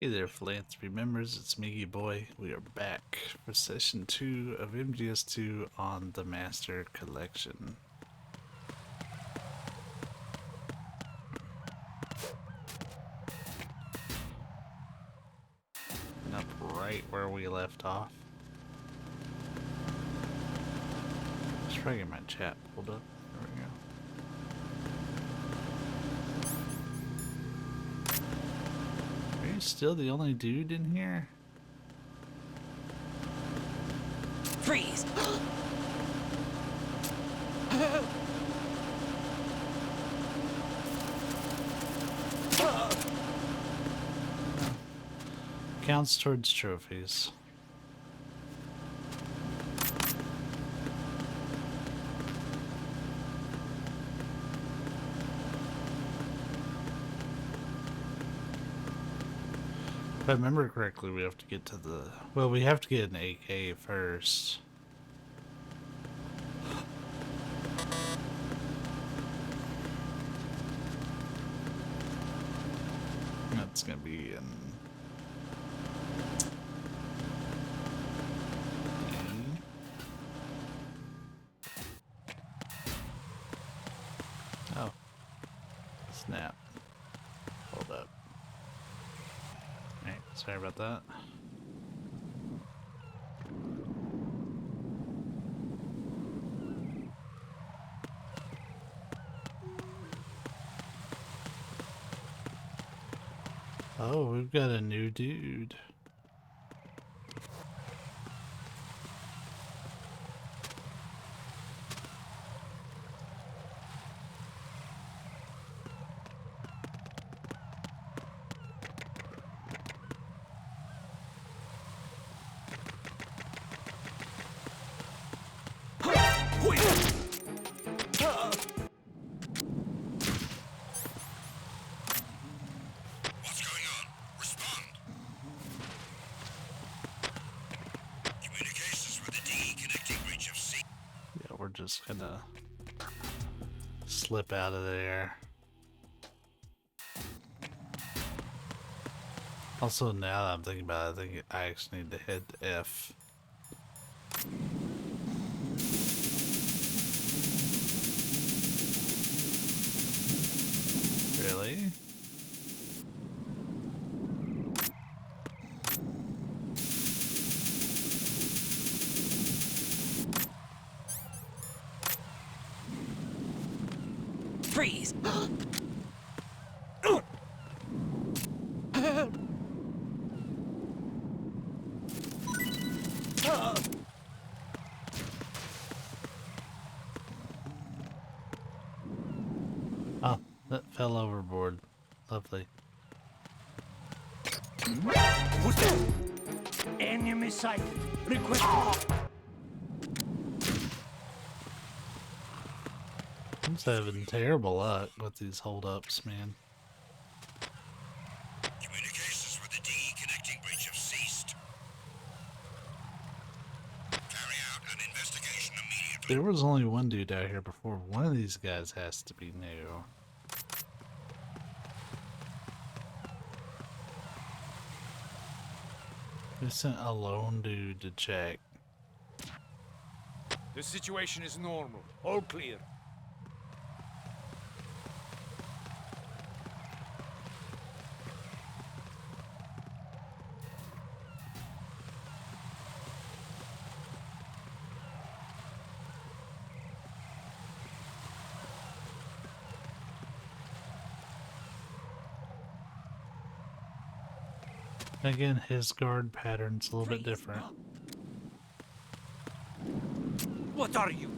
Hey there, Philanthropy members, it's me, your boy. We are back for session 2 of MGS2 on the Master Collection. And up right where we left off. Let's try to get my chat pulled up. There we go. Are you still the only dude in here? Freeze! Counts towards trophies. If I remember correctly, we have to get to the... Well, we have to get an AK first. That's gonna be in... Oh. Snap. Hold up. Alright, sorry about that. Oh, we've got a new dude. Yeah, we're just gonna slip out of there. Also, now that I'm thinking about it, I think I actually need to hit F. Really? Freeze! Oh, that fell overboard. Lovely. What's that? Enemy sighted. Request. I'm just having terrible luck with these holdups, man. Communications with the DE connecting breach have ceased. Carry out an investigation immediately. There was only one dude out here before. One of these guys has to be new. They sent a lone dude to check. The situation is normal. All clear. Again, his guard pattern's a little bit different. What are you?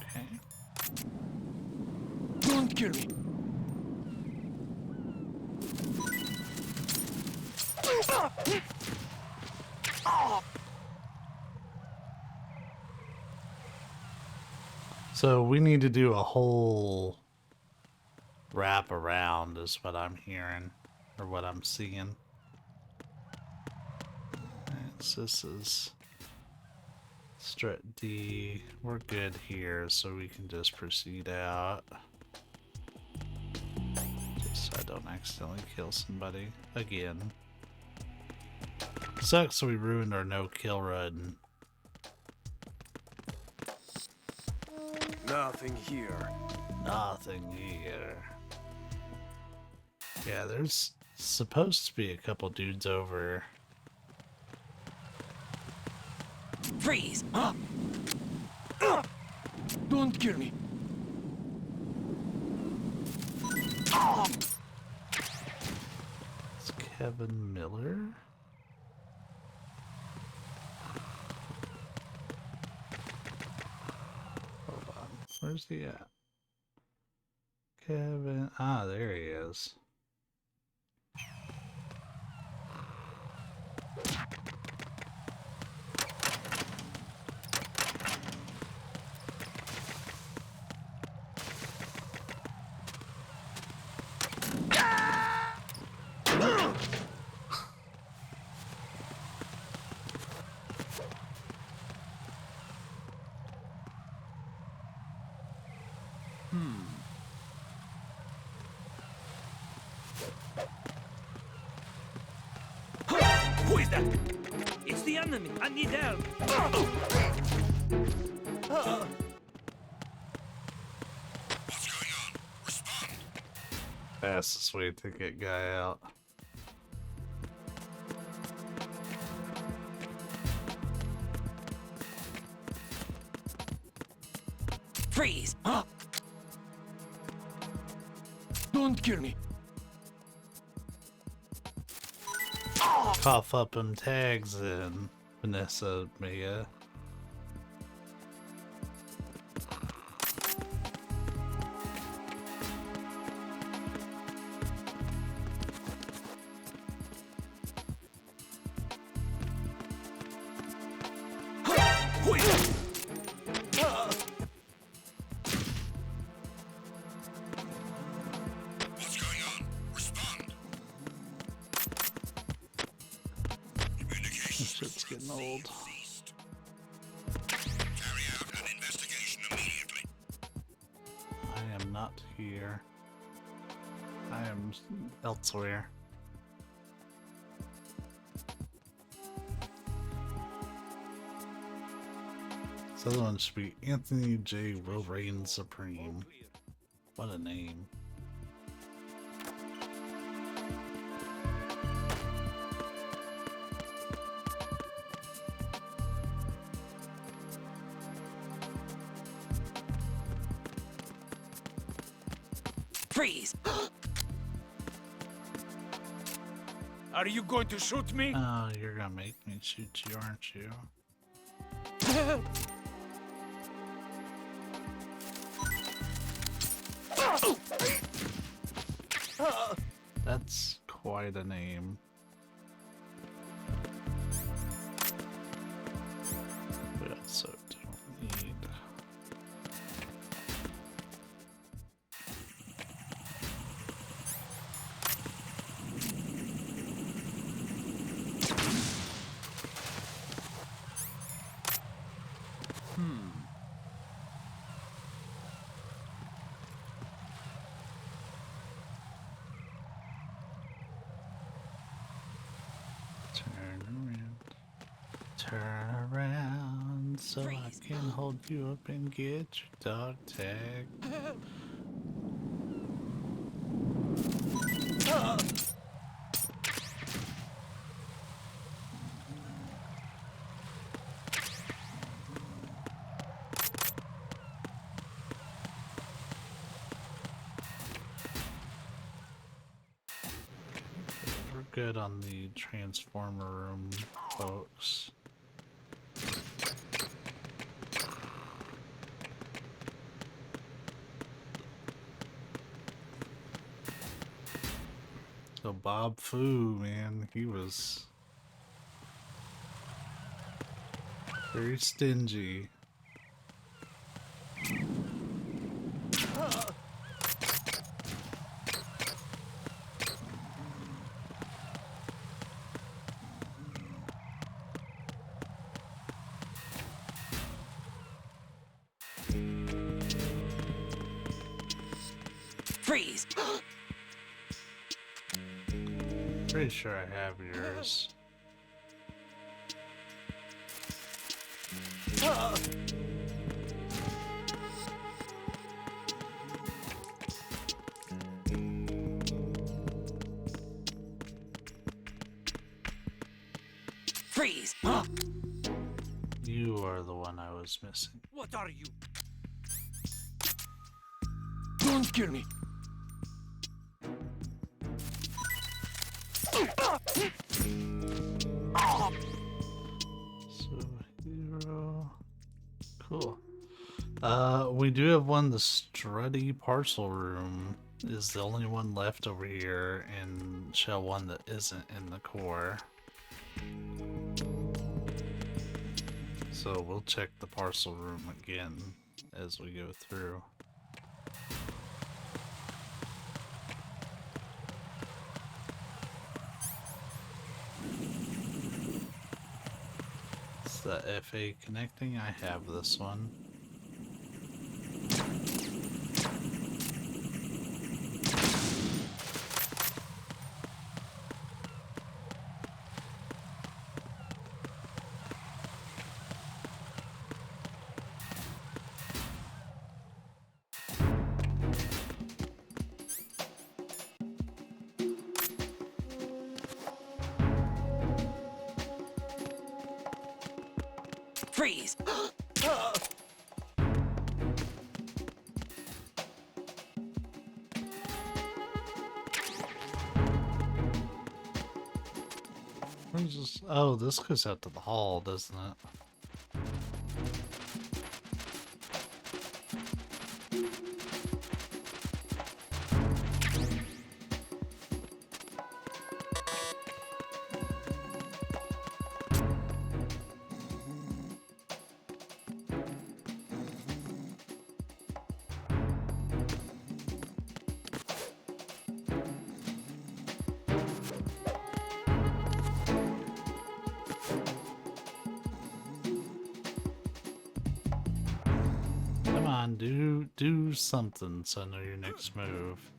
Okay. Don't kill me. So we need to do a whole wrap around is what I'm hearing, or what I'm seeing. Alright, so this is strut D. We're good here, so we can just proceed out. Just so I don't don't accidentally kill somebody again. Sucks we ruined our no-kill run. Nothing here. Nothing here. Yeah, there's supposed to be a couple dudes over. Freeze! Don't kill me. It's Kevin Miller. Hold on. Where's he at? Kevin. Ah, there he is. Who is that? It's the enemy. I need help. What's going on? Respond. Fastest way to get guy out. Freeze! Don't kill me. Cough up them tags in Vanessa Mia. Who is that? What's going on? Respond. Communications This shit's with getting Group old. ceased. Carry out an investigation immediately. I am not here. I am elsewhere. This other one should be Anthony J. Will Reign Supreme. What a name. Freeze! Are you going to shoot me? Oh, you're gonna make me shoot you, aren't you? That's quite a name. We also don't need. Turn around. Turn around so Freeze. I can hold you up and get your dog tag. We're good on the transformer room, folks. So Bob Fu, man, he was very stingy. Freeze! Pretty sure I have yours. Freeze! Huh? You are the one I was missing. What are you? Don't kill me. So, hero. Cool. We do have one. The Strutty parcel room is the only one left over here in Shell 1 that isn't in the core. So we'll check the parcel room again as we go through. It's the FA connecting. I have this one. Freeze! Where's this? Oh, this goes out to the hall, doesn't it? Come on, do something so I know your next move.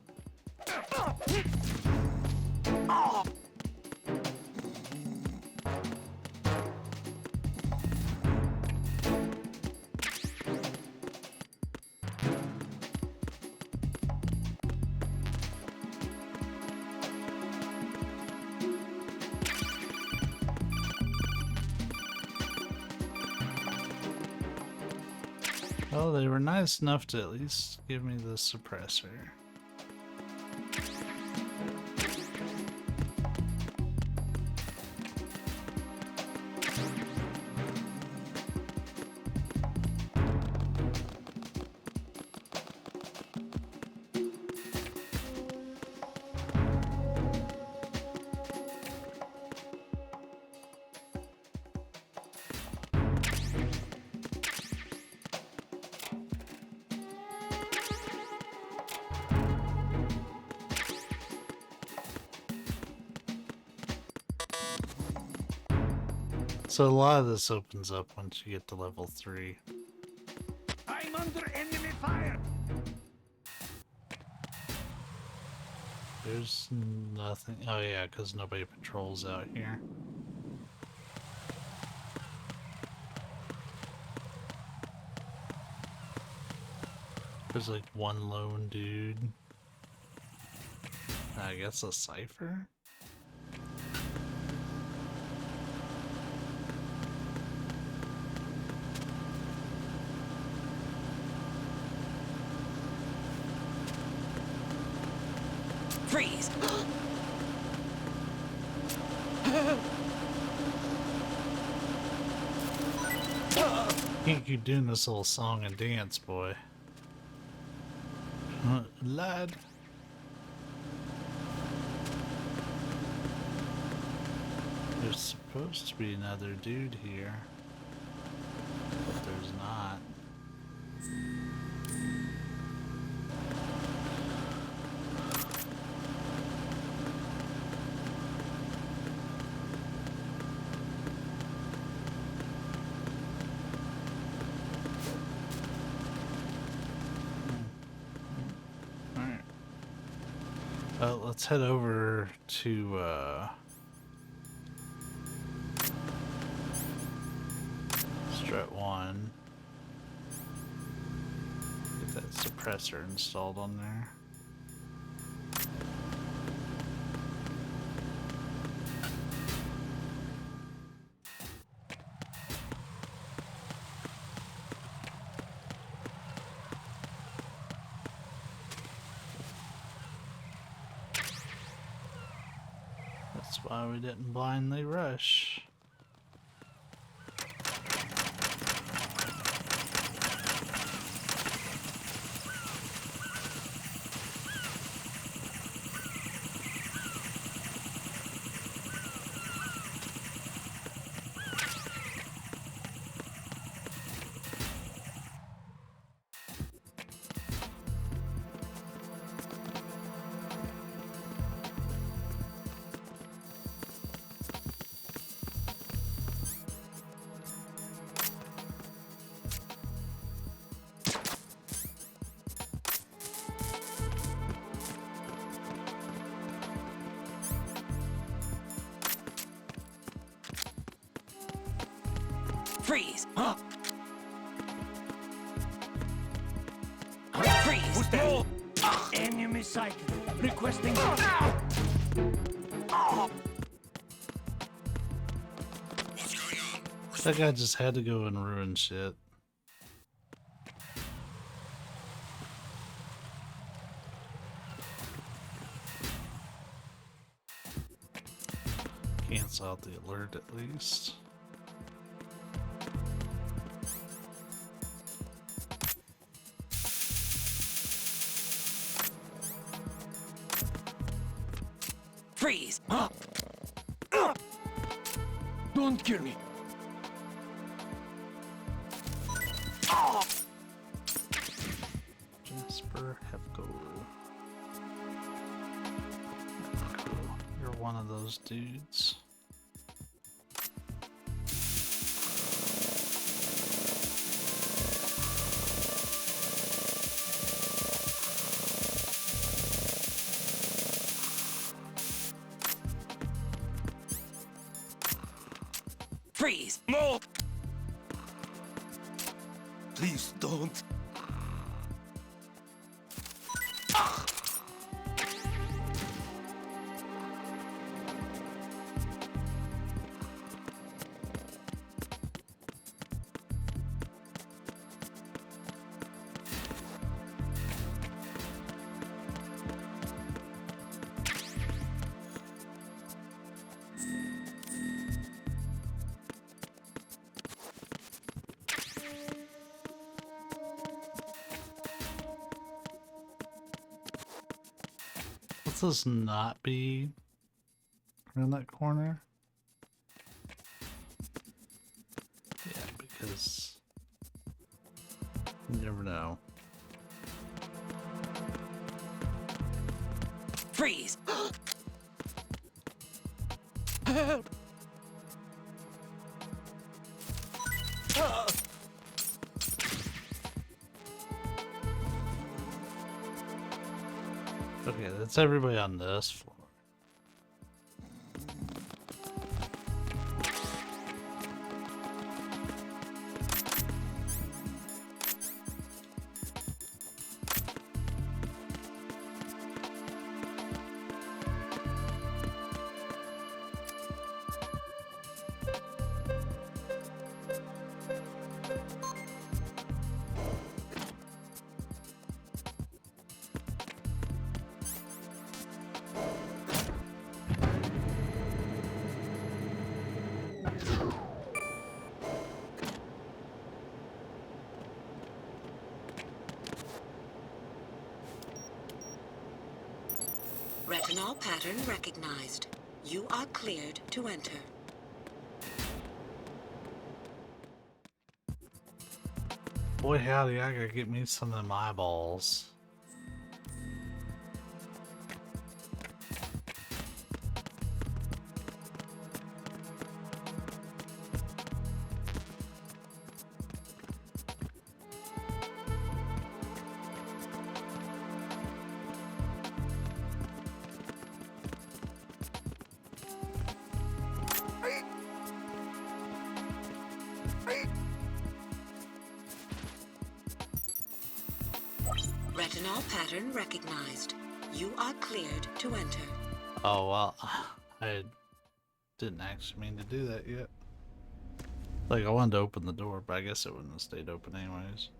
Well, they were nice enough to at least give me the suppressor. So a lot of this opens up once you get to level 3. I'm under enemy fire! There's nothing. Oh yeah, because nobody patrols out here. There's like one lone dude. I guess a cipher? Freeze! Can't keep doing this little song and dance, boy. Lad. There's supposed to be another dude here, but there's not. Let's head over to Strat 1. Get that suppressor installed on there. That's why we didn't blindly rush. Freeze! Huh? Freeze! Who's there? Enemy sighted. Requesting. What's going on? That guy just had to go and ruin shit. Cancel out the alert at least. Freeze! Huh? Don't kill me. Jasper, Hefko. Cool. You're one of those dudes. Freeze! No! Please don't. Let's this not be around that corner? Yeah, because you never know. Freeze! Help! Okay, that's everybody on this floor. Retinol pattern recognized. You are cleared to enter. Boy howdy, I gotta get me some of them eyeballs. Retinol pattern recognized. You are cleared to enter. Oh, well, I didn't actually mean to do that yet. Like, I wanted to open the door, but I guess it wouldn't have stayed open anyways.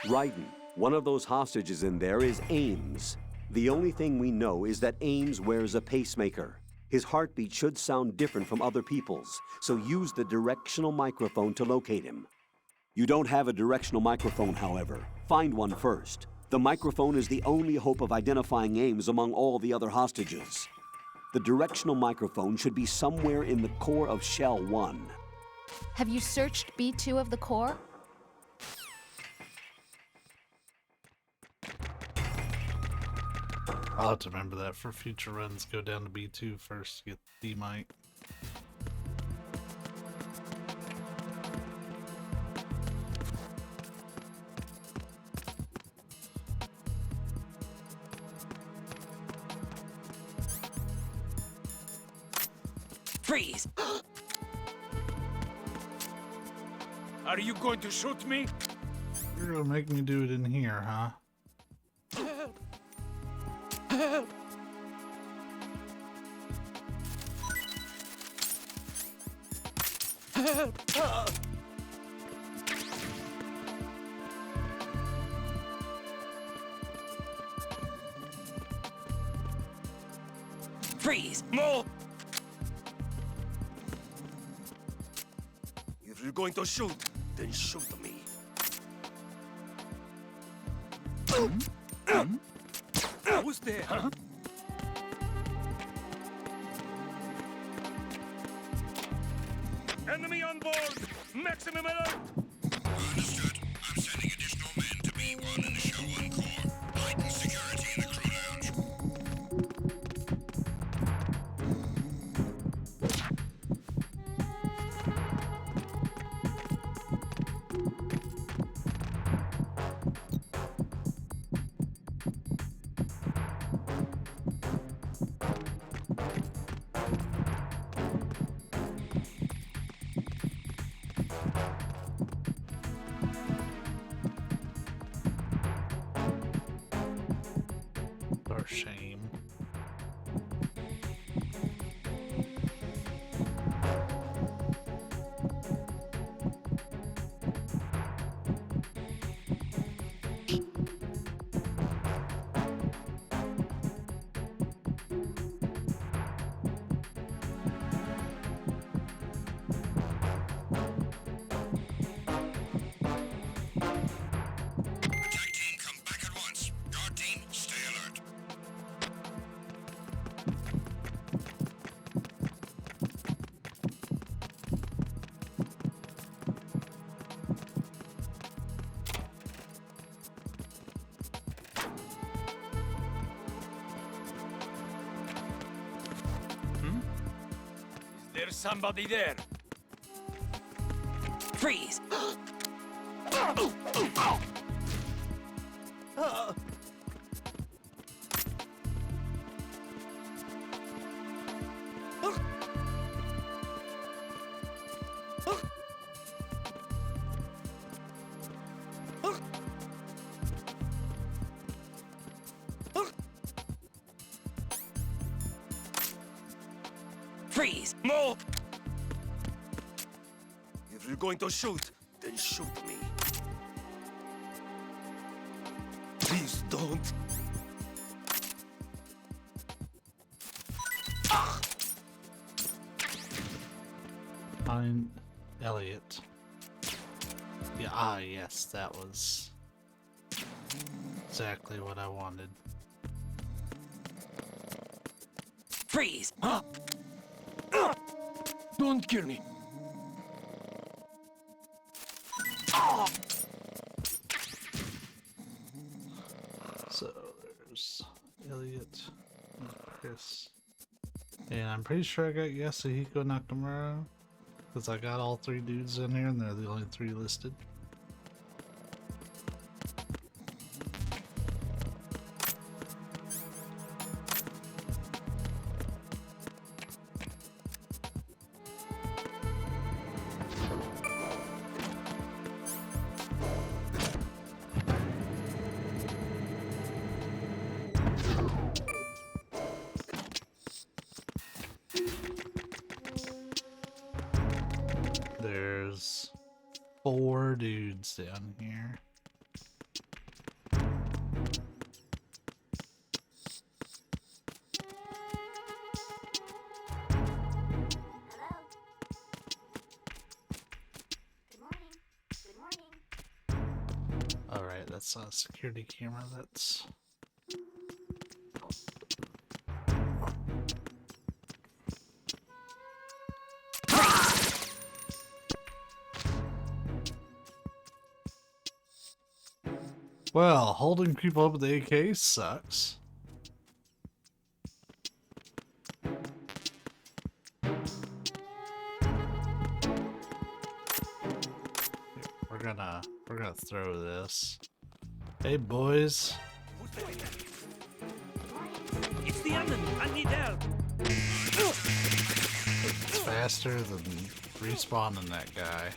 Raiden, one of those hostages in there is Ames. The only thing we know is that Ames wears a pacemaker. His heartbeat should sound different from other people's, so use the directional microphone to locate him. You don't have a directional microphone, however. Find one first. The microphone is the only hope of identifying Ames among all the other hostages. The directional microphone should be somewhere in the core of Shell 1. Have you searched B2 of the core? I'll have to remember that for future runs. Go down to B2 first to get the D-Mite. Freeze! Are you going to shoot me? You're gonna make me do it in here, huh? Freeze! More! If you're going to shoot, then shoot me. Who's there? Huh? Enemy on board! Maximum alert! Understood. I'm sending additional men to B1 and the Show 1 core. Heighten security in the crew lounge. Our shame. Attack team, come back at once. Guard team, stay alert. Is there somebody there? Freeze! Freeze! More! If you're going to shoot, then shoot me. Please don't. Find Elliot. Yeah, yes, that was exactly what I wanted. Freeze! Don't kill me. So there's Elliot and Chris. I'm pretty sure I got Yasuhiko Nakamura. Because I got all 3 dudes in here and they're the only 3 listed. There's 4 dudes down here. Alright, that's not a security camera, that's... Well, holding people up with the AK sucks. We're gonna throw this. Hey boys. It's the enemy. I need help. It's faster than respawning that guy.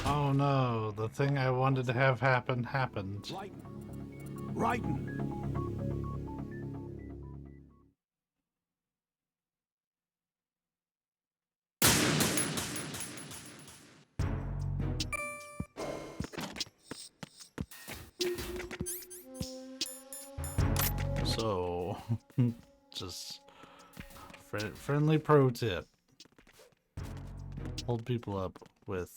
Oh no, the thing I wanted to have happen happened. Raiden! So, just friendly pro tip. Hold people up with...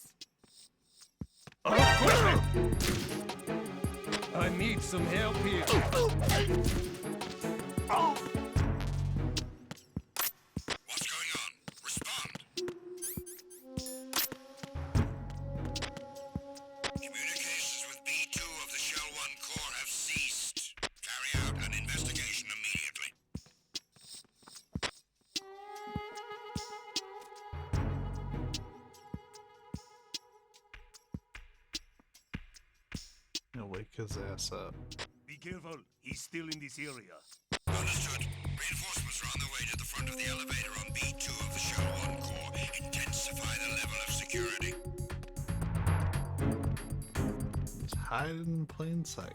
I need some help here. What's going on? Respond. Communications with B2 of the Shell 1 Corps have ceased. Carry out an investigation immediately. You know, wake his ass up. Be careful, he's still in this area. Understood. Reinforcements are on their way to the front of the elevator on B2 of the Shell 1 Corps. Intensify the level of security. He's hiding in plain sight.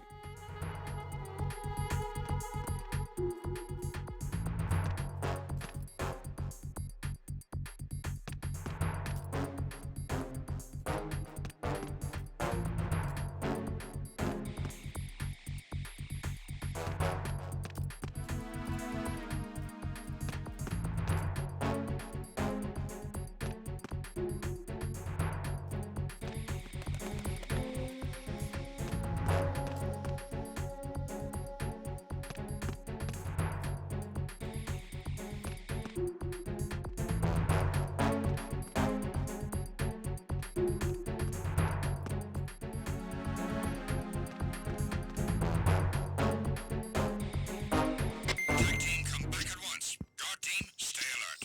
Tag team, come back at once. Guard team, stay alert.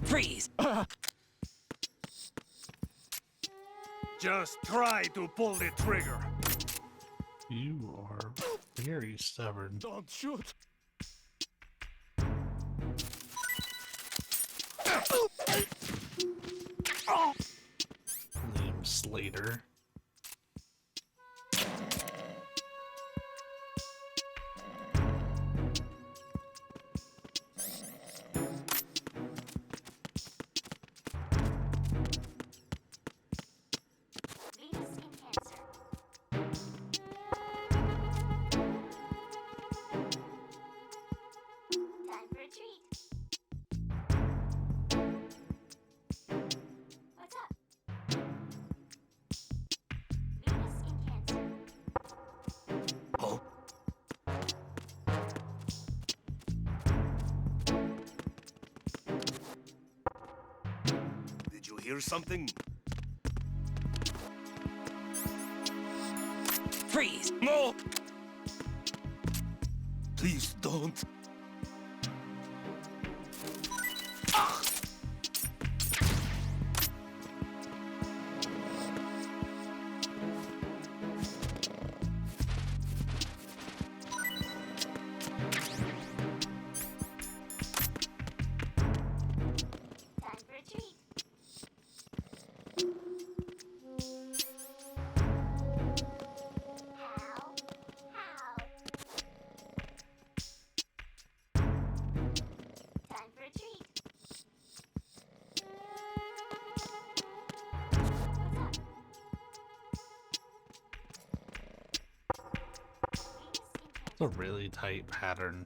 Freeze. Just try to pull the trigger. You are very stubborn. Don't shoot. Liam Slater. hear something? Freeze! No! Please don't. It's a really tight pattern.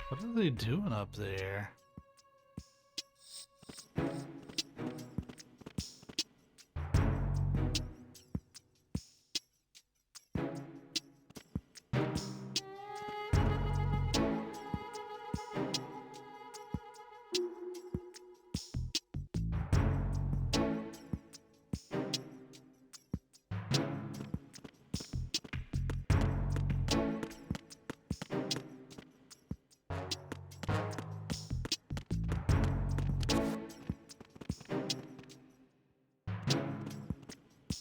What are they doing up there?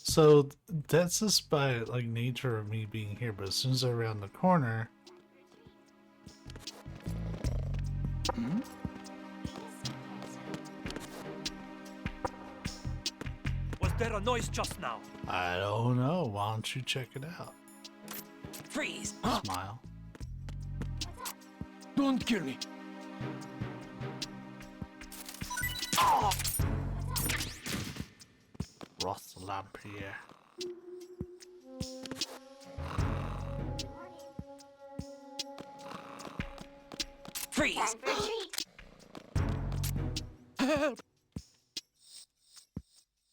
So that's just by like nature of me being here, but as soon as I round the corner, Was there a noise just now? I don't know. Why don't you check it out? Freeze! Smile. Don't kill me! Roth lamp here. Freeze! Help!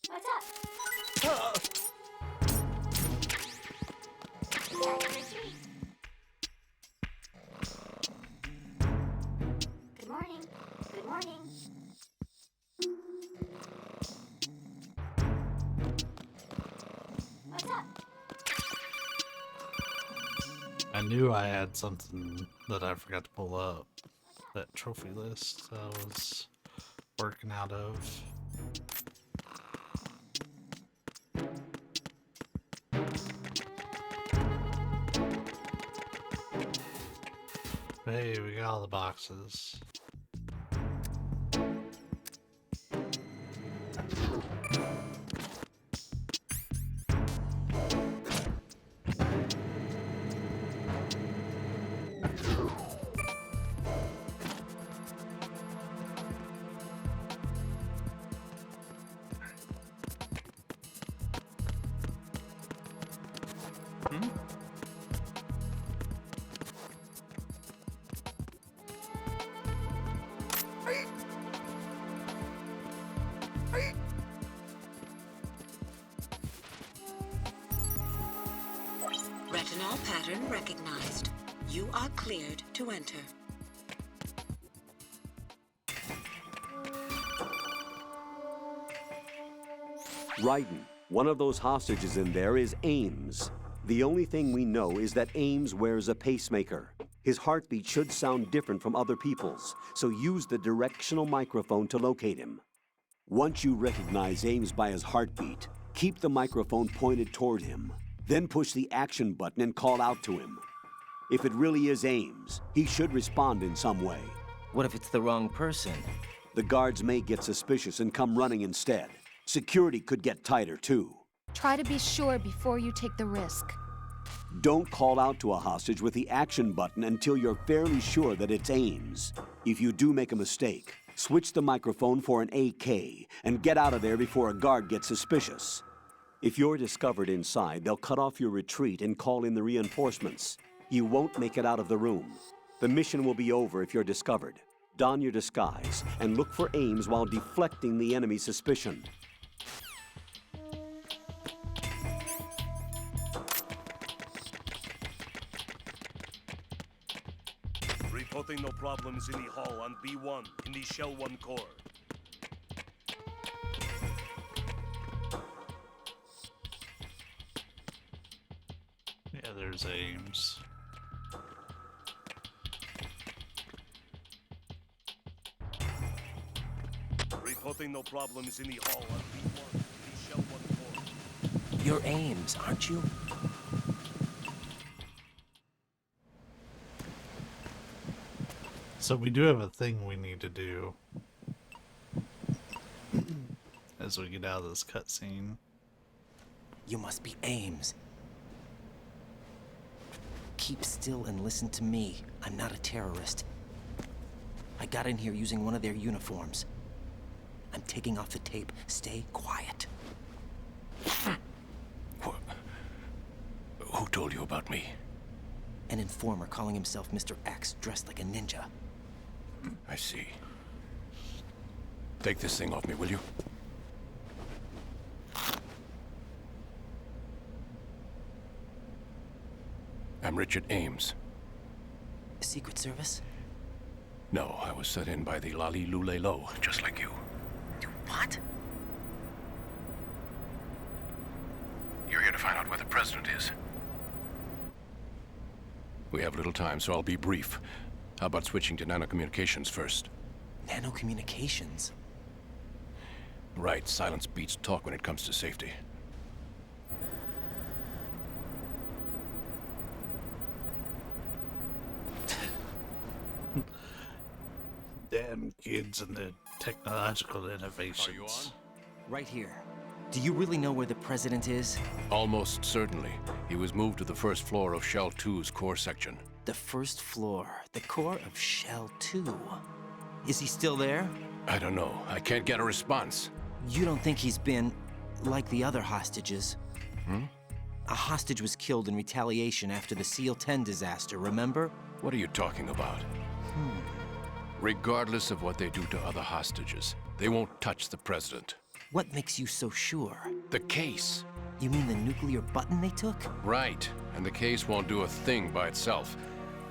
What's up? Good morning. Good morning. What's up? I knew I had something that I forgot to pull up. That trophy list I was working out of. Hey, we got all the boxes. Retinol pattern recognized. You are cleared to enter. Raiden, one of those hostages in there is Ames. The only thing we know is that Ames wears a pacemaker. His heartbeat should sound different from other people's, so use the directional microphone to locate him. Once you recognize Ames by his heartbeat, keep the microphone pointed toward him. Then push the action button and call out to him. If it really is Ames, he should respond in some way. What if it's the wrong person? The guards may get suspicious and come running instead. Security could get tighter, too. Try to be sure before you take the risk. Don't call out to a hostage with the action button until you're fairly sure that it's Ames. If you do make a mistake, switch the microphone for an AK and get out of there before a guard gets suspicious. If you're discovered inside, they'll cut off your retreat and call in the reinforcements. You won't make it out of the room. The mission will be over if you're discovered. Don your disguise and look for Ames while deflecting the enemy's suspicion. Reporting no problems in the hall on B1 in the Shell 1 core. Yeah, there's Ames. Reporting no problems in the hall on B1 in the Shell 1 core. You're Ames, aren't you? So we do have a thing we need to do as we get out of this cutscene. You must be Ames. Keep still and listen to me. I'm not a terrorist. I got in here using one of their uniforms. I'm taking off the tape. Stay quiet. Who told you about me? An informer calling himself Mr. X, dressed like a ninja. I see. Take this thing off me, will you? I'm Richard Ames. Secret Service? No, I was sent in by the Lali Lule Lo, just like you. What? You're here to find out where the president is. We have little time, so I'll be brief. How about switching to nanocommunications first? Nanocommunications? Right, silence beats talk when it comes to safety. Damn kids and their technological innovations. Are you on? Right here. Do you really know where the president is? Almost certainly. He was moved to the first floor of Shell 2's core section. The first floor, the core of Shell 2. Is he still there? I don't know. I can't get a response. You don't think he's been like the other hostages? A hostage was killed in retaliation after the SEAL 10 disaster, remember? What are you talking about? Regardless of what they do to other hostages, they won't touch the president. What makes you so sure? The case. You mean the nuclear button they took? Right. And the case won't do a thing by itself.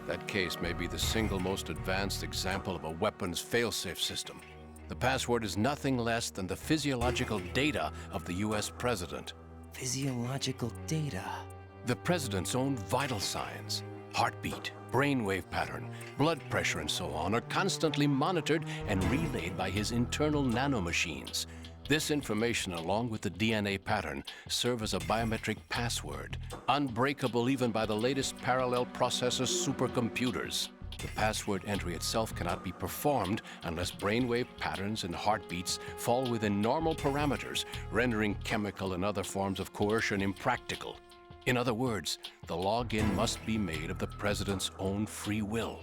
That case may be the single most advanced example of a weapons failsafe system. The password is nothing less than the physiological data of the US president. Physiological data. The president's own vital signs, heartbeat, brainwave pattern, blood pressure, and so on are constantly monitored and relayed by his internal nanomachines. This information, along with the DNA pattern, serve as a biometric password, unbreakable even by the latest parallel processor supercomputers. The password entry itself cannot be performed unless brainwave patterns and heartbeats fall within normal parameters, rendering chemical and other forms of coercion impractical. In other words, the login must be made of the president's own free will.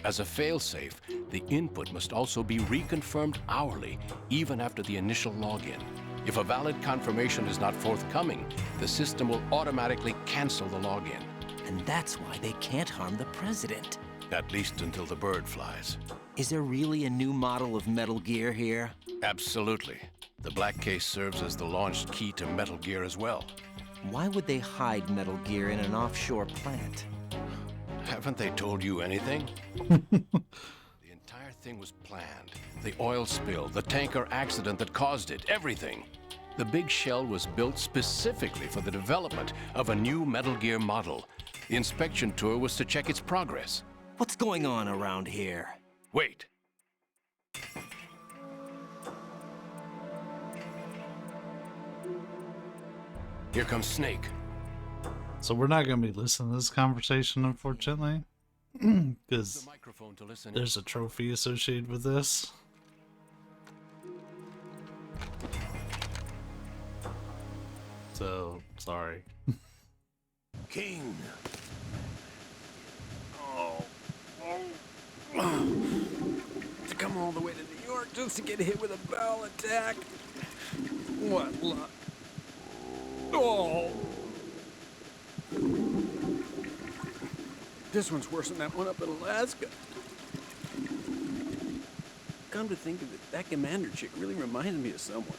As a failsafe, the input must also be reconfirmed hourly, even after the initial login. If a valid confirmation is not forthcoming, the system will automatically cancel the login. And that's why they can't harm the president. At least until the bird flies. Is there really a new model of Metal Gear here? Absolutely. The black case serves as the launch key to Metal Gear as well. Why would they hide Metal Gear in an offshore plant? Haven't they told you anything? The entire thing was planned. The oil spill, the tanker accident that caused it, everything. The big shell was built specifically for the development of a new Metal Gear model. The inspection tour was to check its progress. What's going on around here? Wait. Here comes Snake. So we're not going to be listening to this conversation, unfortunately, because The microphone to listen. there's a trophy associated with this. So, sorry. King. To come all the way to New York just to get hit with a bowel attack. What luck. Oh. This one's worse than that one up in Alaska. Come to think of it, that commander chick really reminds me of someone.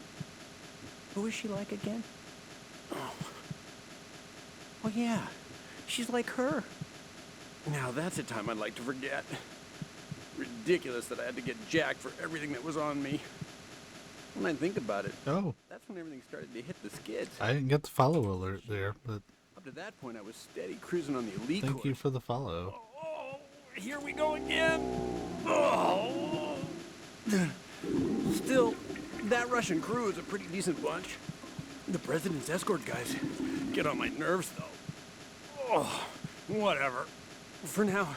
Who is she like again? Oh yeah, she's like her. Now that's a time I'd like to forget. Ridiculous that I had to get jacked for everything that was on me. When I think about it, Oh, that's when everything started to hit the skids. I didn't get the follow alert there, but Up to that point, I was steady cruising on the elite thank course. you for the follow. Oh, here we go again. Oh. Still, that Russian crew is a pretty decent bunch. The president's escort guys get on my nerves, though. Oh, whatever. For now,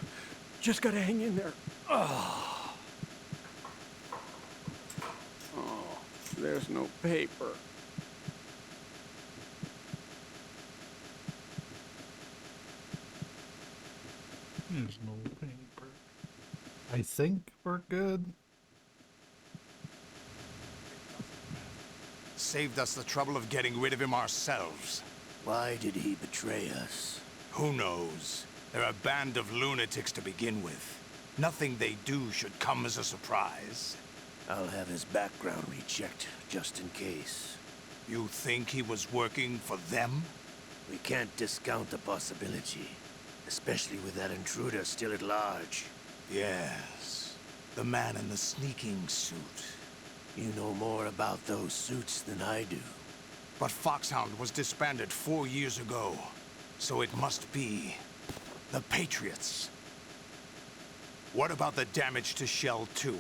just gotta hang in there. Oh, there's no paper. There's no paper. I think we're good. Saved us the trouble of getting rid of him ourselves. Why did he betray us? Who knows? They're a band of lunatics to begin with. Nothing they do should come as a surprise. I'll have his background rechecked, just in case. You think he was working for them? We can't discount the possibility, especially with that intruder still at large. Yes. The man in the sneaking suit. You know more about those suits than I do. But Foxhound was disbanded 4 years ago. So it must be the Patriots. What about the damage to Shell 2?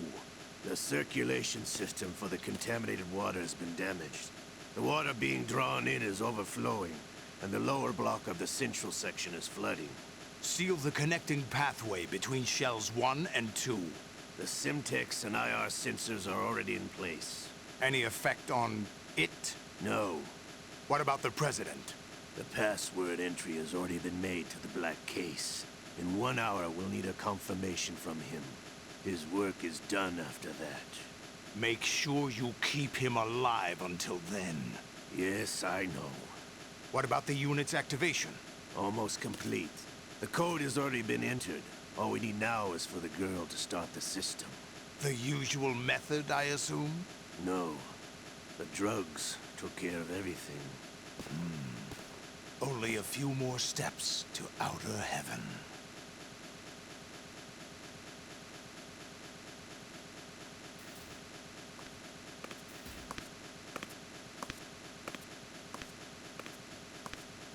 The circulation system for the contaminated water has been damaged. The water being drawn in is overflowing, and the lower block of the central section is flooding. Seal the connecting pathway between Shells 1 and 2. The Simtex and IR sensors are already in place. Any effect on it? No. What about the President? The password entry has already been made to the black case. In 1 hour, we'll need a confirmation from him. His work is done after that. Make sure you keep him alive until then. Yes, I know. What about the unit's activation? Almost complete. The code has already been entered. All we need now is for the girl to start the system. The usual method, I assume? No. The drugs took care of everything. Only a few more steps to outer heaven.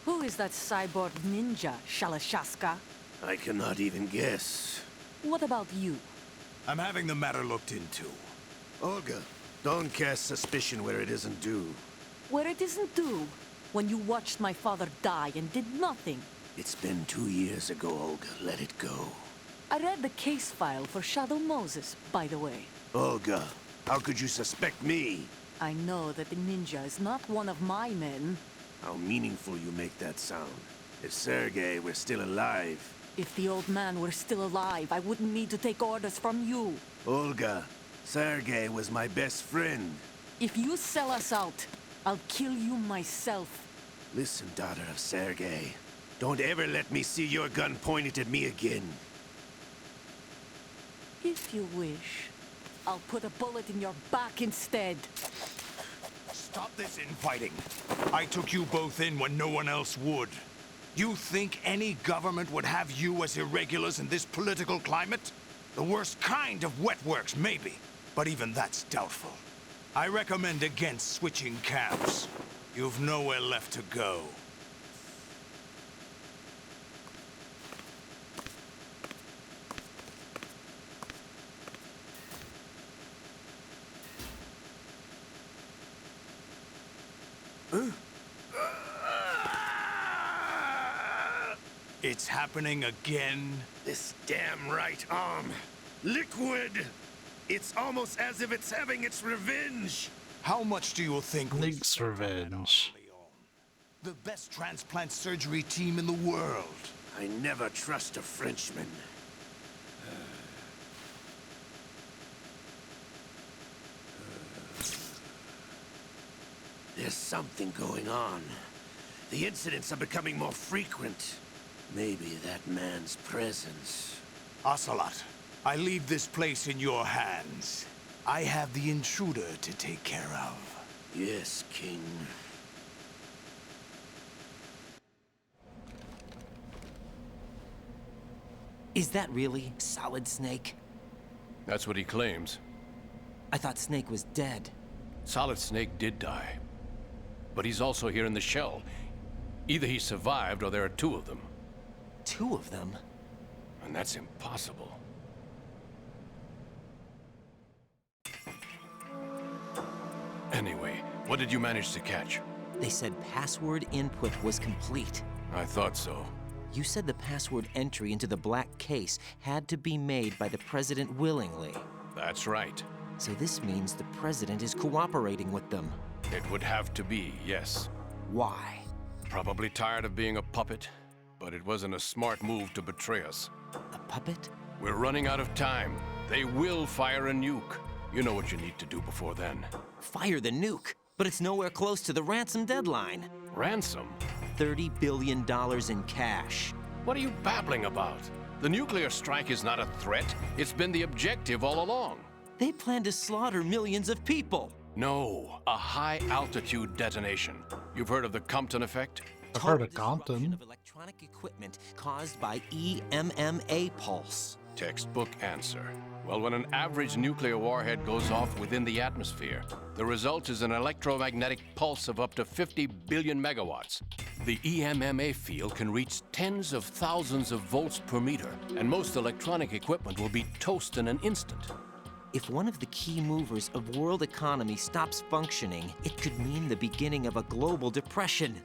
Who is that cyborg ninja, Shalashaska? I cannot even guess. What about you? I'm having the matter looked into. Olga, don't cast suspicion where it isn't due. Where it isn't due? When you watched my father die and did nothing. It's been 2 years ago, Olga. Let it go. I read the case file for Shadow Moses, by the way. Olga, how could you suspect me? I know that the ninja is not one of my men. How meaningful you make that sound. If Sergei were still alive... If the old man were still alive, I wouldn't need to take orders from you. Olga, Sergei was my best friend. If you sell us out, I'll kill you myself. Listen, daughter of Sergei. Don't ever let me see your gun pointed at me again. If you wish, I'll put a bullet in your back instead. Stop this infighting. I took you both in when no one else would. You think any government would have you as irregulars in this political climate? The worst kind of wet works, maybe. But even that's doubtful. I recommend against switching camps. You've nowhere left to go. It's happening again? This damn right arm. Liquid! It's almost as if it's having its revenge. How much do you think Link's revenge. The best transplant surgery team in the world. I never trust a Frenchman. There's something going on. The incidents are becoming more frequent. Maybe that man's presence. Ocelot, I leave this place in your hands. I have the intruder to take care of. Yes, King. Is that really Solid Snake? That's what he claims. I thought Snake was dead. Solid Snake did die. But he's also here in the shell. Either he survived or there are two of them. Two of them? And that's impossible. Anyway, what did you manage to catch? They said password input was complete. I thought so. You said the password entry into the black case had to be made by the president willingly. That's right. So this means the president is cooperating with them. It would have to be, yes. Why? Probably tired of being a puppet, but it wasn't a smart move to betray us. A puppet? We're running out of time. They will fire a nuke. You know what you need to do before then. Fire the nuke? But it's nowhere close to the ransom deadline. Ransom? $30 billion in cash. What are you babbling about? The nuclear strike is not a threat. It's been the objective all along. They plan to slaughter millions of people. No, a high-altitude detonation. You've heard of the Compton effect? I've heard of Compton. Of electronic equipment caused by EMMA pulse. Textbook answer. Well, when an average nuclear warhead goes off within the atmosphere, the result is an electromagnetic pulse of up to 50 billion megawatts. The EMMA field can reach tens of thousands of volts per meter, and most electronic equipment will be toast in an instant. If one of the key movers of world economy stops functioning, it could mean the beginning of a global depression.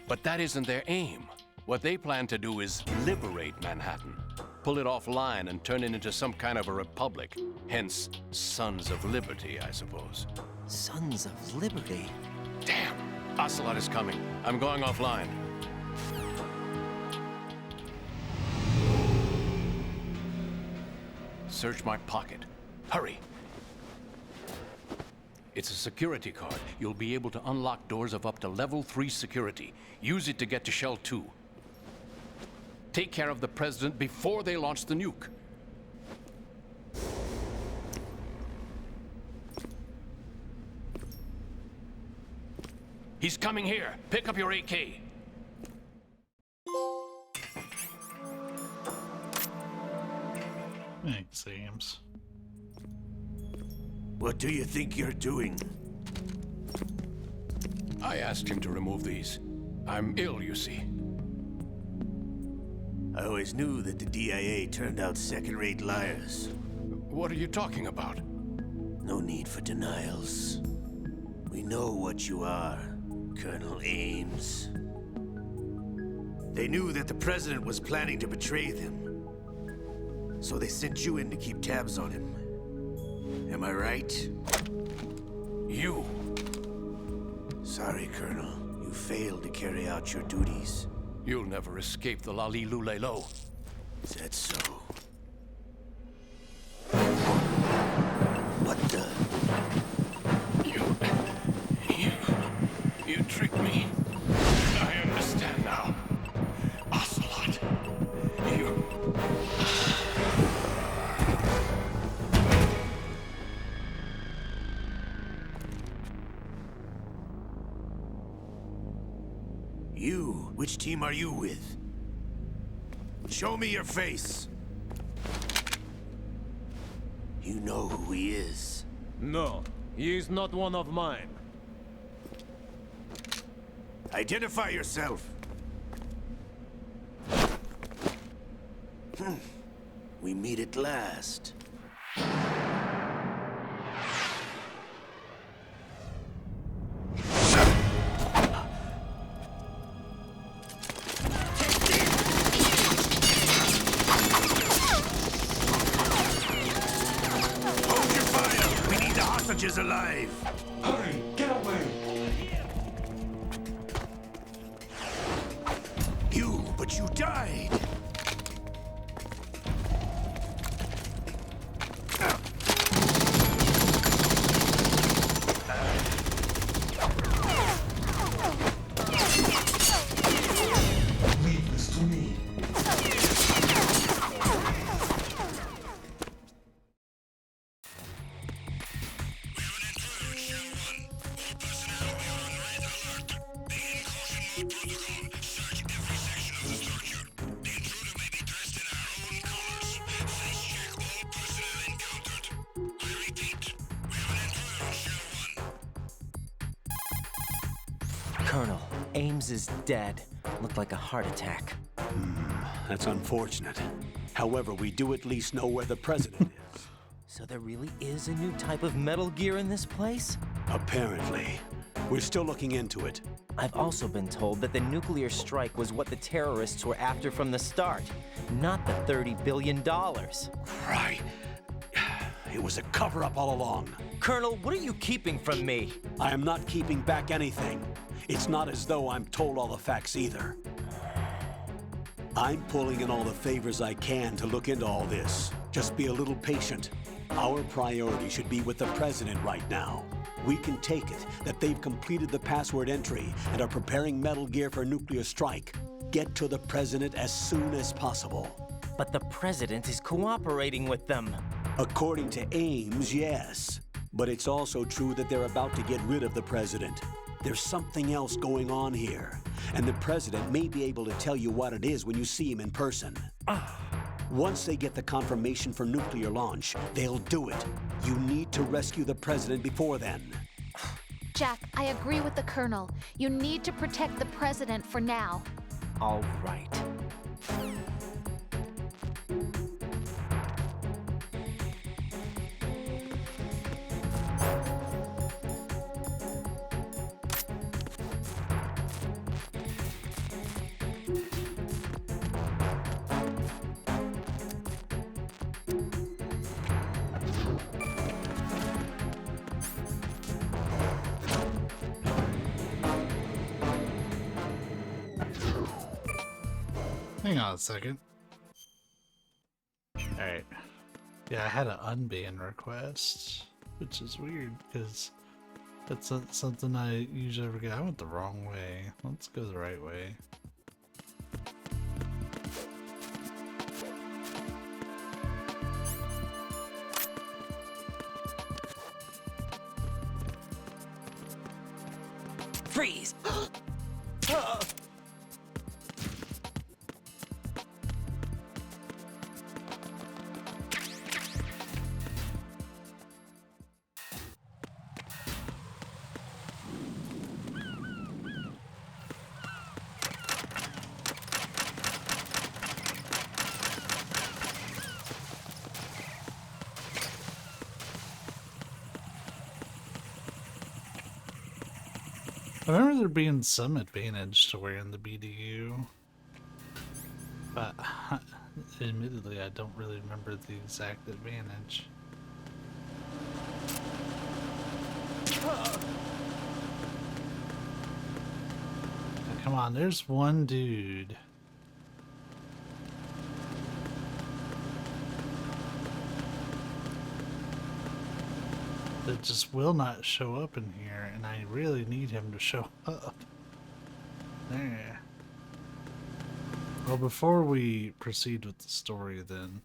But that isn't their aim. What they plan to do is liberate Manhattan. Pull it offline and turn it into some kind of a republic. Hence, Sons of Liberty, I suppose. Sons of Liberty? Damn! Ocelot is coming. I'm going offline. Search my pocket. Hurry! It's a security card. You'll be able to unlock doors of up to level 3 security. Use it to get to Shell 2. Take care of the president before they launch the nuke. He's coming here. Pick up your AK. It seems. What do you think you're doing? I asked him to remove these. I'm ill, you see. I always knew that the DIA turned out second-rate liars. What are you talking about? No need for denials. We know what you are, Colonel Ames. They knew that the president was planning to betray them. So they sent you in to keep tabs on him. Am I right? You! Sorry, Colonel. You failed to carry out your duties. You'll never escape the Lali-Lulelo. Is that so? What the? You tricked me. I understand now. Ocelot. You... You? Which team are you with? Show me your face. You know who he is. No, he is not one of mine. Identify yourself. We meet at last. Is alive. Hurry, get away. But you died. Leave this to me. Protocol. Search every section of the structure. The Ames is dead. Looked like a heart attack. That's unfortunate. However, we do at least know where the president is. So there really is a new type of Metal Gear in this place? Apparently. We're still looking into it. I've also been told that the nuclear strike was what the terrorists were after from the start, not the $30 billion. Right. It was a cover-up all along. Colonel, what are you keeping from me? I am not keeping back anything. It's not as though I'm told all the facts either. I'm pulling in all the favors I can to look into all this. Just be a little patient. Our priority should be with the president right now. We can take it that they've completed the password entry and are preparing Metal Gear for nuclear strike. Get to the president as soon as possible. But the president is cooperating with them. According to Ames, yes. But it's also true that they're about to get rid of the president. There's something else going on here, and the president may be able to tell you what it is when you see him in person. Once they get the confirmation for nuclear launch, they'll do it. You need to rescue the president before then. Jack, I agree with the Colonel. You need to protect the President for now. All right. Hang on a second. Alright. Yeah, I had an unban request, which is weird because that's not something I usually ever get. I went the wrong way. Let's go the right way. Freeze! I remember there being some advantage to wearing the BDU, but admittedly I don't really remember the exact advantage. Now, come on, there's one dude. That just will not show up in here, and I really need him to show up. There. Well, before we proceed with the story, then.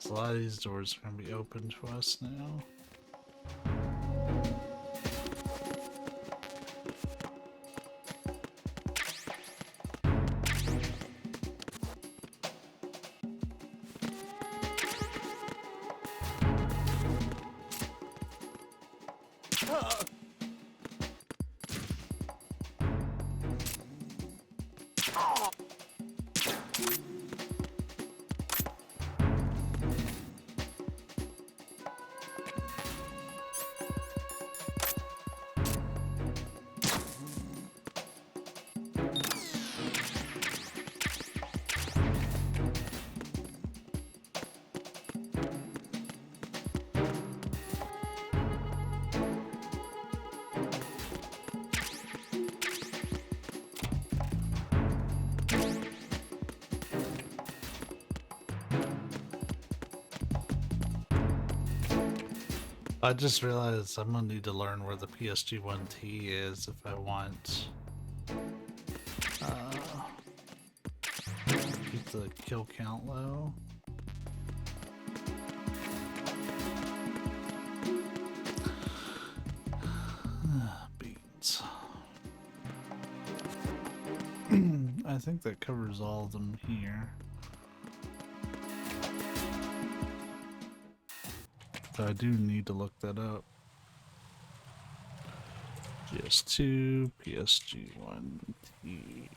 A lot of these doors are going to be open to us now. I just realized I'm gonna need to learn where the PSG-1T is if I want keep the kill count low. I think that covers all of them here. So I do need to look that up. PS2, PSG1T.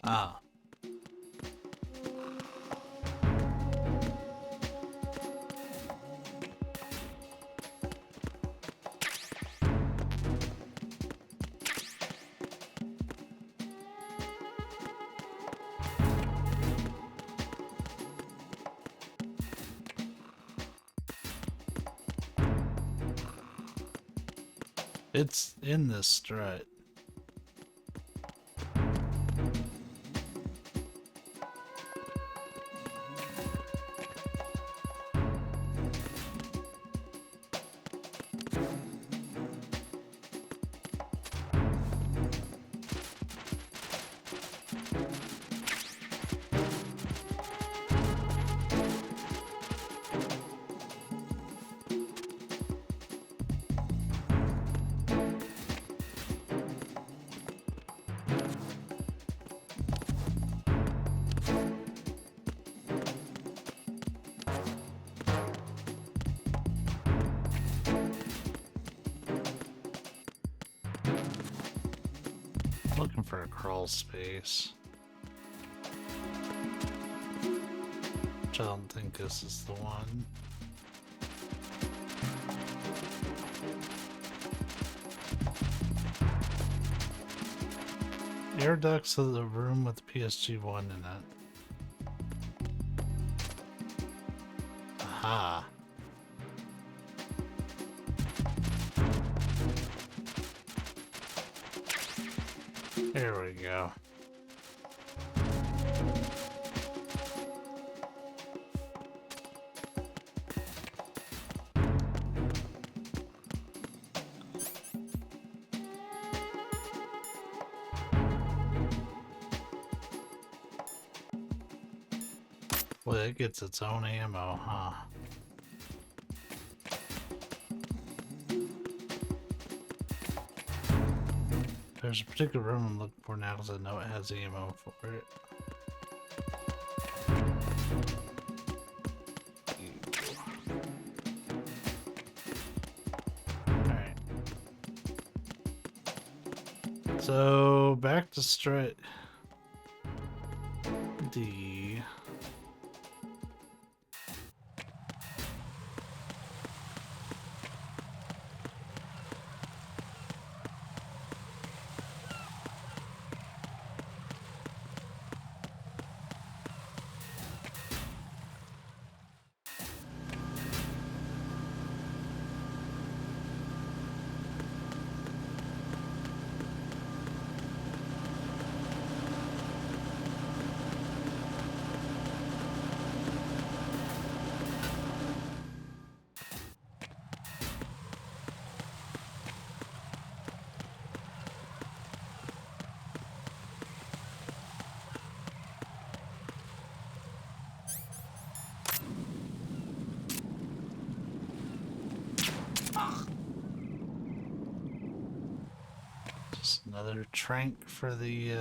Ah. It's in this strut. Looking for a crawl space. Which I don't think this is the one. Air ducts of the room with PSG1 in it. Aha. There we go. Well, it gets its own ammo, huh? There's a particular room I'm looking for now because I know it has ammo for it. Alright. So, back to strut D. Just another trank for the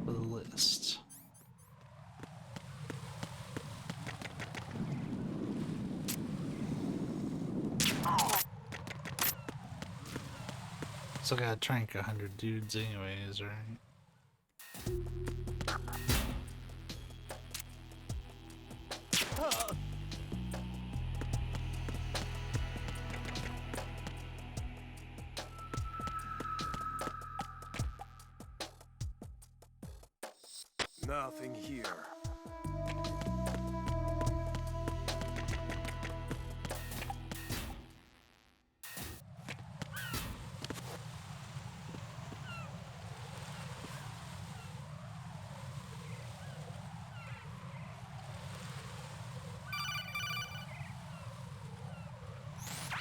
list. Still gotta trank 100 dudes anyways, right? Nothing here.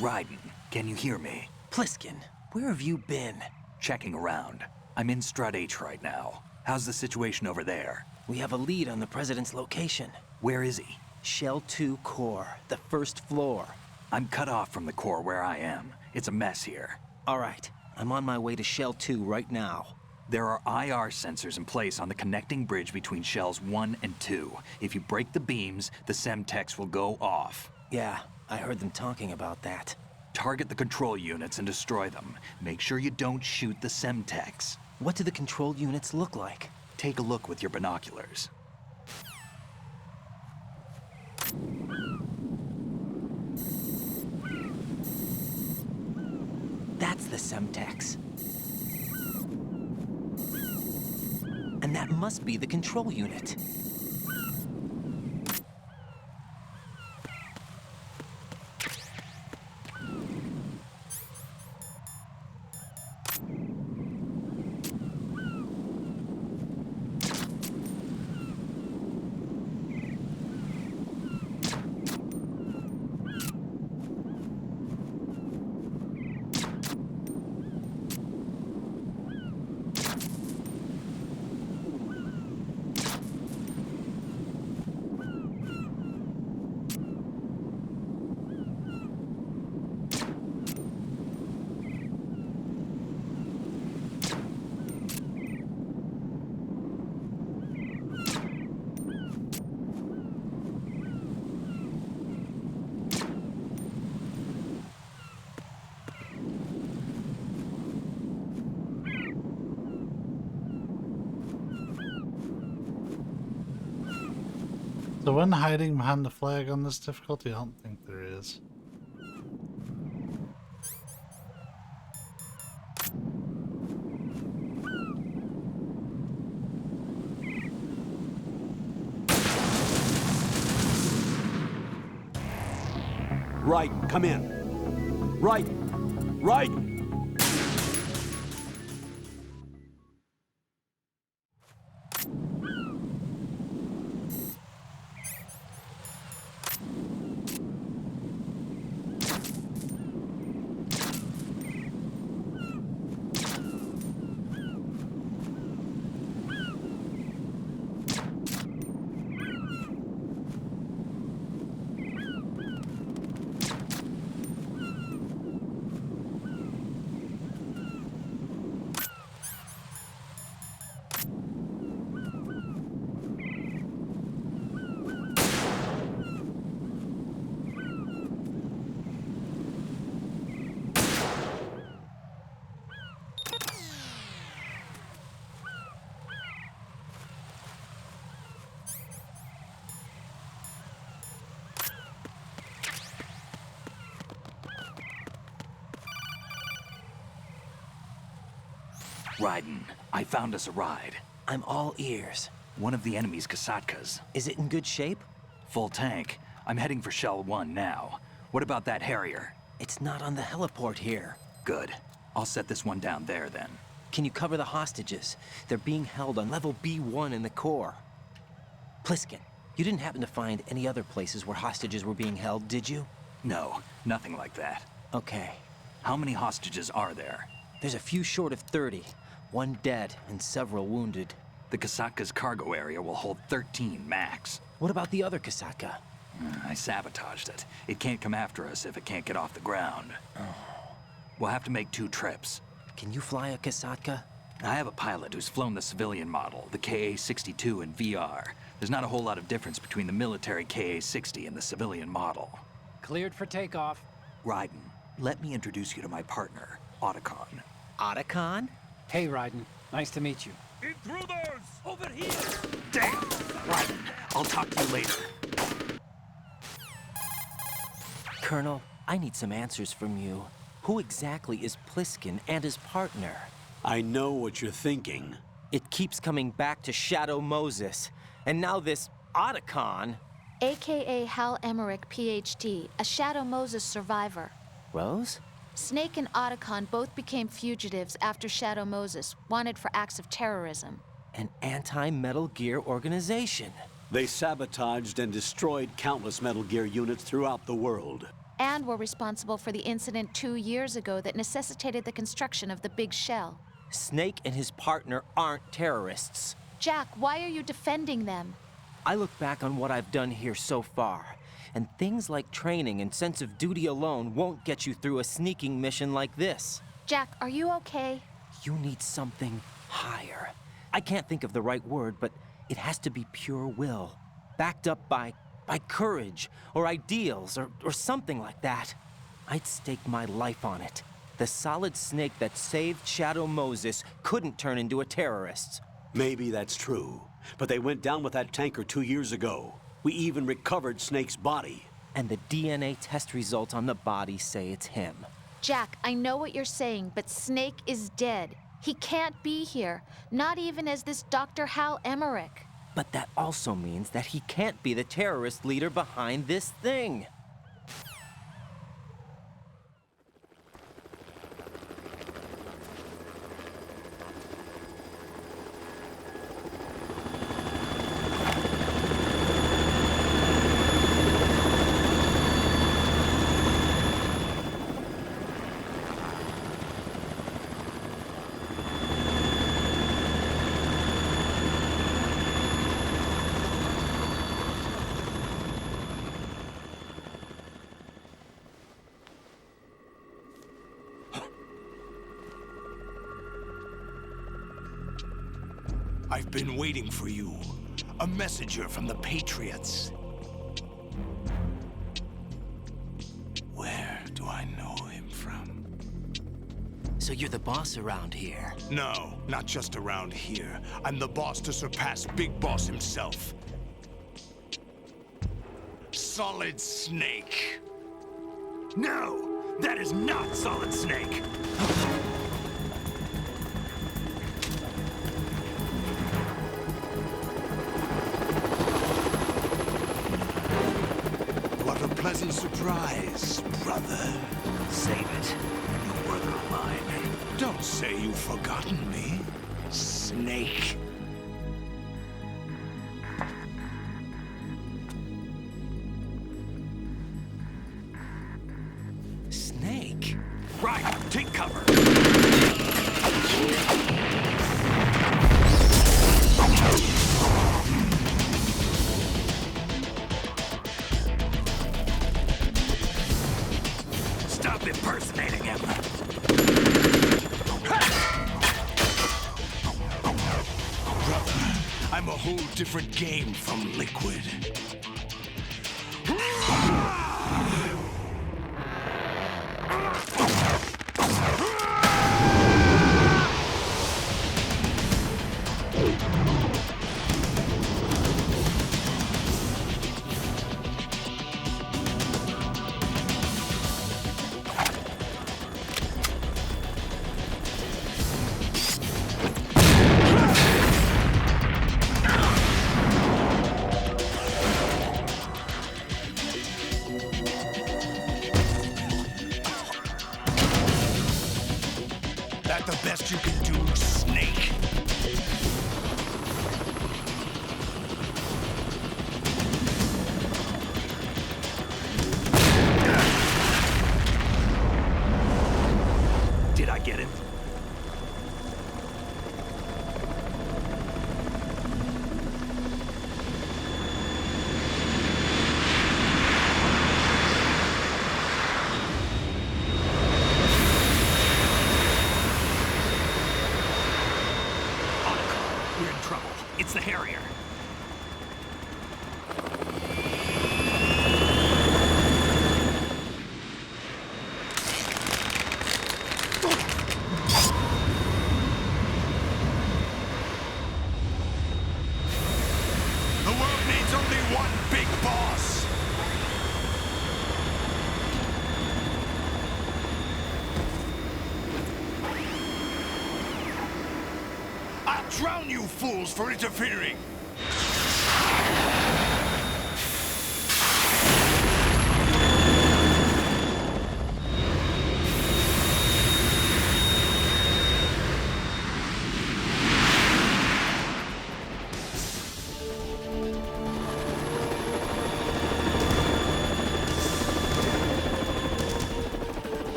Raiden, can you hear me? Pliskin, where have you been? Checking around. I'm in Strut H right now. How's the situation over there? We have a lead on the President's location. Where is he? Shell 2 core, the first floor. I'm cut off from the core where I am. It's a mess here. All right, I'm on my way to Shell 2 right now. There are IR sensors in place on the connecting bridge between Shells 1 and 2. If you break the beams, the Semtex will go off. Yeah, I heard them talking about that. Target the control units and destroy them. Make sure you don't shoot the Semtex. What do the control units look like? Take a look with your binoculars. That's the Semtex. And that must be the control unit. So one hiding behind the flag on this difficulty? I don't think there is. Raiden, come in. Raiden! Raiden! Raiden, I found us a ride. I'm all ears. One of the enemy's Kasatkas. Is it in good shape? Full tank. I'm heading for Shell 1 now. What about that Harrier? It's not on the heliport here. Good. I'll set this one down there then. Can you cover the hostages? They're being held on level B1 in the core. Pliskin, you didn't happen to find any other places where hostages were being held, did you? No, nothing like that. Okay. How many hostages are there? There's a few short of 30. One dead and several wounded. The Kasatka's cargo area will hold 13 max. What about the other Kasatka? I sabotaged it. It can't come after us if it can't get off the ground. We'll have to make 2 trips. Can you fly a Kasatka? I have a pilot who's flown the civilian model, the KA-62 in VR. There's not a whole lot of difference between the military KA-60 and the civilian model. Cleared for takeoff. Raiden, let me introduce you to my partner, Otacon. Otacon? Hey, Raiden. Nice to meet you. Intruders! Over here! Damn! Raiden, I'll talk to you later. Colonel, I need some answers from you. Who exactly is Pliskin and his partner? I know what you're thinking. It keeps coming back to Shadow Moses. And now this Otacon. AKA Hal Emmerich, PhD, a Shadow Moses survivor. Rose? Snake and Otacon both became fugitives after Shadow Moses, wanted for acts of terrorism. An anti-Metal Gear organization. They sabotaged and destroyed countless Metal Gear units throughout the world. and were responsible for the incident 2 years ago that necessitated the construction of the big shell. Snake and his partner aren't terrorists. Jack, why are you defending them? I look back on what I've done here so far, and things like training and sense of duty alone won't get you through a sneaking mission like this. Jack, are you okay? You need something higher. I can't think of the right word, but it has to be pure will, backed up by courage or ideals or something like that. I'd stake my life on it. The solid snake that saved Shadow Moses couldn't turn into a terrorist. Maybe that's true, but they went down with that tanker 2 years ago. We even recovered Snake's body. And the DNA test results on the body say it's him. Jack, I know what you're saying, but Snake is dead. He can't be here, not even as this Dr. Hal Emmerich. But that also means that he can't be the terrorist leader behind this thing. I've been waiting for you. A messenger from the Patriots. Where do I know him from? So you're the boss around here? No, not just around here. I'm the boss to surpass Big Boss himself. Solid Snake. No, that is not Solid Snake. What a pleasant surprise, brother. Save it. You brother of mine. Don't say you've forgotten me, Snake. Snake? Right, take cover. Stop impersonating him. Brother, I'm a whole different game from Liquid. That the best you can do, Snake? Did I get it? We're in trouble. It's the Harrier. The world needs only one big boss. I'll drown you fools for interfering.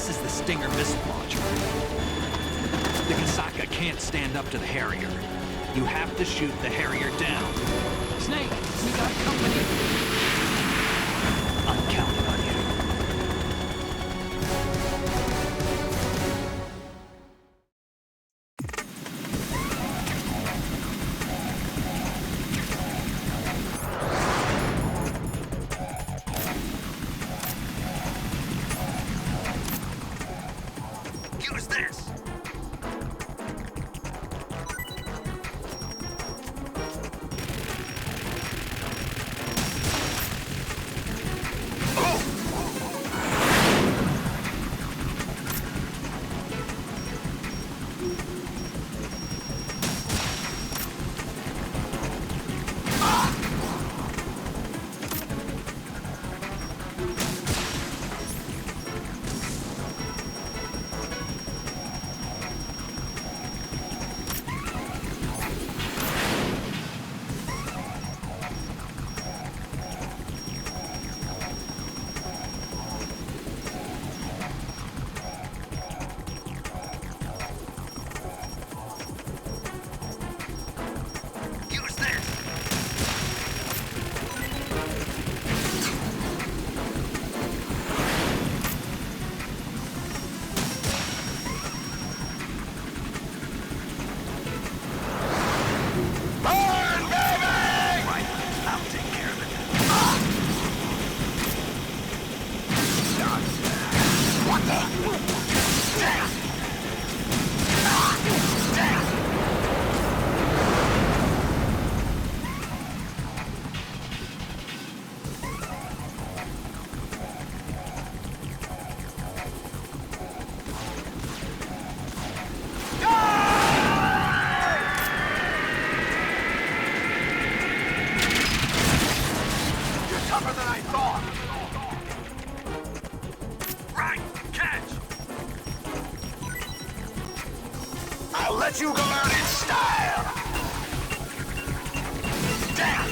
This is the Stinger missile launcher. The Kasaka can't stand up to the Harrier. You have to shoot the Harrier down. Snake, we got company. I'm counting on you. Use this! I'll let you go out in style! Damn!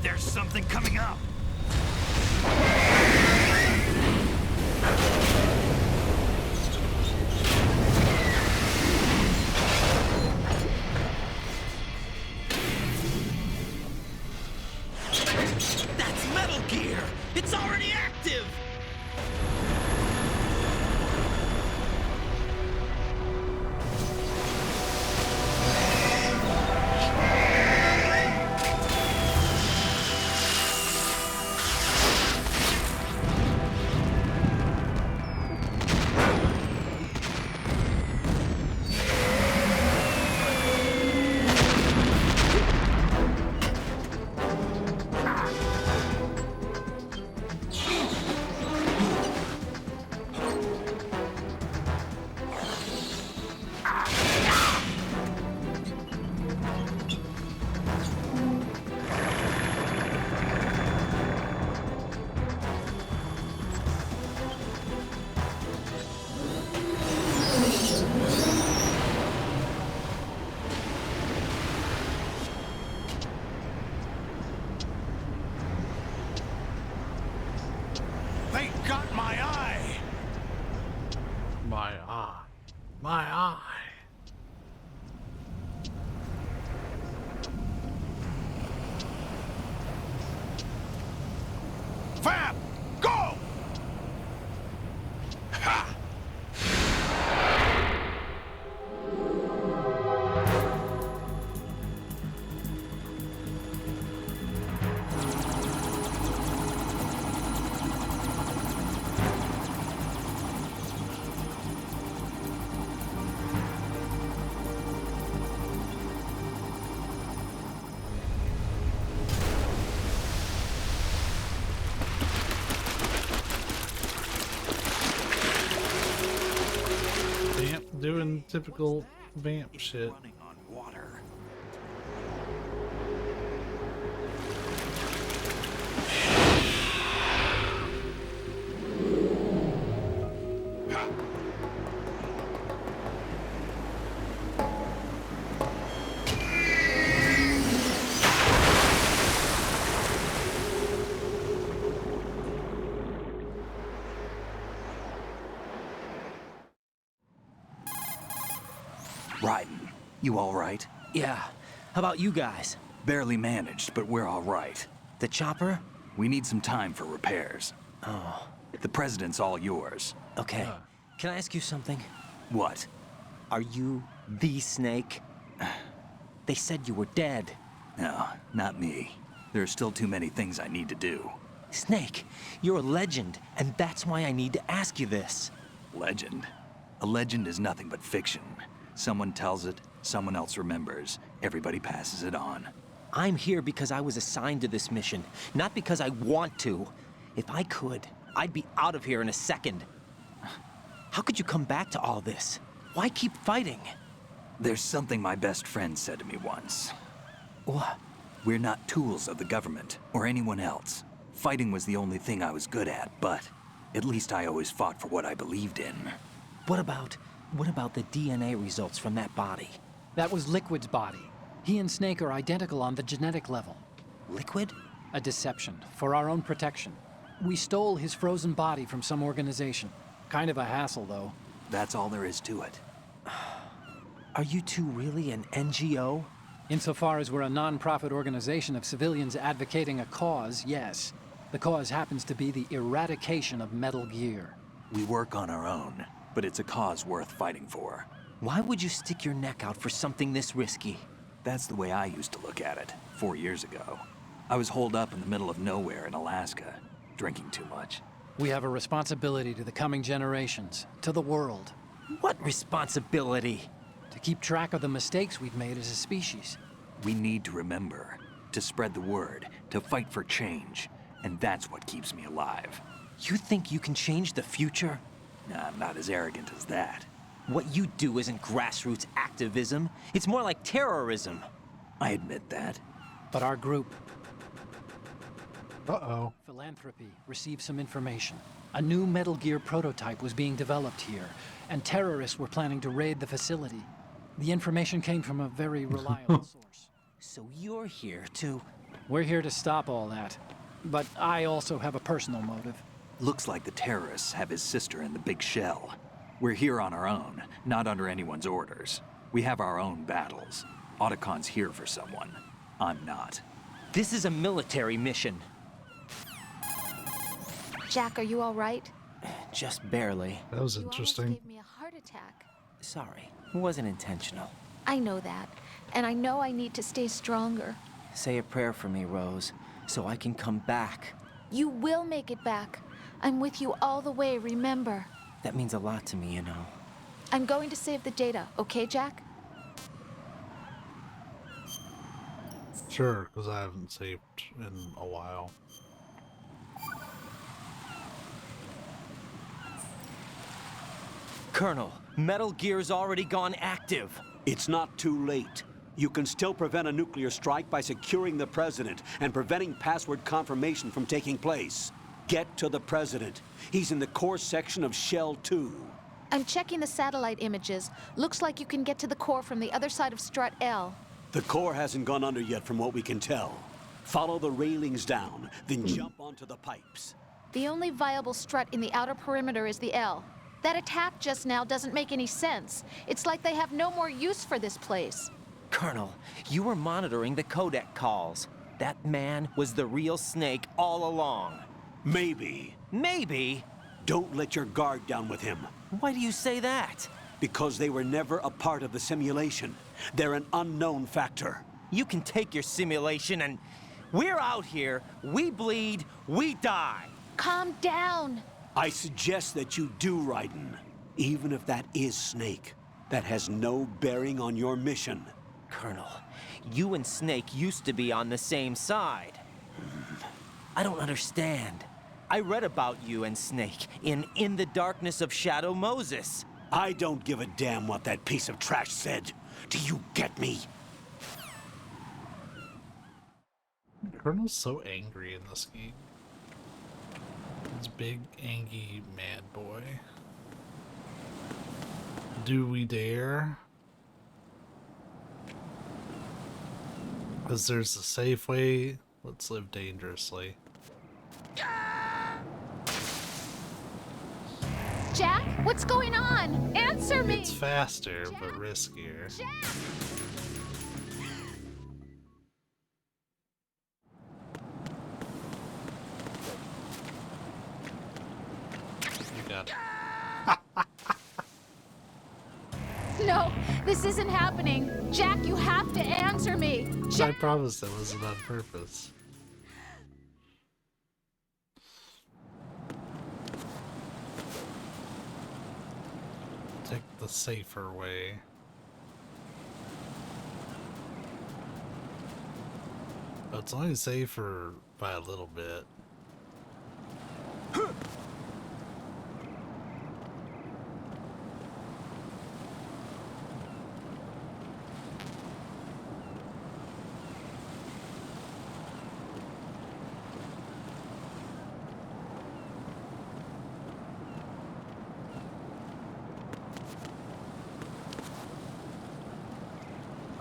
There's something coming up! That's Metal Gear! It's already active! doing typical vamp shit. Running on water. Raiden, you all right? Yeah. How about you guys? Barely managed, but we're all right. The chopper? We need some time for repairs. Oh. The president's all yours. Okay. Can I ask you something? What? Are you the Snake? They said you were dead. No, not me. There are still too many things I need to do. Snake, you're a legend, and that's why I need to ask you this. Legend? A legend is nothing but fiction. Someone tells it, someone else remembers. Everybody passes it on. I'm here because I was assigned to this mission, not because I want to. If I could, I'd be out of here in a second. How could you come back to all this? Why keep fighting? There's something my best friend said to me once. What? We're not tools of the government or anyone else. Fighting was the only thing I was good at, but at least I always fought for what I believed in. What about the DNA results from that body? That was Liquid's body. He and Snake are identical on the genetic level. Liquid? A deception, for our own protection. We stole his frozen body from some organization. Kind of a hassle, though. That's all there is to it. Are you two really an NGO? Insofar as we're a non-profit organization of civilians advocating a cause, yes. The cause happens to be the eradication of Metal Gear. We work on our own, but it's a cause worth fighting for. Why would you stick your neck out for something this risky? That's the way I used to look at it, 4 years ago. I was holed up in the middle of nowhere in Alaska, drinking too much. We have a responsibility to the coming generations, to the world. What responsibility? To keep track of the mistakes we've made as a species. We need to remember, to spread the word, to fight for change, and that's what keeps me alive. You think you can change the future? Nah, I'm not as arrogant as that. What you do isn't grassroots activism. It's more like terrorism. I admit that. But our group, Uh-oh. Philanthropy, received some information. A new Metal Gear prototype was being developed here, and terrorists were planning to raid the facility. The information came from a very reliable source. So you're here to... We're here to stop all that. But I also have a personal motive. Looks like the terrorists have his sister in the big shell. We're here on our own, not under anyone's orders. We have our own battles. Otacon's here for someone. I'm not. This is a military mission. Jack, are you all right? Just barely. That was You almost interesting. gave me a heart attack. Sorry, it wasn't intentional. I know that, and I know I need to stay stronger. Say a prayer for me, Rose, so I can come back. You will make it back. I'm with you all the way, remember. That means a lot to me, you know. I'm going to save the data, okay, Jack? Sure, because I haven't saved in a while. Colonel, Metal Gear's already gone active. It's not too late. You can still prevent a nuclear strike by securing the president and preventing password confirmation from taking place. Get to the president. He's in the core section of Shell 2. I'm checking the satellite images. Looks like you can get to the core from the other side of Strut L. The core hasn't gone under yet from what we can tell. Follow the railings down, then jump onto the pipes. The only viable strut in the outer perimeter is the L. That attack just now doesn't make any sense. It's like they have no more use for this place. Colonel, you were monitoring the codec calls. That man was the real Snake all along. Maybe. Maybe? Don't let your guard down with him. Why do you say that? Because they were never a part of the simulation. They're an unknown factor. You can take your simulation and... We're out here, we bleed, we die. Calm down. I suggest that you do, Raiden. Even if that is Snake, that has no bearing on your mission. Colonel, you and Snake used to be on the same side. I don't understand. I read about you and Snake in the Darkness of Shadow Moses. I don't give a damn what that piece of trash said. Do you get me? Colonel's so angry in this game. This big, angry, mad boy. Do we dare? Because there's a safe way. Let's live dangerously. Jack, what's going on? Answer me! It's faster, but riskier. Jack! You got it. No, this isn't happening. Jack, you have to answer me. I promise that wasn't on purpose. Take the safer way. But it's only safer by a little bit.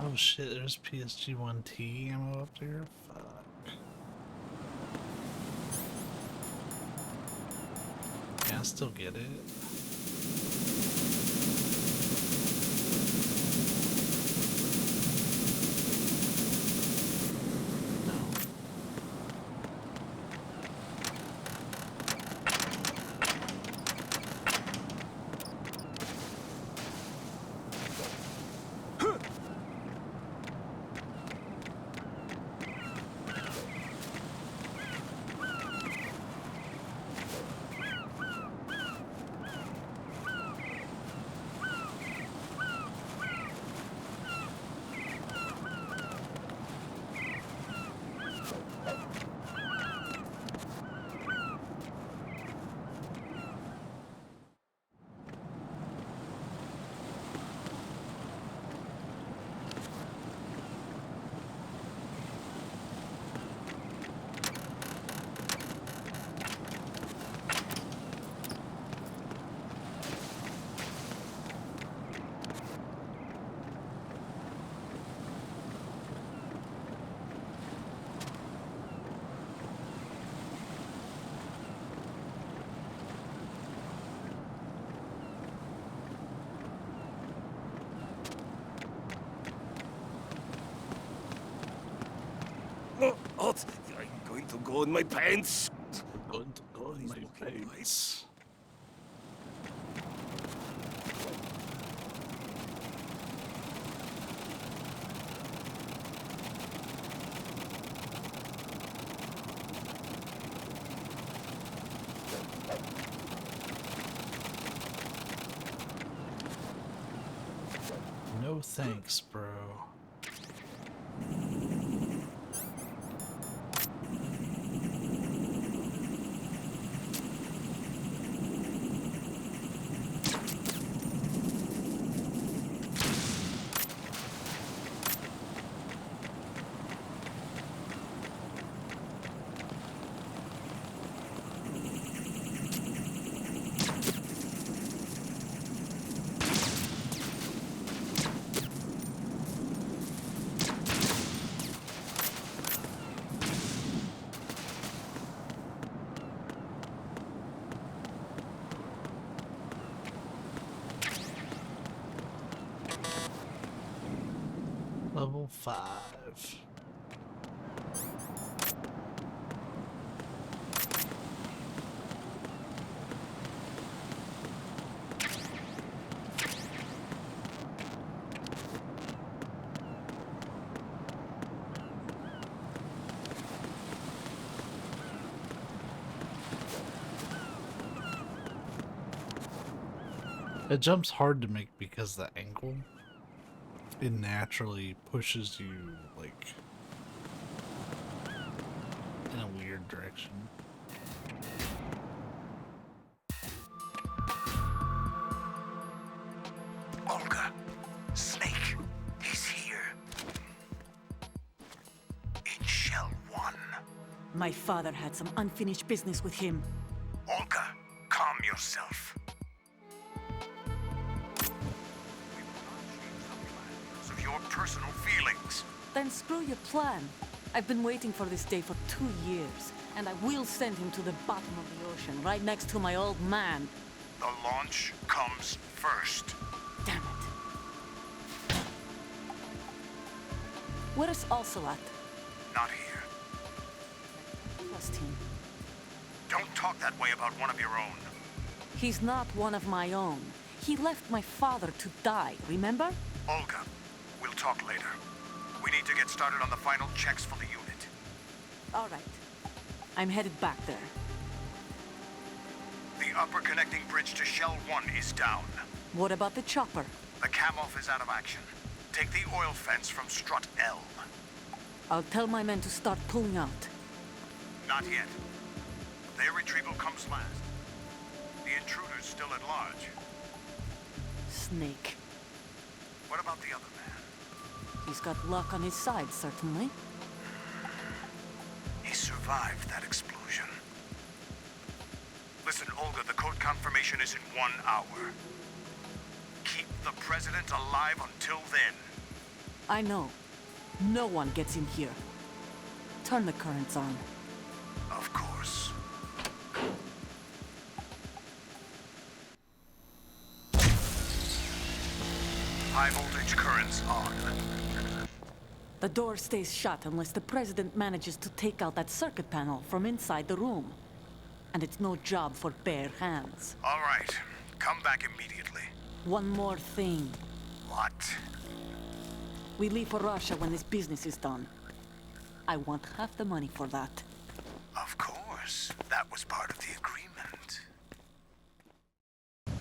Oh shit, there's PSG-1T ammo up there? Fuck. Yeah, I still get it. Oh, I'm going to go in my pants. I'm going to go in my pants. No thanks, bro. Level 5. It jumps hard to make because the angle. It naturally pushes you, like, in a weird direction. Shell 1. My father had some unfinished business with him. Olga, calm yourself. Of your personal feelings. Then screw your plan. I've been waiting for this day for 2 years, and I will send him to the bottom of the ocean, right next to my old man. The launch comes first. Damn it. Where's Ocelot? Not here. Trust him. Don't talk that way about one of your own. He's not one of my own. He left my father to die, remember? Olga, we'll talk later. We need to get started on the final checks for the unit. All right. I'm headed back there. The upper connecting bridge to Shell 1 is down. What about the chopper? The cam-off is out of action. Take the oil fence from strut L. I'll tell my men to start pulling out. Not yet. Their retrieval comes last. The intruder's still at large. Snake. What about the other man? He's got luck on his side, certainly. He survived that explosion. Listen, Olga, the code confirmation is in 1 hour. Keep the president alive until then. I know. No one gets in here. Turn the currents on. Of course. High voltage currents on. The door stays shut unless the president manages to take out that circuit panel from inside the room. And it's no job for bare hands. All right. Come back immediately. One more thing. What? We leave for Russia when this business is done. I want half the money for that. Of course. That was part of the agreement.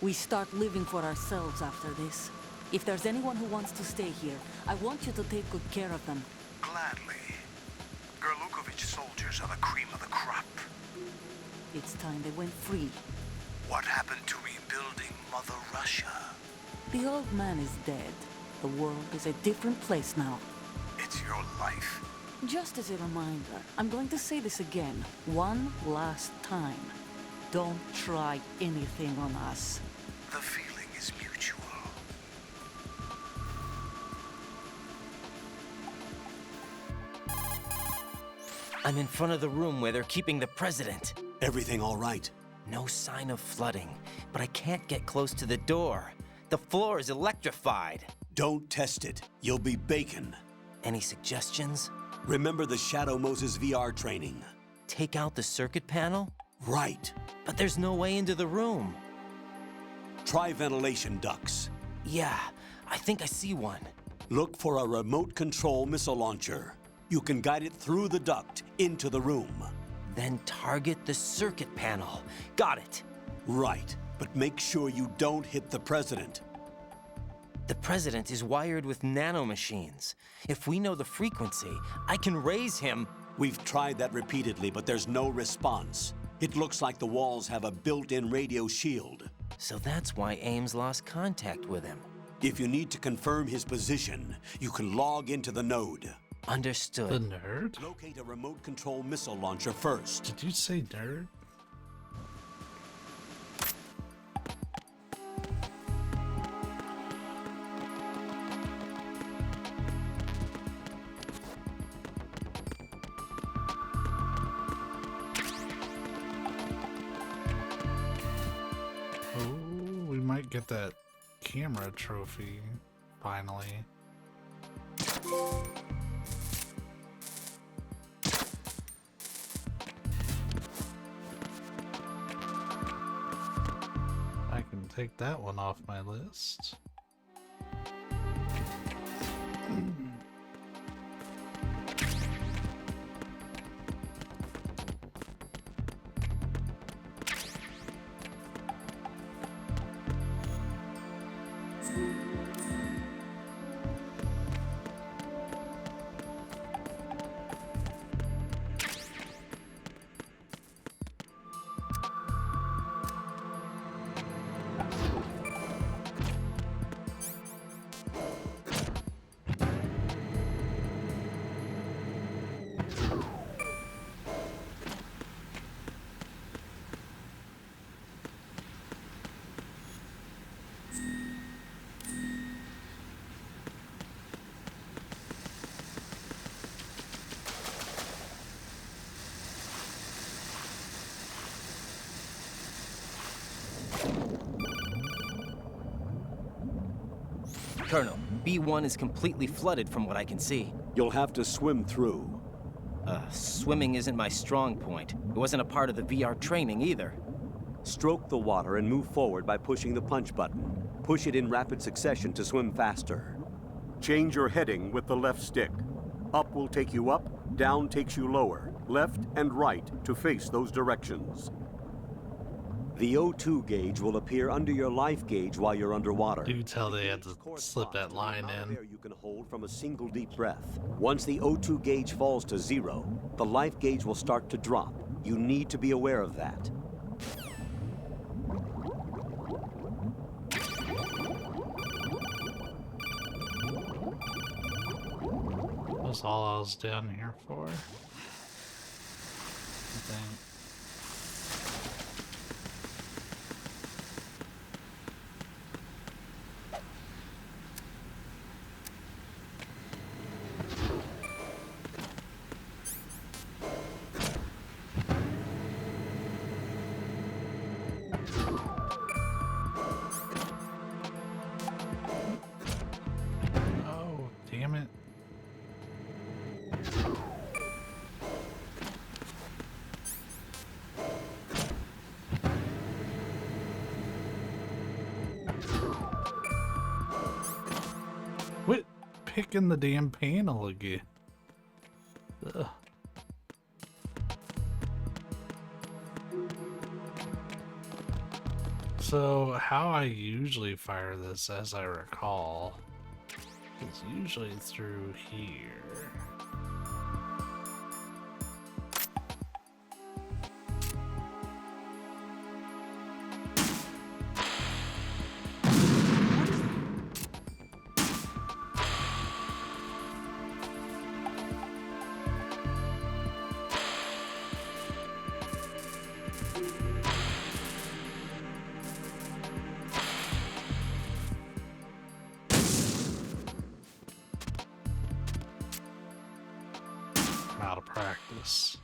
We start living for ourselves after this. If there's anyone who wants to stay here, I want you to take good care of them. Gladly. Gerlukovich soldiers are the cream of the crop. It's time they went free. What happened to rebuilding Mother Russia? The old man is dead. The world is a different place now. It's your life. Just as a reminder, I'm going to say this again, one last time. Don't try anything on us. The feeling is mutual. I'm in front of the room where they're keeping the president. Everything all right? No sign of flooding, but I can't get close to the door. The floor is electrified. Don't test it. You'll be bacon. Any suggestions? Remember the Shadow Moses VR training. Take out the circuit panel? Right. But there's no way into the room. Try ventilation ducts. Yeah, I think I see one. Look for a remote control missile launcher. You can guide it through the duct into the room. Then target the circuit panel. Got it. Right, but make sure you don't hit the president. The president is wired with nanomachines. If we know the frequency, I can raise him. We've tried that repeatedly, but there's no response. It looks like the walls have a built-in radio shield. So that's why Ames lost contact with him. If you need to confirm his position, you can log into the node. Understood. The nerd? Locate a remote control missile launcher first. Did you say nerd? Oh, we might get that camera trophy finally. I can take that one off my list. Colonel, B1 is completely flooded from what I can see. You'll have to swim through. Swimming isn't my strong point. It wasn't a part of the VR training either. Stroke the water and move forward by pushing the punch button. Push it in rapid succession to swim faster. Change your heading with the left stick. Up will take you up, down takes you lower, left and right to face those directions. The O2 gauge will appear under your life gauge while you're underwater. You can tell they had to slip that line in. You can hold from a single deep breath. Once the O2 gauge falls to 0, the life gauge will start to drop. You need to be aware of that. That's all I was down here for, I think. Oh, damn it. Quit picking the damn panel again. Ugh. So how I usually fire this, as I recall, is usually through here. Out of practice.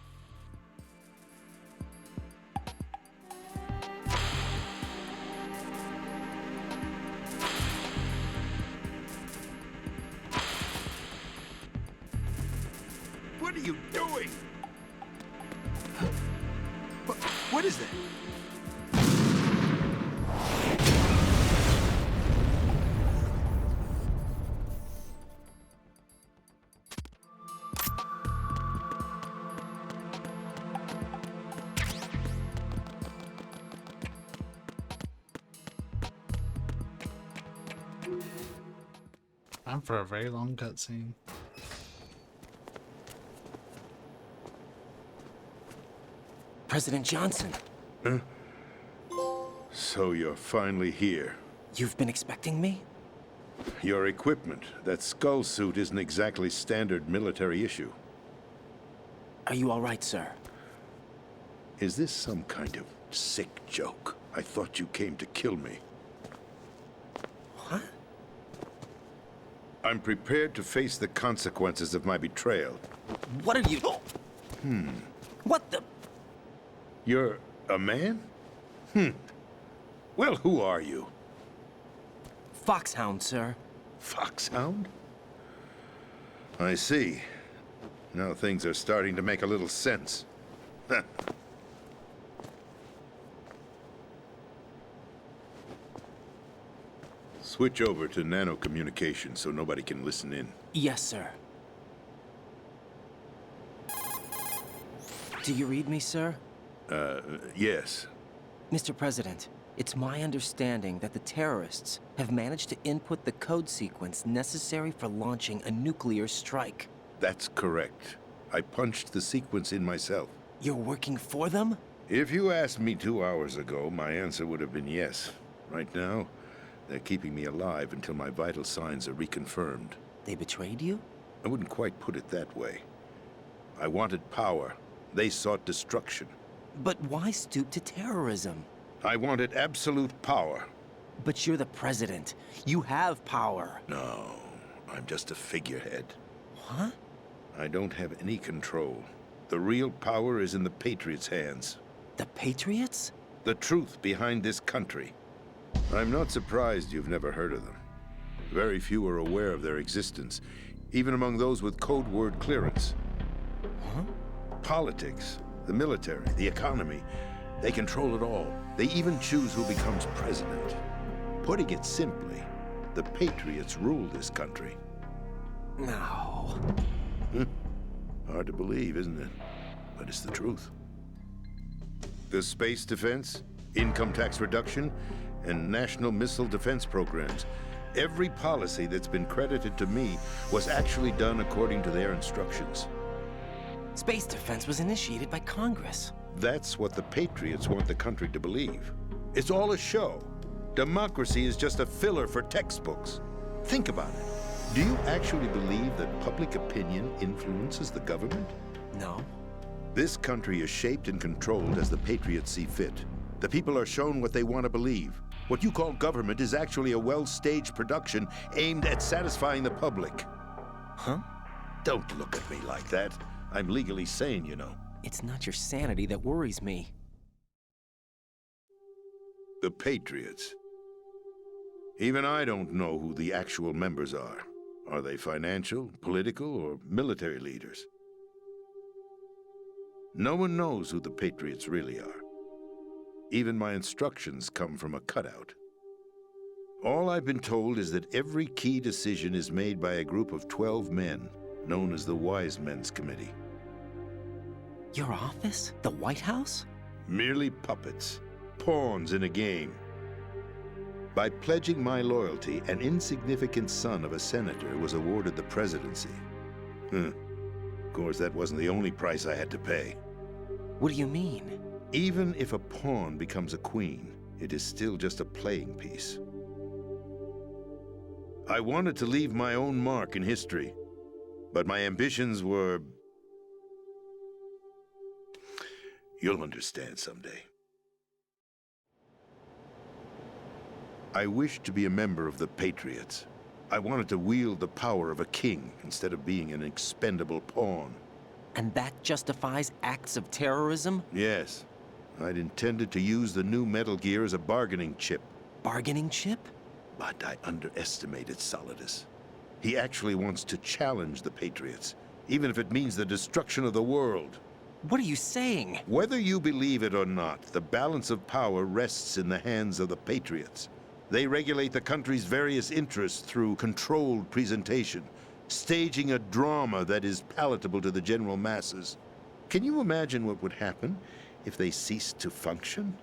What are you doing? What is that? Time for a very long cutscene. President Johnson. Huh? So you're finally here. You've been expecting me? Your equipment, that skull suit, isn't exactly standard military issue. Are you all right, sir? Is this some kind of sick joke? I thought you came to kill me. What? I'm prepared to face the consequences of my betrayal. What are you... What the... You're a man? Well, who are you? Foxhound, sir. Foxhound? I see. Now things are starting to make a little sense. Switch over to nano-communication so nobody can listen in. Yes, sir. Do you read me, sir? Yes. Mr. President, it's my understanding that the terrorists have managed to input the code sequence necessary for launching a nuclear strike. That's correct. I punched the sequence in myself. You're working for them? If you asked me 2 hours ago, my answer would have been yes. Right now, they're keeping me alive until my vital signs are reconfirmed. They betrayed you? I wouldn't quite put it that way. I wanted power. They sought destruction. But why stoop to terrorism? I wanted absolute power. But you're the president. You have power. No, I'm just a figurehead. What? I don't have any control. The real power is in the Patriots' hands. The Patriots? The truth behind this country. I'm not surprised you've never heard of them. Very few are aware of their existence, even among those with code word clearance. Huh? Politics, the military, the economy, they control it all. They even choose who becomes president. Putting it simply, the Patriots rule this country. No. Hard to believe, isn't it? But it's the truth. The space defense, income tax reduction, and national missile defense programs. Every policy that's been credited to me was actually done according to their instructions. Space defense was initiated by Congress. That's what the Patriots want the country to believe. It's all a show. Democracy is just a filler for textbooks. Think about it. Do you actually believe that public opinion influences the government? No. This country is shaped and controlled as the Patriots see fit. The people are shown what they want to believe. What you call government is actually a well-staged production aimed at satisfying the public. Huh? Don't look at me like that. I'm legally sane, you know. It's not your sanity that worries me. The Patriots. Even I don't know who the actual members are. Are they financial, political, or military leaders? No one knows who the Patriots really are. Even my instructions come from a cutout. All I've been told is that every key decision is made by a group of 12 men, known as the Wise Men's Committee. Your office? The White House? Merely puppets, pawns in a game. By pledging my loyalty, an insignificant son of a senator was awarded the presidency. Of course, that wasn't the only price I had to pay. What do you mean? Even if a pawn becomes a queen, it is still just a playing piece. I wanted to leave my own mark in history, but my ambitions were... You'll understand someday. I wished to be a member of the Patriots. I wanted to wield the power of a king instead of being an expendable pawn. And that justifies acts of terrorism? Yes. I'd intended to use the new Metal Gear as a bargaining chip. Bargaining chip? But I underestimated Solidus. He actually wants to challenge the Patriots, even if it means the destruction of the world. What are you saying? Whether you believe it or not, the balance of power rests in the hands of the Patriots. They regulate the country's various interests through controlled presentation, staging a drama that is palatable to the general masses. Can you imagine what would happen if they ceased to function?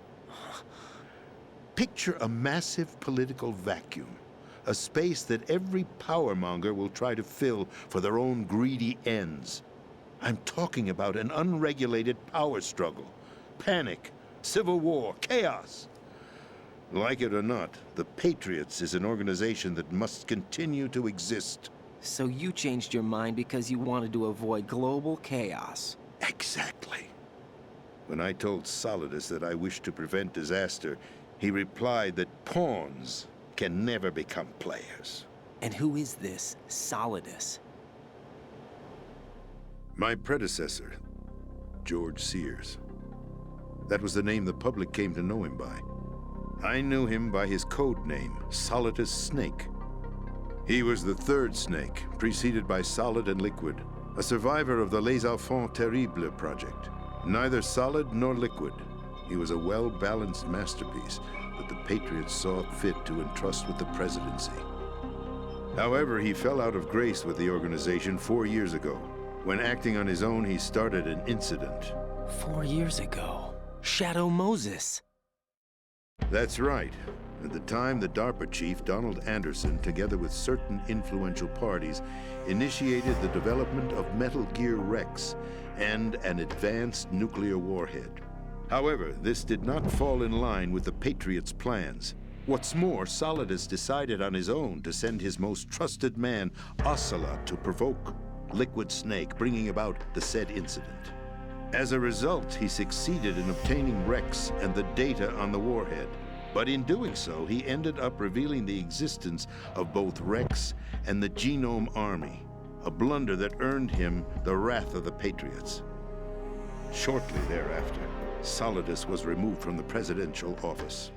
Picture a massive political vacuum, a space that every powermonger will try to fill for their own greedy ends. I'm talking about an unregulated power struggle, panic, civil war, chaos. Like it or not, the Patriots is an organization that must continue to exist. So you changed your mind because you wanted to avoid global chaos. Exactly. When I told Solidus that I wished to prevent disaster, he replied that pawns can never become players. And who is this Solidus? My predecessor, George Sears. That was the name the public came to know him by. I knew him by his code name, Solidus Snake. He was the third snake, preceded by Solid and Liquid, a survivor of the Les Enfants Terribles project. Neither solid nor liquid, he was a well-balanced masterpiece that the Patriots saw fit to entrust with the presidency. However, he fell out of grace with the organization 4 years ago. When acting on his own, he started an incident. 4 years ago? Shadow Moses. That's right. At the time, the DARPA chief, Donald Anderson, together with certain influential parties, initiated the development of Metal Gear Rex and an advanced nuclear warhead. However, this did not fall in line with the Patriots' plans. What's more, Solidus decided on his own to send his most trusted man, Ocelot, to provoke Liquid Snake, bringing about the said incident. As a result, he succeeded in obtaining Rex and the data on the warhead. But in doing so, he ended up revealing the existence of both Rex and the Genome Army, a blunder that earned him the wrath of the Patriots. Shortly thereafter, Solidus was removed from the presidential office.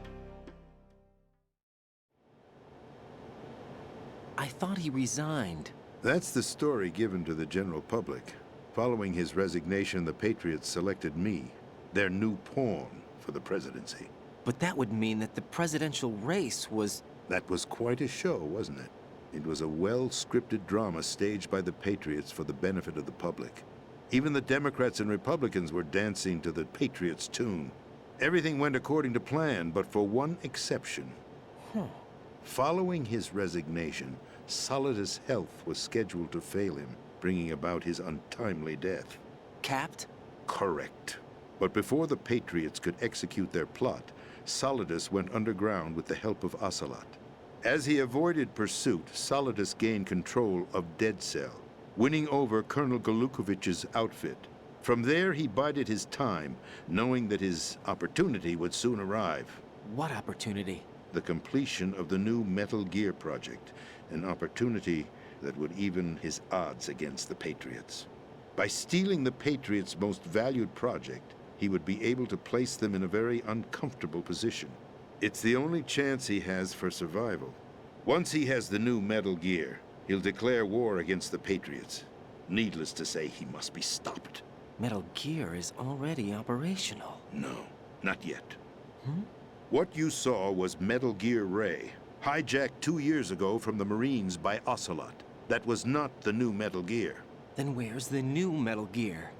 I thought he resigned. That's the story given to the general public. Following his resignation, the Patriots selected me, their new pawn for the presidency. But that would mean that the presidential race was... That was quite a show, wasn't it? It was a well-scripted drama staged by the Patriots for the benefit of the public. Even the Democrats and Republicans were dancing to the Patriots' tune. Everything went according to plan, but for one exception. Following his resignation, Solidus' health was scheduled to fail him, bringing about his untimely death. Capped? Correct. But before the Patriots could execute their plot, Solidus went underground with the help of Ocelot. As he avoided pursuit, Solidus gained control of Dead Cell, winning over Colonel Golukovich's outfit. From there, he bided his time, knowing that his opportunity would soon arrive. What opportunity? The completion of the new Metal Gear project, an opportunity that would even his odds against the Patriots. By stealing the Patriots' most valued project, he would be able to place them in a very uncomfortable position. It's the only chance he has for survival. Once he has the new Metal Gear, he'll declare war against the Patriots. Needless to say, he must be stopped. Metal Gear is already operational. No, not yet. What you saw was Metal Gear Ray, hijacked 2 years ago from the Marines by Ocelot. That was not the new Metal Gear. Then where's the new Metal Gear?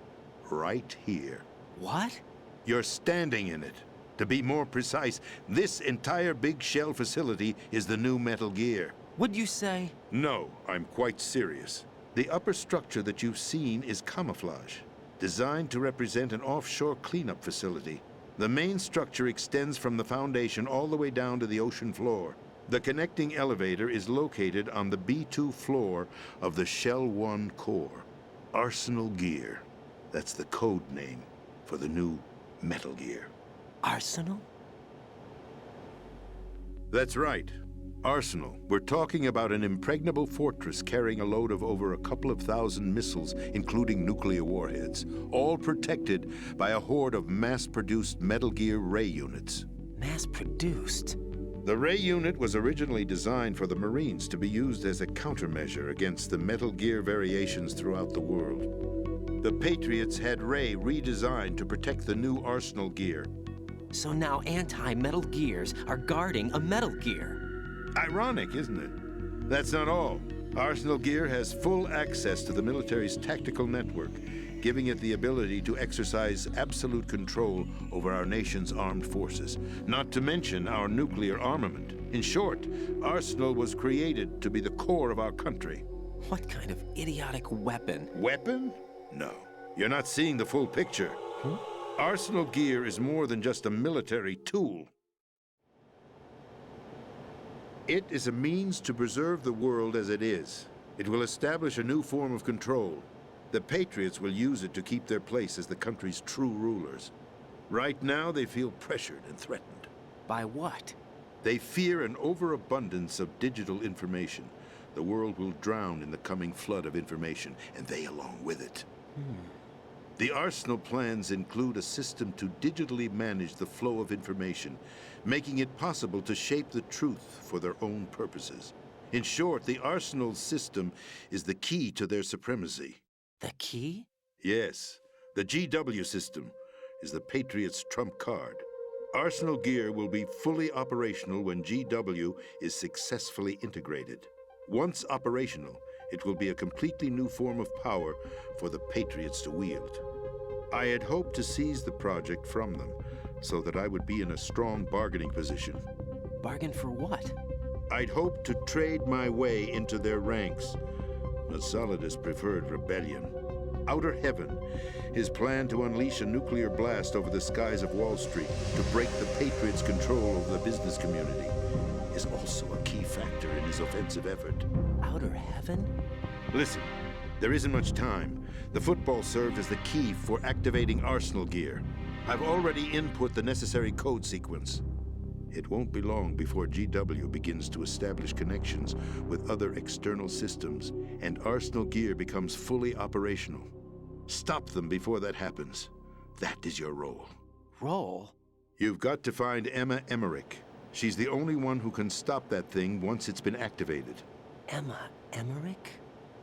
Right here. What? You're standing in it. To be more precise, this entire big shell facility is the new Metal Gear. What'd you say? No, I'm quite serious. The upper structure that you've seen is camouflage, designed to represent an offshore cleanup facility. The main structure extends from the foundation all the way down to the ocean floor. The connecting elevator is located on the B2 floor of the Shell 1 core. Arsenal Gear. That's the code name for the new Metal Gear. Arsenal? That's right. Arsenal. We're talking about an impregnable fortress carrying a load of over a couple of thousand missiles, including nuclear warheads, all protected by a horde of mass-produced Metal Gear Ray units. Mass-produced? The Ray unit was originally designed for the Marines to be used as a countermeasure against the Metal Gear variations throughout the world. The Patriots had Ray redesigned to protect the new Arsenal Gear. So now anti-Metal Gears are guarding a Metal Gear. Ironic, isn't it? That's not all. Arsenal Gear has full access to the military's tactical network, giving it the ability to exercise absolute control over our nation's armed forces, not to mention our nuclear armament. In short, Arsenal was created to be the core of our country. What kind of idiotic weapon? Weapon? No. You're not seeing the full picture. Arsenal Gear is more than just a military tool. It is a means to preserve the world as it is. It will establish a new form of control. The Patriots will use it to keep their place as the country's true rulers. Right now, they feel pressured and threatened. By what? They fear an overabundance of digital information. The world will drown in the coming flood of information, and they along with it. The Arsenal plans include a system to digitally manage the flow of information, making it possible to shape the truth for their own purposes. In short, the Arsenal system is the key to their supremacy. The key? Yes. The GW system is the Patriots' trump card. Arsenal Gear will be fully operational when GW is successfully integrated. Once operational, it will be a completely new form of power for the Patriots to wield. I had hoped to seize the project from them, so that I would be in a strong bargaining position. Bargain for what? I'd hoped to trade my way into their ranks, but Solidus preferred rebellion. Outer Heaven, his plan to unleash a nuclear blast over the skies of Wall Street to break the Patriots' control over the business community, is also a key factor in his offensive effort. Outer Heaven? Listen, there isn't much time. The football served as the key for activating Arsenal Gear. I've already input the necessary code sequence. It won't be long before GW begins to establish connections with other external systems, and Arsenal Gear becomes fully operational. Stop them before that happens. That is your role. Role? You've got to find Emma Emmerich. She's the only one who can stop that thing once it's been activated. Emma Emmerich?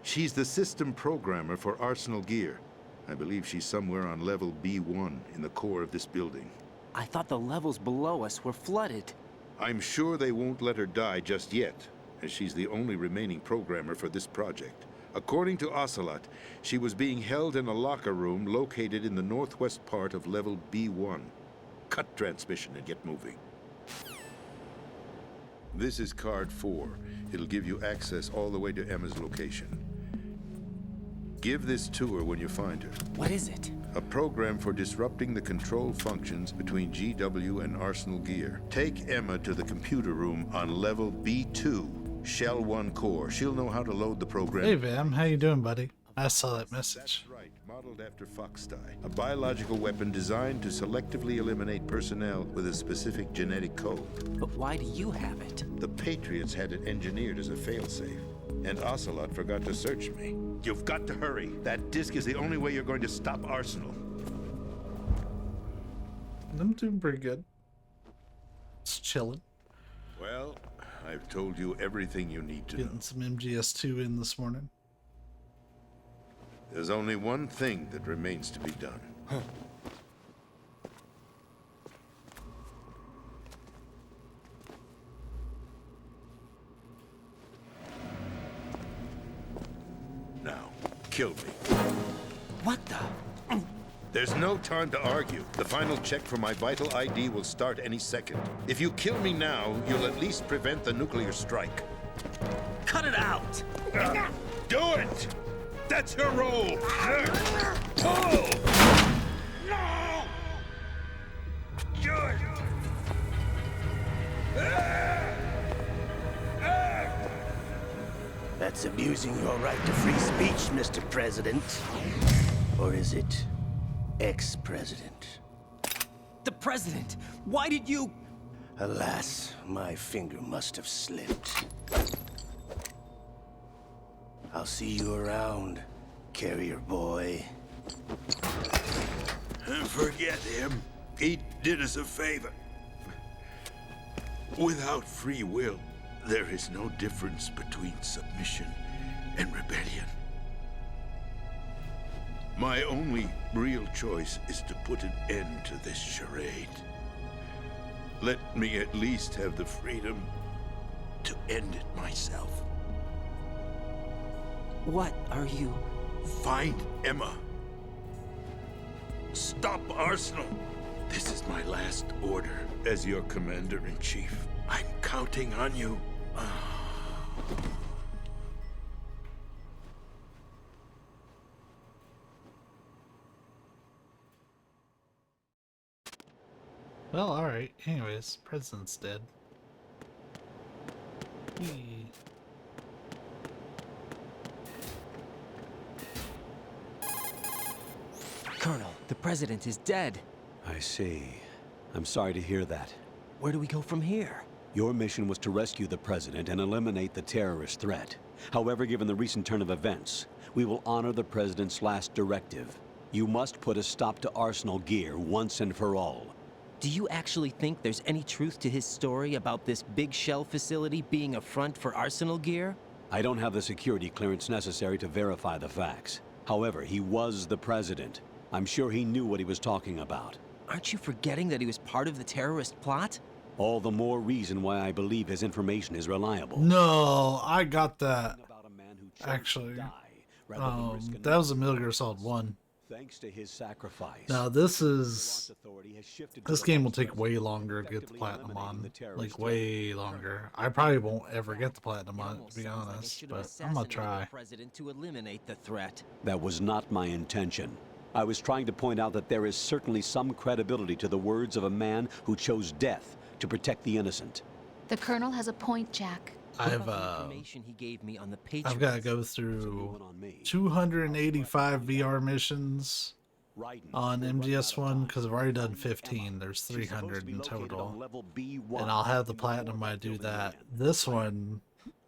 She's the system programmer for Arsenal Gear. I believe she's somewhere on level B1 in the core of this building. I thought the levels below us were flooded. I'm sure they won't let her die just yet, as she's the only remaining programmer for this project. According to Ocelot, she was being held in a locker room located in the northwest part of level B1. Cut transmission and get moving. This is card 4. It'll give you access all the way to Emma's location. Give this to her when you find her. What is it? A program for disrupting the control functions between GW and Arsenal Gear. Take Emma to the computer room on level B2, Shell 1 core. She'll know how to load the program. Hey, Vam. How you doing, buddy? I saw that message. That's right. Modeled after Foxdie. A biological weapon designed to selectively eliminate personnel with a specific genetic code. But why do you have it? The Patriots had it engineered as a failsafe. And Ocelot forgot to search me. You've got to hurry. That disk is the only way you're going to stop Arsenal. I'm doing pretty good. Just chilling. Well, I've told you everything you need to know. Getting some MGS2 in this morning. There's only one thing that remains to be done. Huh. Now, kill me. What the? There's no time to argue. The final check for my vital ID will start any second. If you kill me now, you'll at least prevent the nuclear strike. Cut it out! Do it! That's your role! Pull! No! Good! That's abusing your right to free speech, Mr. President. Or is it ex-president? The president! Why did you... Alas, my finger must have slipped. I'll see you around, carrier boy. Forget him. He did us a favor. Without free will, there is no difference between submission and rebellion. My only real choice is to put an end to this charade. Let me at least have the freedom to end it myself. What are you... Find Emma. Stop Arsenal. This is my last order as your commander-in-chief. I'm counting on you. Well, alright. Anyways, president's dead. Yee. Colonel, the president is dead. I see. I'm sorry to hear that. Where do we go from here? Your mission was to rescue the president and eliminate the terrorist threat. However, given the recent turn of events, we will honor the president's last directive. You must put a stop to Arsenal Gear once and for all. Do you actually think there's any truth to his story about this big shell facility being a front for Arsenal Gear? I don't have the security clearance necessary to verify the facts. However, he was the president. I'm sure he knew what he was talking about. Aren't you forgetting that he was part of the terrorist plot? All the more reason why I believe his information is reliable. No, I got that. Actually, that was a Metal Gear Solid 1. Thanks to his sacrifice. Now this game will take way longer to get the platinum on. Like way longer. I probably won't ever get the platinum on it, to be honest, but I'm gonna try. President to eliminate the threat. That was not my intention. I was trying to point out that there is certainly some credibility to the words of a man who chose death to protect the innocent. The Colonel has a point, Jack. I've got to go through 285 VR missions on MGS1 because I've already done 15. There's 300 in total, and I'll have the platinum when I do that. This one,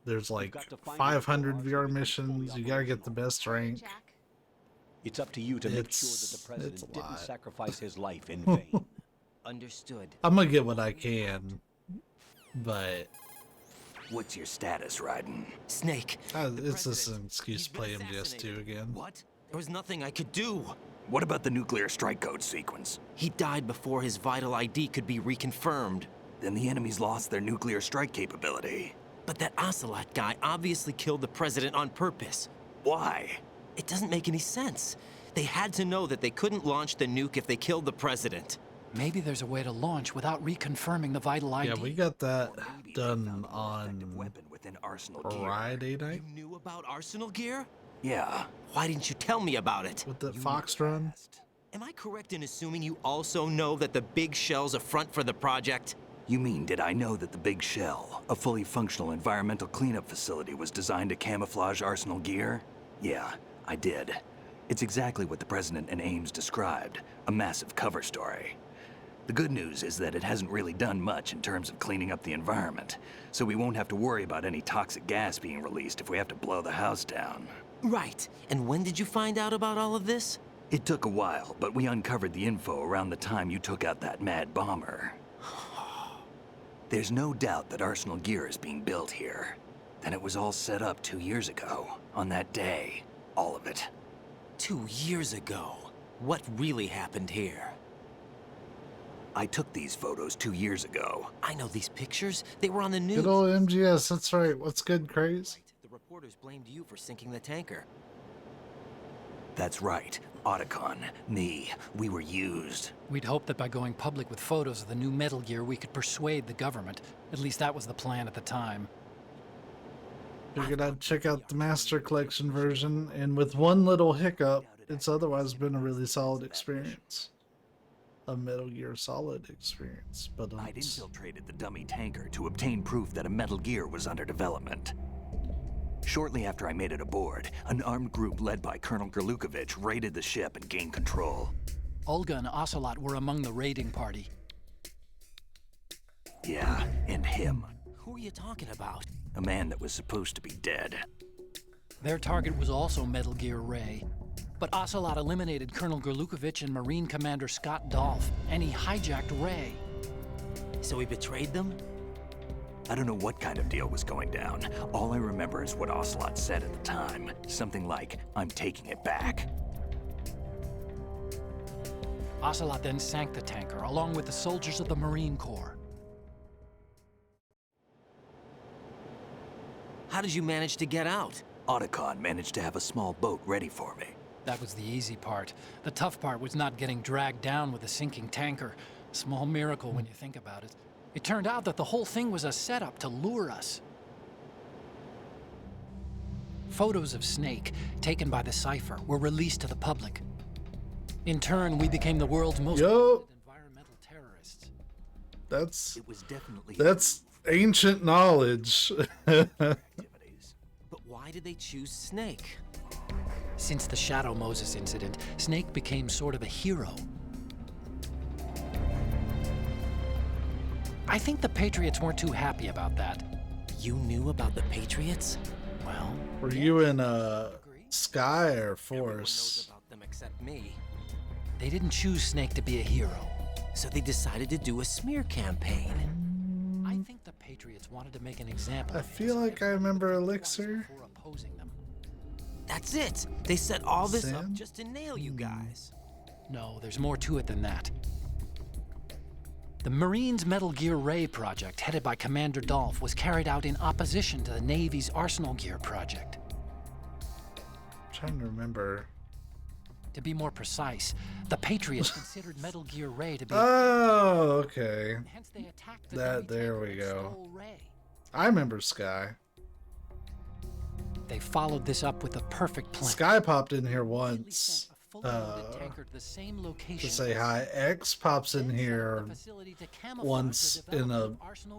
there's like 500 VR missions. You gotta get the best rank. It's up to you to make sure that the president didn't sacrifice his life in vain. Understood. I'm gonna get what I can, but What's your status, Raiden? Snake. It's just an excuse to play MGS2 again. What? There was nothing I could do. What about the nuclear strike code sequence? He died before his vital ID could be reconfirmed. Then the enemy's lost their nuclear strike capability. But that Ocelot guy obviously killed the president on purpose. Why? It doesn't make any sense. They had to know that they couldn't launch the nuke if they killed the president. Maybe there's a way to launch without reconfirming the vital ID. Yeah, we got that done on within Arsenal Friday night. You knew about Arsenal gear? Yeah. Why didn't you tell me about it? With the Fox run? Am I correct in assuming you also know that the Big Shell's a front for the project? You mean, did I know that the Big Shell, a fully functional environmental cleanup facility, was designed to camouflage Arsenal gear? Yeah, I did. It's exactly what the President and Ames described, a massive cover story. The good news is that it hasn't really done much in terms of cleaning up the environment, so we won't have to worry about any toxic gas being released if we have to blow the house down. Right. And when did you find out about all of this? It took a while, but we uncovered the info around the time you took out that mad bomber. There's no doubt that Arsenal gear is being built here. Then it was all set up 2 years ago, on that day. All of it. 2 years ago? What really happened here? I took these photos 2 years ago. I know these pictures. They were on the news. Good old MGS, that's right. What's good, Craze? The reporters blamed you for sinking the tanker. That's right. Otacon, me, we were used. We'd hoped that by going public with photos of the new Metal Gear, we could persuade the government. At least that was the plan at the time. Figured I'd check out the Master Collection version, and with one little hiccup, it's otherwise been a really solid experience. A Metal Gear Solid experience, but I'd infiltrated the dummy tanker to obtain proof that a Metal Gear was under development. Shortly after I made it aboard, an armed group led by Colonel Gerlukovich raided the ship and gained control. Olga and Ocelot were among the raiding party. Yeah, and him. Who are you talking about? A man that was supposed to be dead. Their target was also Metal Gear Ray. But Ocelot eliminated Colonel Gerlukovich and Marine Commander Scott Dolph, and he hijacked Ray. So he betrayed them? I don't know what kind of deal was going down. All I remember is what Ocelot said at the time. Something like, "I'm taking it back." Ocelot then sank the tanker, along with the soldiers of the Marine Corps. How did you manage to get out? Otacon managed to have a small boat ready for me. That was the easy part. The tough part was not getting dragged down with a sinking tanker. Small miracle when you think about it. It turned out that the whole thing was a setup to lure us. Photos of Snake, taken by the Cypher, were released to the public. In turn, we became the world's most environmental terrorists. That's ancient knowledge. But why did they choose Snake? Since the Shadow Moses incident, Snake became sort of a hero. I think the Patriots weren't too happy about that. You knew about the Patriots? Well, were you in Sky or Force? Knows about them except me. They didn't choose Snake to be a hero. So they decided to do a smear campaign. I think the Patriots wanted to make an example. I feel like I remember Elixir. For opposing them. That's it. They set all this up just to nail you guys. No, there's more to it than that. The Marines' Metal Gear Ray project, headed by Commander Dolph, was carried out in opposition to the Navy's Arsenal Gear project. I'm trying to remember. To be more precise, the Patriots considered Metal Gear Ray to be... Oh, okay. Hence they attacked the That, there we go. stole Ray. I remember Sky. They followed this up with a perfect plan. Sky popped in here once. Tanker to the same location To say hi. X pops in here once in a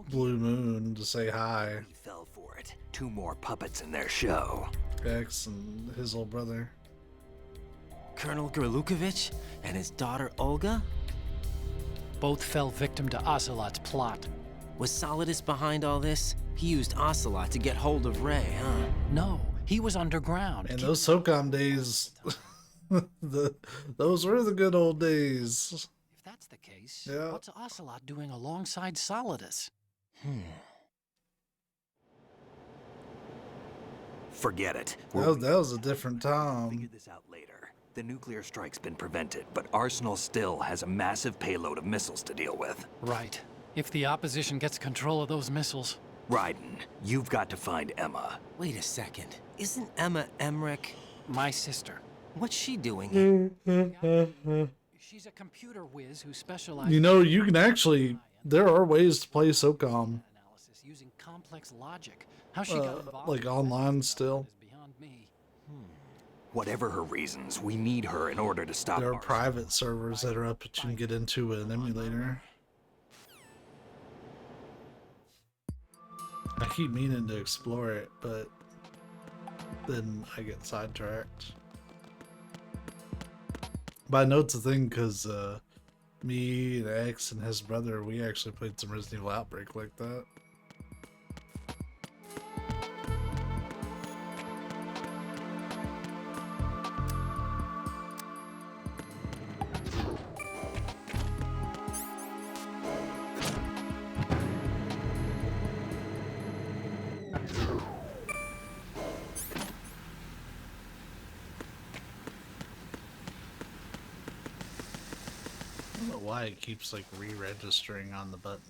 blue moon to say hi. We fell for it. 2 more puppets in their show. X and his little brother. Colonel Gerlukovich and his daughter Olga? Both fell victim to Ocelot's plot. Was Solidus behind all this? He used Ocelot to get hold of Ray, huh? No, he was underground. And those SOCOM days, those were the good old days. If that's the case, yeah. What's Ocelot doing alongside Solidus? Forget it. That was a different time. Figure this out later. The nuclear strike's been prevented, but Arsenal still has a massive payload of missiles to deal with. Right. If the opposition gets control of those missiles... Raiden, you've got to find Emma. Wait a second. Isn't Emma Emmerich... My sister. What's she doing? She's a computer whiz who specializes... You know, you can actually... There are ways to play SOCOM. ...analysis using complex logic. How she got involved... Like online still. Whatever her reasons, we need her in order to stop There are Arsenal. private servers that are up that you can get into with an emulator. I keep meaning to explore it, but then I get sidetracked. But I know it's a thing because me and X and his brother, we actually played some Resident Evil Outbreak like that. I don't know why it keeps like re-registering on the button.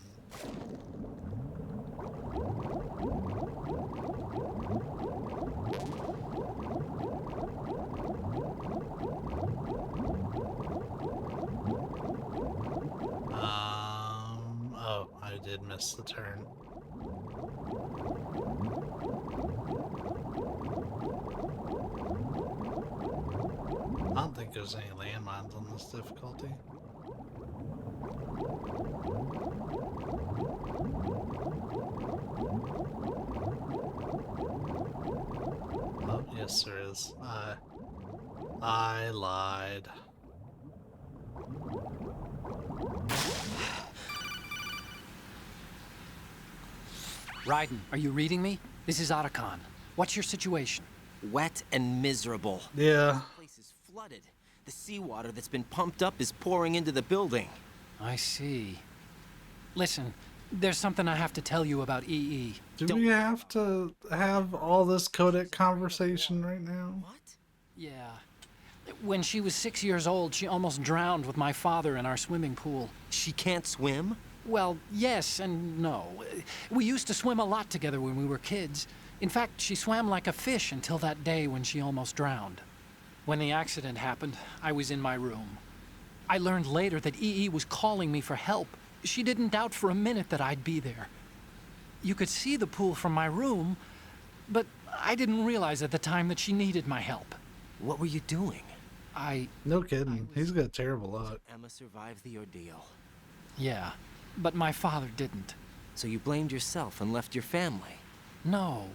Oh, I did miss the turn. I don't think there's any landmines on this difficulty. Oh, yes there is. I lied. Raiden, are you reading me? This is Otacon. What's your situation? Wet and miserable. Yeah. The place is flooded. The seawater that's been pumped up is pouring into the building. I see. Listen, there's something I have to tell you about EE. Do we have to have all this codec conversation right now? What? Yeah. When she was 6 years old, she almost drowned with my father in our swimming pool. She can't swim? Well, yes and no. We used to swim a lot together when we were kids. In fact, she swam like a fish until that day when she almost drowned. When the accident happened, I was in my room. I learned later that EE was calling me for help. She didn't doubt for a minute that I'd be there. You could see the pool from my room, but I didn't realize at the time that she needed my help. What were you doing? No kidding. He's got terrible luck. Emma survived the ordeal. Yeah, but my father didn't. So you blamed yourself and left your family? No.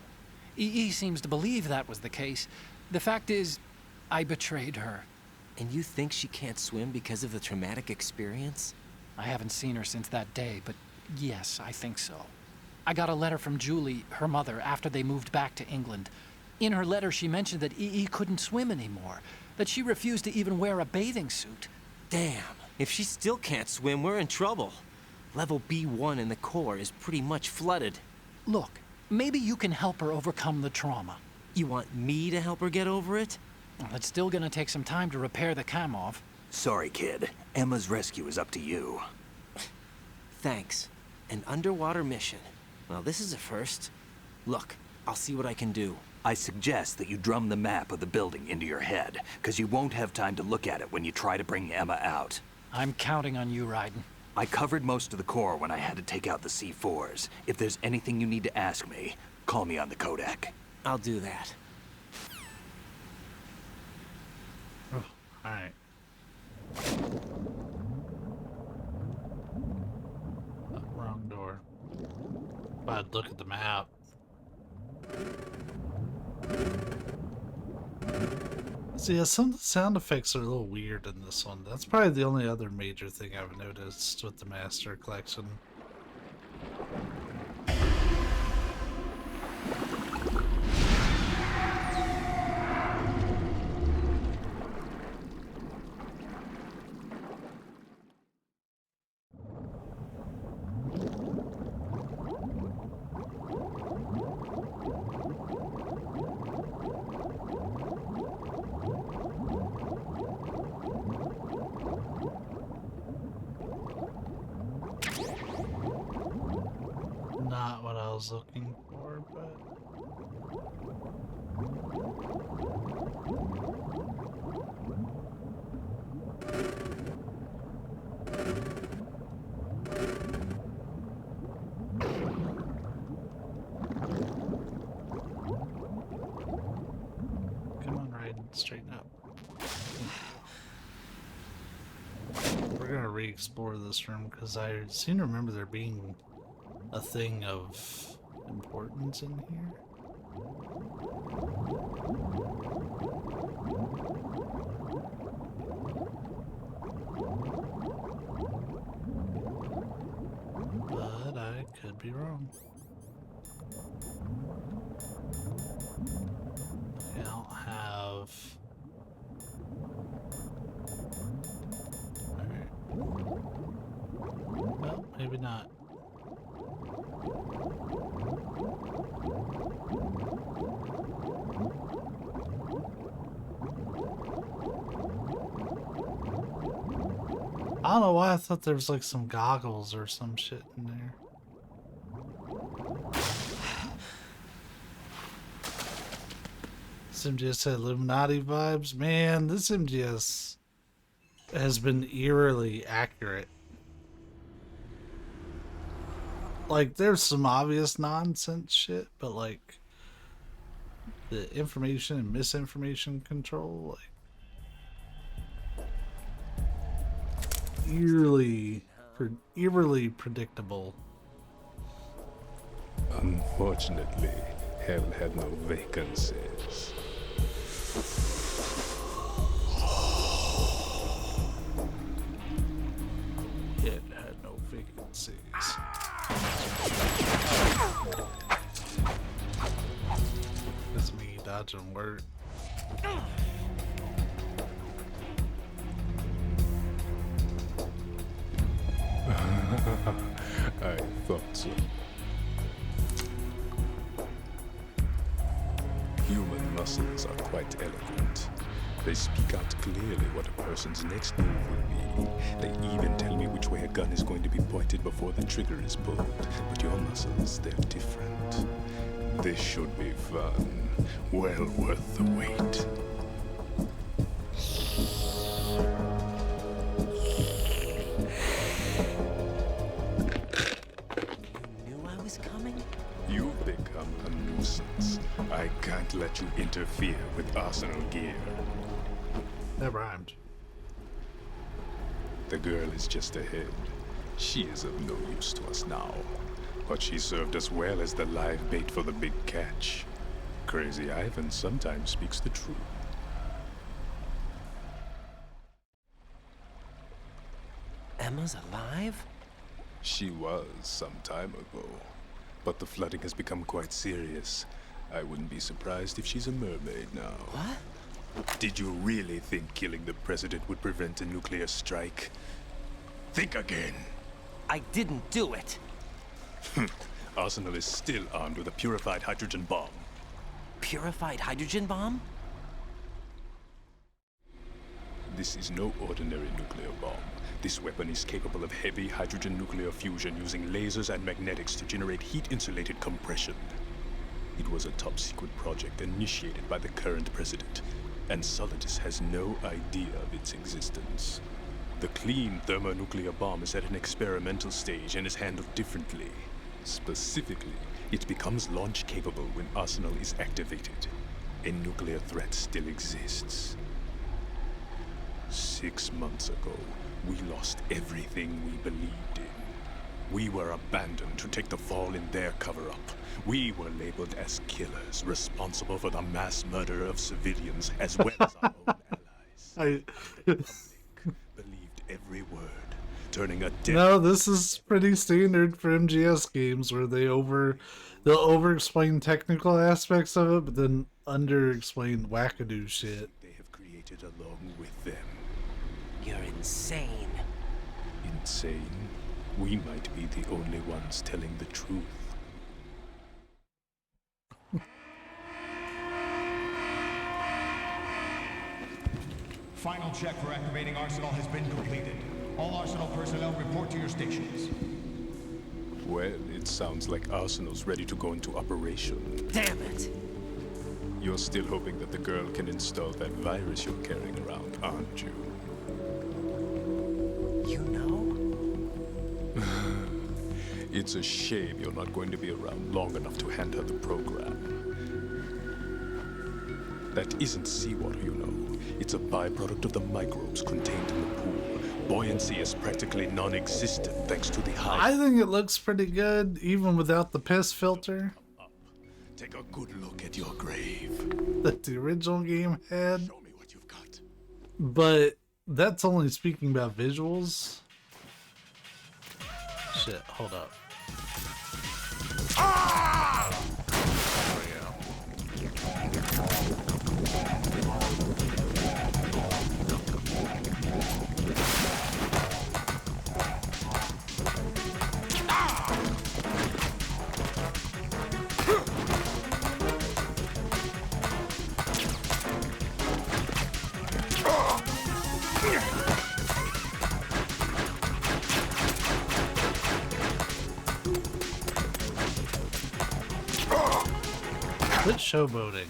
EE seems to believe that was the case. The fact is, I betrayed her. And you think she can't swim because of the traumatic experience? I haven't seen her since that day, but yes, I think so. I got a letter from Julie, her mother, after they moved back to England. In her letter, she mentioned that EE couldn't swim anymore, that she refused to even wear a bathing suit. Damn, if she still can't swim, we're in trouble. Level B1 in the core is pretty much flooded. Look, maybe you can help her overcome the trauma. You want me to help her get over it? Well, it's still gonna take some time to repair the Kamov. Sorry, kid. Emma's rescue is up to you. Thanks. An underwater mission. Well, this is a first. Look, I'll see what I can do. I suggest that you drum the map of the building into your head, because you won't have time to look at it when you try to bring Emma out. I'm counting on you, Raiden. I covered most of the core when I had to take out the C4s. If there's anything you need to ask me, call me on the codec. I'll do that. Oh, alright. Wrong door. But look at the map. See, yeah, some of the sound effects are a little weird in this one. That's probably the only other major thing I've noticed with the Master Collection. I was looking for, but... Come on, Raiden, straighten up. We're gonna re-explore this room because I seem to remember there being a thing of importance in here. But I could be wrong. I don't have... Well, maybe not. I don't know why I thought there was like some goggles or some shit in there. This MGS had Illuminati vibes. Man, this MGS has been eerily accurate. Like, there's some obvious nonsense shit, but like the information and misinformation control, like eerily predictable. Unfortunately, hell had no vacancies. It had no vacancies. That's me dodging work. I thought so. Human muscles are quite eloquent. They speak out clearly what a person's next move will be. They even tell me which way a gun is going to be pointed before the trigger is pulled. But your muscles, they're different. This should be fun. Well worth the wait. You've become a nuisance. I can't let you interfere with Arsenal gear. That rhymed. The girl is just ahead. She is of no use to us now. But she served us well as the live bait for the big catch. Crazy Ivan sometimes speaks the truth. Emma's alive? She was some time ago. But the flooding has become quite serious. I wouldn't be surprised if she's a mermaid now. What? Did you really think killing the president would prevent a nuclear strike? Think again. I didn't do it. Arsenal is still armed with a purified hydrogen bomb. Purified hydrogen bomb? This is no ordinary nuclear bomb. This weapon is capable of heavy hydrogen nuclear fusion using lasers and magnetics to generate heat-insulated compression. It was a top-secret project initiated by the current president, and Solidus has no idea of its existence. The clean thermonuclear bomb is at an experimental stage and is handled differently. Specifically, it becomes launch-capable when Arsenal is activated. A nuclear threat still exists. 6 months ago, we lost everything we believed in. We were abandoned to take the fall in their cover-up. We were labeled as killers, responsible for the mass murder of civilians as well as our own allies. Believed every word, turning a dead... No, this is pretty standard for MGS games where they'll over-explain technical aspects of it, but then under-explain wackadoo shit. They have created along with them. You're insane. Insane? We might be the only ones telling the truth. Final check for activating Arsenal has been completed. All Arsenal personnel report to your stations. Well, it It sounds like Arsenal's ready to go into operation. Damn it! You're still hoping that the girl can install that virus you're carrying around, aren't you? You know? It's a shame you're not going to be around long enough to hand her the program. That isn't seawater, you know. It's a byproduct of the microbes contained in the pool. Buoyancy is practically non-existent thanks to the high... I think it looks pretty good, even without the piss filter. Take a good look at your grave. That the original game had. Show me what you've got. But that's only speaking about visuals. Shit, hold up. Ah! There we go. Quit showboating.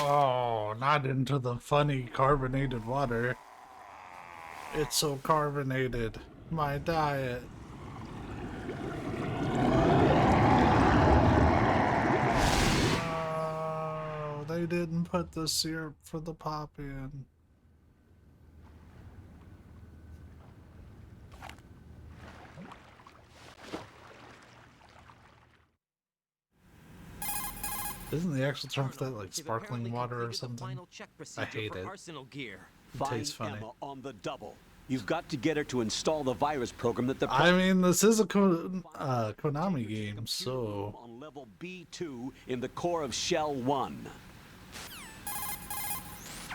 Oh, not into the funny carbonated water. It's so carbonated. My diet. Oh, they didn't put the syrup for the pop in. Isn't the actual term for that like sparkling water or something? I hate it. It tastes funny. Emma on the double. You've got to get her to install the virus program that the... I mean, this is a Konami game, so... On level B2 in the core of Shell 1.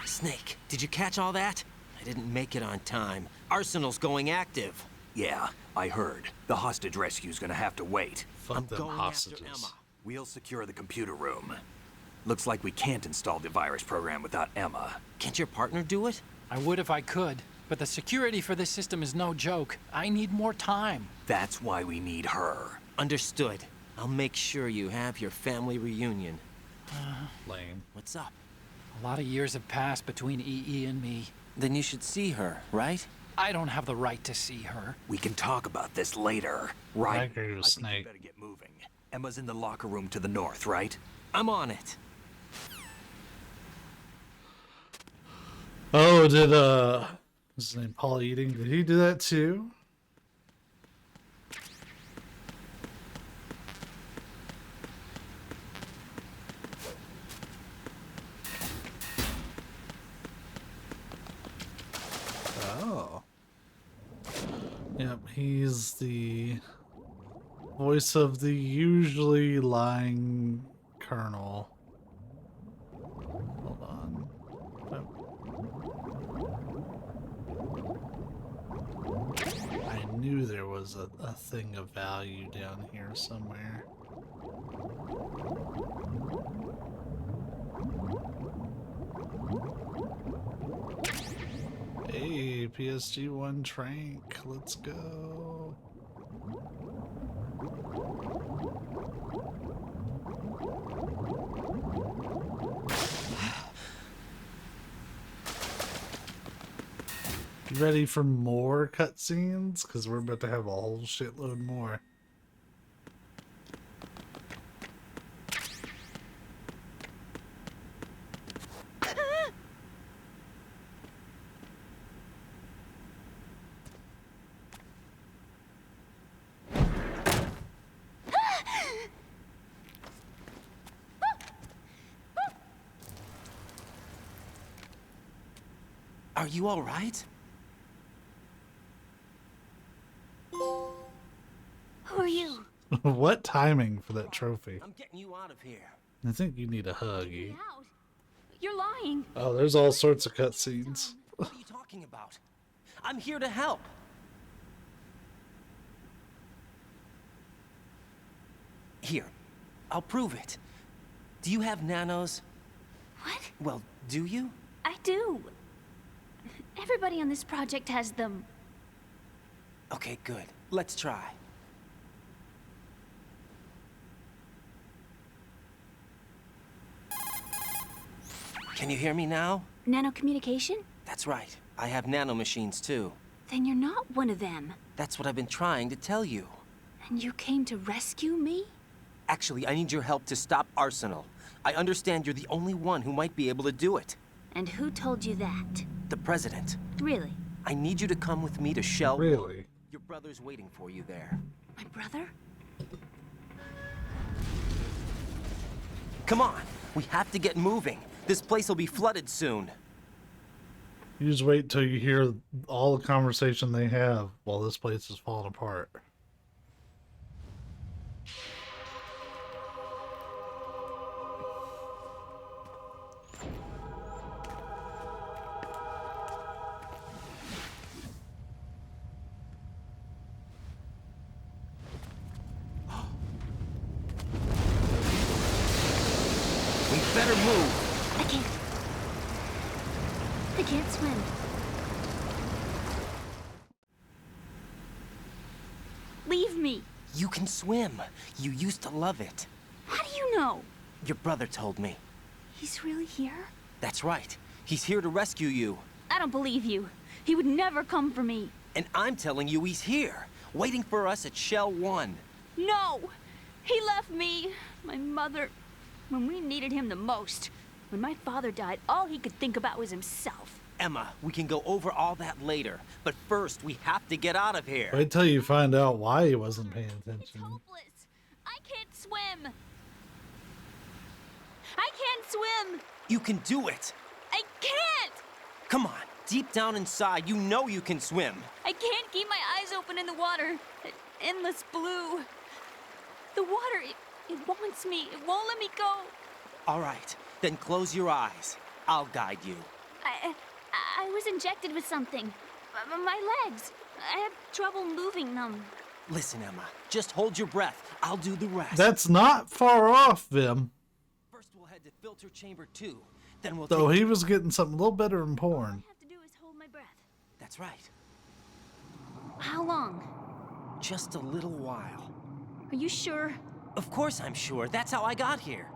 Snake, did you catch all that? I didn't make it on time. Arsenal's going active. Yeah, I heard. The hostage rescue's gonna have to wait. Fuck them hostages. Emma. We'll secure the computer room. Looks like we can't install the virus program without Emma. Can't your partner do it? I would if I could, but the security for this system is no joke. I need more time. That's why we need her. Understood. I'll make sure you have your family reunion. Lame. What's up? A lot of years have passed between EE and me. Then you should see her, right? I don't have the right to see her. We can talk about this later, I right? agree with I think Snake. you better get moving. Emma's in the locker room to the north, right? I'm on it. Oh, did what's his name, Paul Eating? Did he do that too? Oh. Yep, he's the voice of the usually lying colonel. Hold on. I knew there was a thing of value down here somewhere. Hey, PSG-1 Trank, let's go. ready for more cutscenes? Because we're about to have a whole shitload more. Are you all right? Who are you? What timing for that trophy? I'm getting you out of here. I think you need a huggy. You're lying. Oh, there's all sorts of cutscenes. What are you talking about? I'm here to help. Here, I'll prove it. Do you have nanos? What? Well, do you? I do. Everybody on this project has them. Okay, good. Let's try. Can you hear me now? Nanocommunication? That's right. I have nanomachines too. Then you're not one of them. That's what I've been trying to tell you. And you came to rescue me? Actually, I need your help to stop Arsenal. I understand you're the only one who might be able to do it. And who told you that? The President. Really? I need you to come with me to Shell. Really? Your brother's waiting for you there. My brother? Come on! We have to get moving. This place will be flooded soon. You just wait till you hear all the conversation they have while this place is falling apart. We better move. I can't. I can't swim. Leave me. You can swim. You used to love it. How do you know? Your brother told me. He's really here? That's right. He's here to rescue you. I don't believe you. He would never come for me. And I'm telling you he's here, waiting for us at Shell 1. No! He left me, my mother, when we needed him the most. When my father died, all he could think about was himself. Emma, we can go over all that later. But first, we have to get out of here. Wait till you find out why he wasn't paying attention. Hopeless. I can't swim. I can't swim. You can do it. I can't. Come on. Deep down inside, you know you can swim. I can't keep my eyes open in the water. That endless blue. The water, it wants me. It won't let me go. All right. Then close your eyes. I'll guide you. I was injected with something. My legs. I have trouble moving them. Listen, Emma. Just hold your breath. I'll do the rest. That's not far off, Vim. First, we'll head to filter chamber 2. Then we'll Though take... he was getting something a little better than porn. All I have to do is hold my breath. That's right. How long? Just a little while. Are you sure? Of course I'm sure. That's how I got here.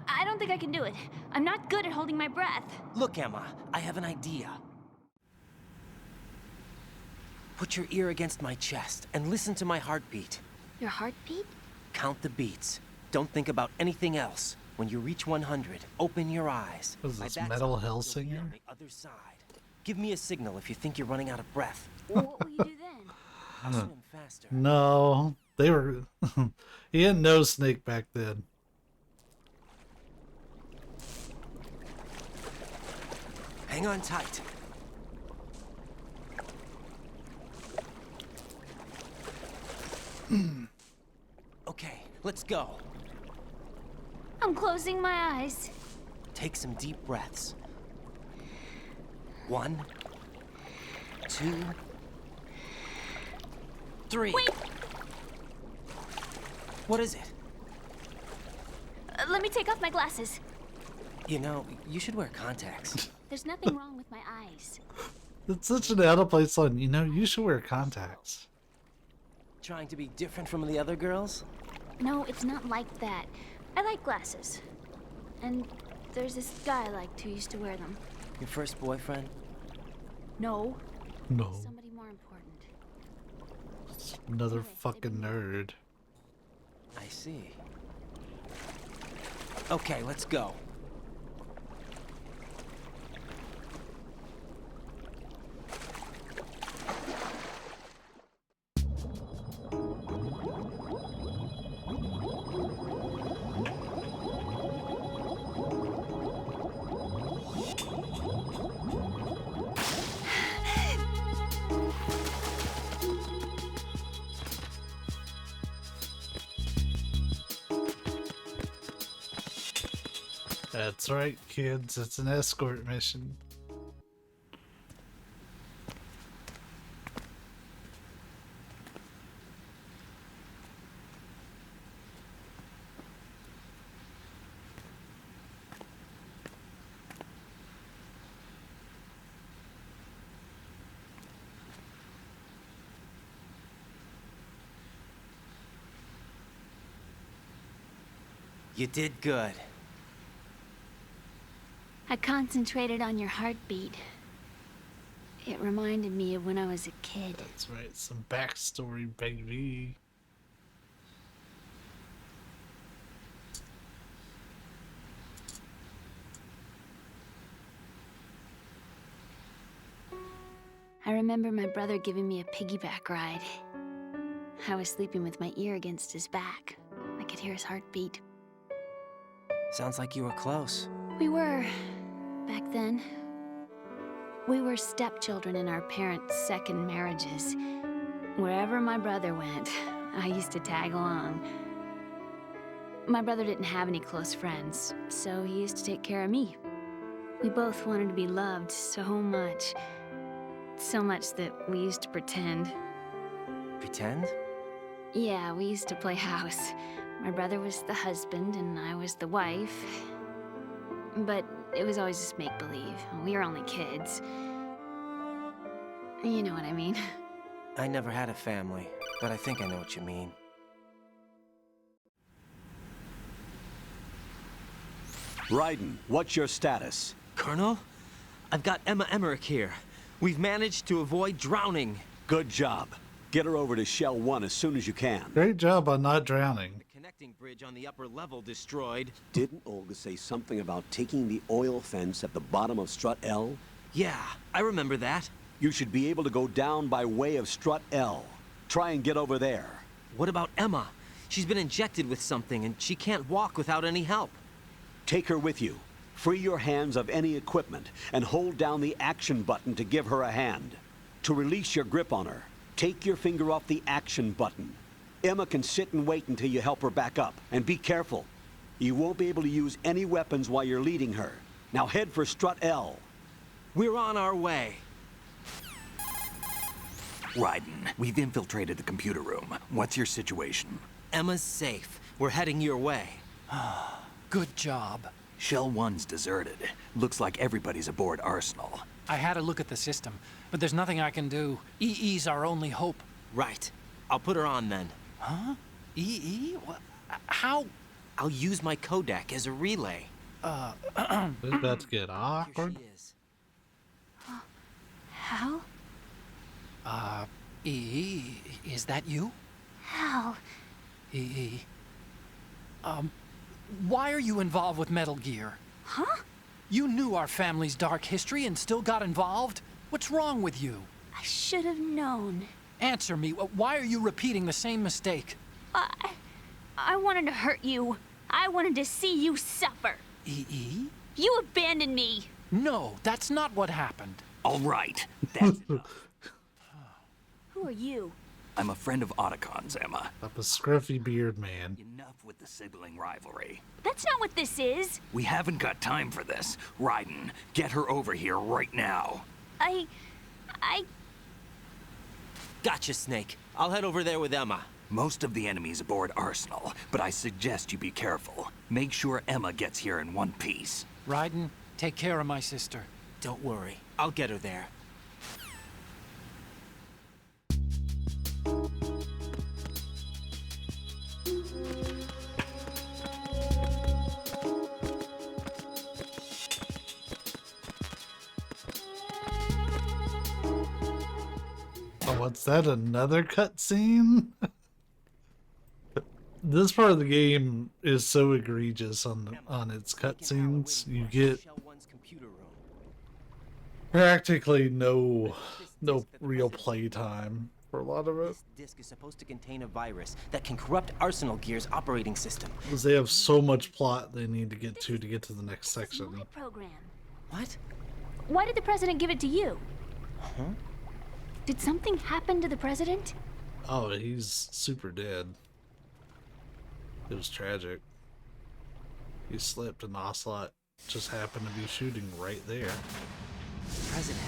I don't think I can do it. I'm not good at holding my breath. Look, Emma, I have an idea. Put your ear against my chest and listen to my heartbeat. Your heartbeat? Count the beats. Don't think about anything else. When you reach 100, open your eyes. What is this, By that Metal time, you'll be Hellsinger? on the other side. Give me a signal if you think you're running out of breath. What will you do then? I'll swim faster. No, they were... he didn't know Snake back then. Hang on tight. Okay, let's go. I'm closing my eyes. Take some deep breaths. 1, 2, 3. Wait! What is it? Let me take off my glasses. You know, you should wear contacts. There's nothing wrong with my eyes. It's such an out of place line. You know, you should wear contacts. Trying to be different from the other girls? No, it's not like that. I like glasses. And there's this guy I liked who used to wear them. Your first boyfriend? No. No. Somebody more important. Another fucking nerd. I see. Okay, let's go. That's right, kids. It's an escort mission. You did good. I concentrated on your heartbeat. It reminded me of when I was a kid. That's right, some backstory, baby. I remember my brother giving me a piggyback ride. I was sleeping with my ear against his back. I could hear his heartbeat. Sounds like you were close. We were, back then. We were stepchildren in our parents' second marriages. Wherever my brother went, I used to tag along. My brother didn't have any close friends, so he used to take care of me. We both wanted to be loved so much. So much that we used to pretend. Pretend? Yeah, we used to play house. My brother was the husband and I was the wife. But it was always just make-believe. We were only kids. You know what I mean. I never had a family, but I think I know what you mean. Raiden, what's your status? Colonel? I've got Emma Emmerich here. We've managed to avoid drowning. Good job. Get her over to Shell 1 as soon as you can. Great job on not drowning. The connecting bridge on the upper level destroyed. Didn't Olga say something about taking the oil fence at the bottom of Strut L? Yeah, I remember that. You should be able to go down by way of Strut L. Try and get over there. What about Emma? She's been injected with something and she can't walk without any help. Take her with you. Free your hands of any equipment and hold down the action button to give her a hand. To release your grip on her, take your finger off the action button. Emma can sit and wait until you help her back up. And be careful. You won't be able to use any weapons while you're leading her. Now head for Strut L. We're on our way. Raiden, we've infiltrated the computer room. What's your situation? Emma's safe. We're heading your way. Good job. Shell 1's deserted. Looks like everybody's aboard Arsenal. I had a look at the system, but there's nothing I can do. EE's our only hope. Right. I'll put her on then. Huh? EE? What? How? I'll use my Kodak as a relay. It's about to get awkward. Here she is. Hal? EE, is that you? Hal? EE. Why are you involved with Metal Gear? Huh? You knew our family's dark history and still got involved? What's wrong with you? I should have known. Answer me. Why are you repeating the same mistake? I wanted to hurt you. I wanted to see you suffer. EE? You abandoned me. No, that's not what happened. All right, that's enough. Who are you? I'm a friend of Otacon's, Emma. Up a scruffy beard man. Enough with the sibling rivalry. That's not what this is. We haven't got time for this. Raiden, get her over here right now. I... Gotcha, Snake. I'll head over there with Emma. Most of the enemy's aboard Arsenal, but I suggest you be careful. Make sure Emma gets here in one piece. Raiden, take care of my sister. Don't worry. I'll get her there. What's that? Another cutscene? This part of the game is so egregious on its cutscenes. You get practically no real playtime for a lot of it. This disk is supposed to contain a virus that can corrupt Arsenal Gear's operating system. Because they have so much plot they need to get to the next section. Program. What? Why did the president give it to you? Huh? Did something happen to the president? Oh, he's super dead. It was tragic. He slipped and Ocelot just happened to be shooting right there. President.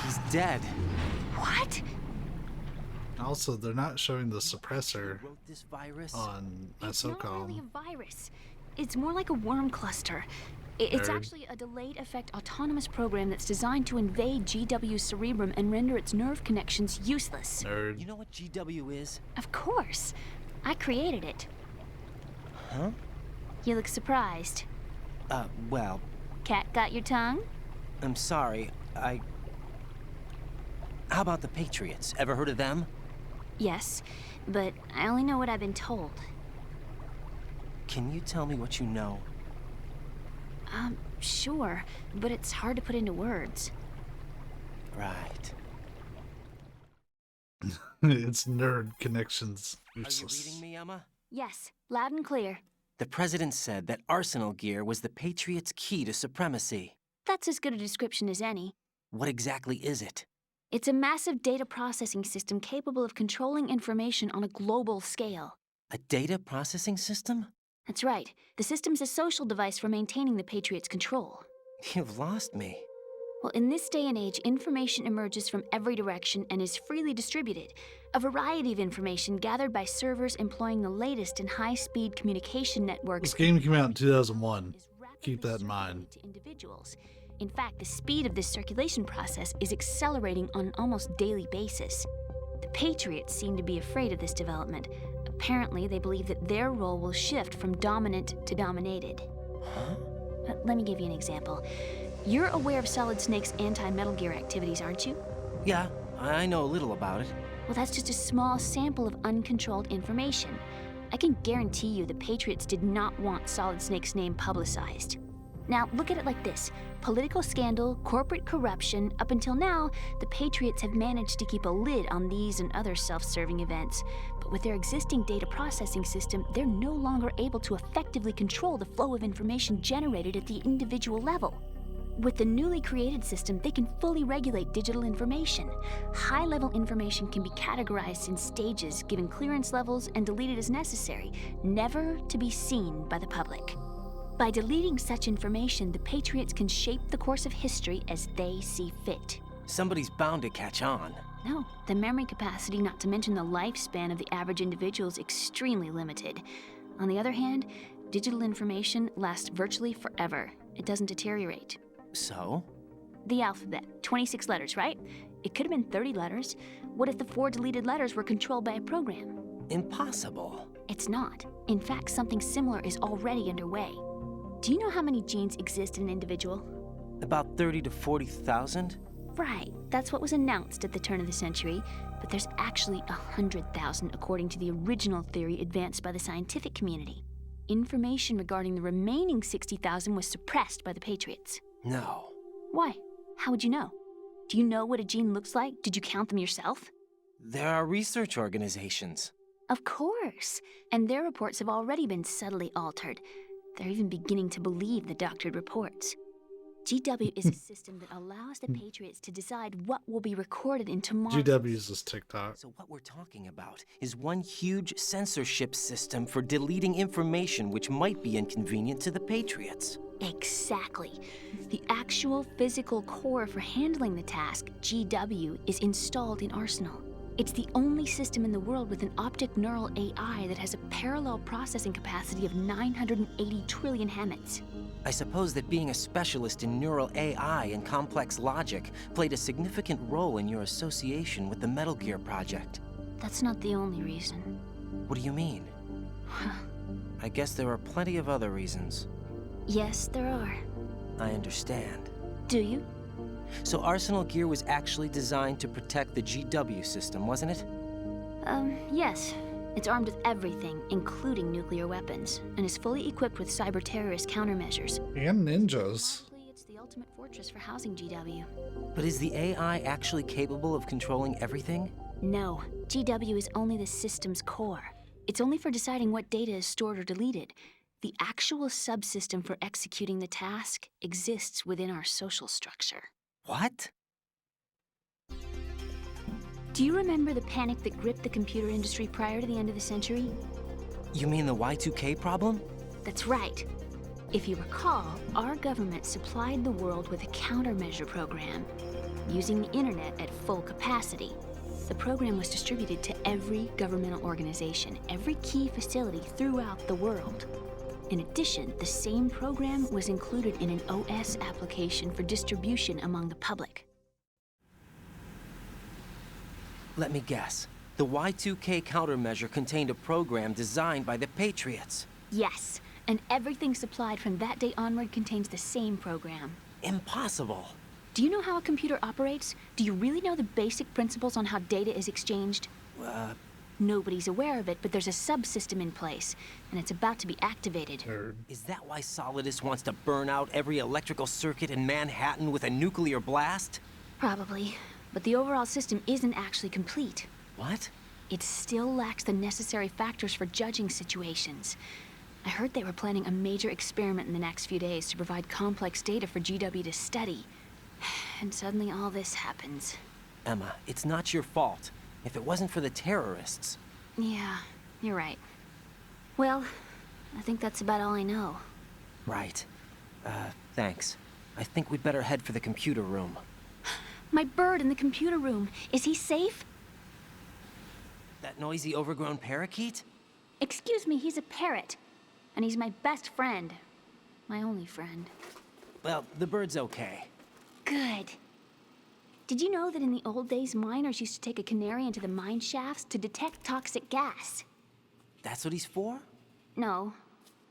He's dead. What? Also, they're not showing the suppressor This virus? on It's not SOCOM. really a virus. It's more like a worm cluster. It's Nerd. actually a delayed effect autonomous program that's designed to invade GW's cerebrum and render its nerve connections useless. Nerd. You know what GW is? Of course. I created it. Huh? You look surprised. Well, Cat got your tongue? I'm sorry. How about the Patriots? Ever heard of them? Yes, but I only know what I've been told. Can you tell me what you know? Sure, but it's hard to put into words. Right. It's nerd connections. Are you Useless. reading me, Emma? Yes, loud and clear. The president said that Arsenal Gear was the Patriots' key to supremacy. That's as good a description as any. What exactly is it? It's a massive data processing system capable of controlling information on a global scale. A data processing system? That's right. The system's a social device for maintaining the Patriots' control. You've lost me. Well, in this day and age, information emerges from every direction and is freely distributed. A variety of information gathered by servers employing the latest in high-speed communication networks. This game came out in 2001. Keep that in mind. To individuals. In fact, the speed of this circulation process is accelerating on an almost daily basis. The Patriots seem to be afraid of this development. Apparently, they believe that their role will shift from dominant to dominated. Huh? Let me give you an example. You're aware of Solid Snake's anti-Metal Gear activities, aren't you? Yeah, I know a little about it. Well, that's just a small sample of uncontrolled information. I can guarantee you the Patriots did not want Solid Snake's name publicized. Now, look at it like this. Political scandal, corporate corruption, up until now, the Patriots have managed to keep a lid on these and other self-serving events. But with their existing data processing system, they're no longer able to effectively control the flow of information generated at the individual level. With the newly created system, they can fully regulate digital information. High-level information can be categorized in stages, given clearance levels, and deleted as necessary, never to be seen by the public. By deleting such information, the Patriots can shape the course of history as they see fit. Somebody's bound to catch on. No, the memory capacity, not to mention the lifespan of the average individual, is extremely limited. On the other hand, digital information lasts virtually forever. It doesn't deteriorate. So? The alphabet, 26 letters, right? It could have been 30 letters. What if the 4 deleted letters were controlled by a program? Impossible. It's not. In fact, something similar is already underway. Do you know how many genes exist in an individual? About 30 to 40,000? Right, that's what was announced at the turn of the century, but there's actually 100,000 according to the original theory advanced by the scientific community. Information regarding the remaining 60,000 was suppressed by the Patriots. No. Why? How would you know? Do you know what a gene looks like? Did you count them yourself? There are research organizations. Of course, and their reports have already been subtly altered. They're even beginning to believe the doctored reports. GW is a system that allows the Patriots to decide what will be recorded in tomorrow. GW uses TikTok. So what we're talking about is one huge censorship system for deleting information which might be inconvenient to the Patriots. Exactly. The actual physical core for handling the task, GW, is installed in Arsenal. It's the only system in the world with an optic neural AI that has a parallel processing capacity of 980 trillion Hammets. I suppose that being a specialist in neural AI and complex logic played a significant role in your association with the Metal Gear project. That's not the only reason. What do you mean? I guess there are plenty of other reasons. Yes, there are. I understand. Do you? So Arsenal gear was actually designed to protect the GW system, wasn't it? Yes. It's armed with everything, including nuclear weapons, and is fully equipped with cyber-terrorist countermeasures. And ninjas. It's the ultimate fortress for housing GW. But is the AI actually capable of controlling everything? No. GW is only the system's core. It's only for deciding what data is stored or deleted. The actual subsystem for executing the task exists within our social structure. What? Do you remember the panic that gripped the computer industry prior to the end of the century? You mean the Y2K problem? That's right. If you recall, our government supplied the world with a countermeasure program, using the internet at full capacity. The program was distributed to every governmental organization, every key facility throughout the world. In addition, the same program was included in an OS application for distribution among the public. Let me guess. The Y2K countermeasure contained a program designed by the Patriots. Yes, and everything supplied from that day onward contains the same program. Impossible. Do you know how a computer operates? Do you really know the basic principles on how data is exchanged? Nobody's aware of it, but there's a subsystem in place, and it's about to be activated. Is that why Solidus wants to burn out every electrical circuit in Manhattan with a nuclear blast? Probably, but the overall system isn't actually complete. What? It still lacks the necessary factors for judging situations. I heard they were planning a major experiment in the next few days to provide complex data for GW to study. And suddenly all this happens. Emma, it's not your fault. If it wasn't for the terrorists... Yeah, you're right. Well, I think that's about all I know. Right. Thanks. I think we'd better head for the computer room. My bird in the computer room. Is he safe? That noisy, overgrown parakeet? Excuse me, he's a parrot. And he's my best friend. My only friend. Well, the bird's okay. Good. Did you know that in the old days, miners used to take a canary into the mine shafts to detect toxic gas? That's what he's for? No.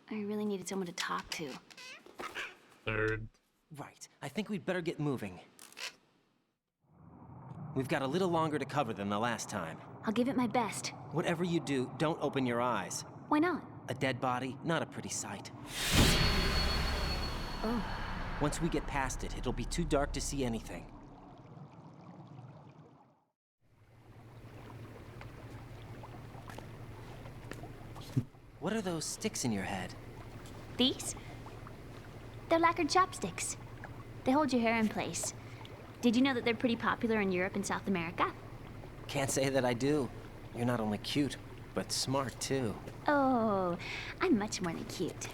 I really needed someone to talk to. Third. Right. I think we'd better get moving. We've got a little longer to cover than the last time. I'll give it my best. Whatever you do, don't open your eyes. Why not? A dead body, not a pretty sight. Oh. Once we get past it, it'll be too dark to see anything. What are those sticks in your head? These? They're lacquered chopsticks. They hold your hair in place. Did you know that they're pretty popular in Europe and South America? Can't say that I do. You're not only cute, but smart too. Oh, I'm much more than cute.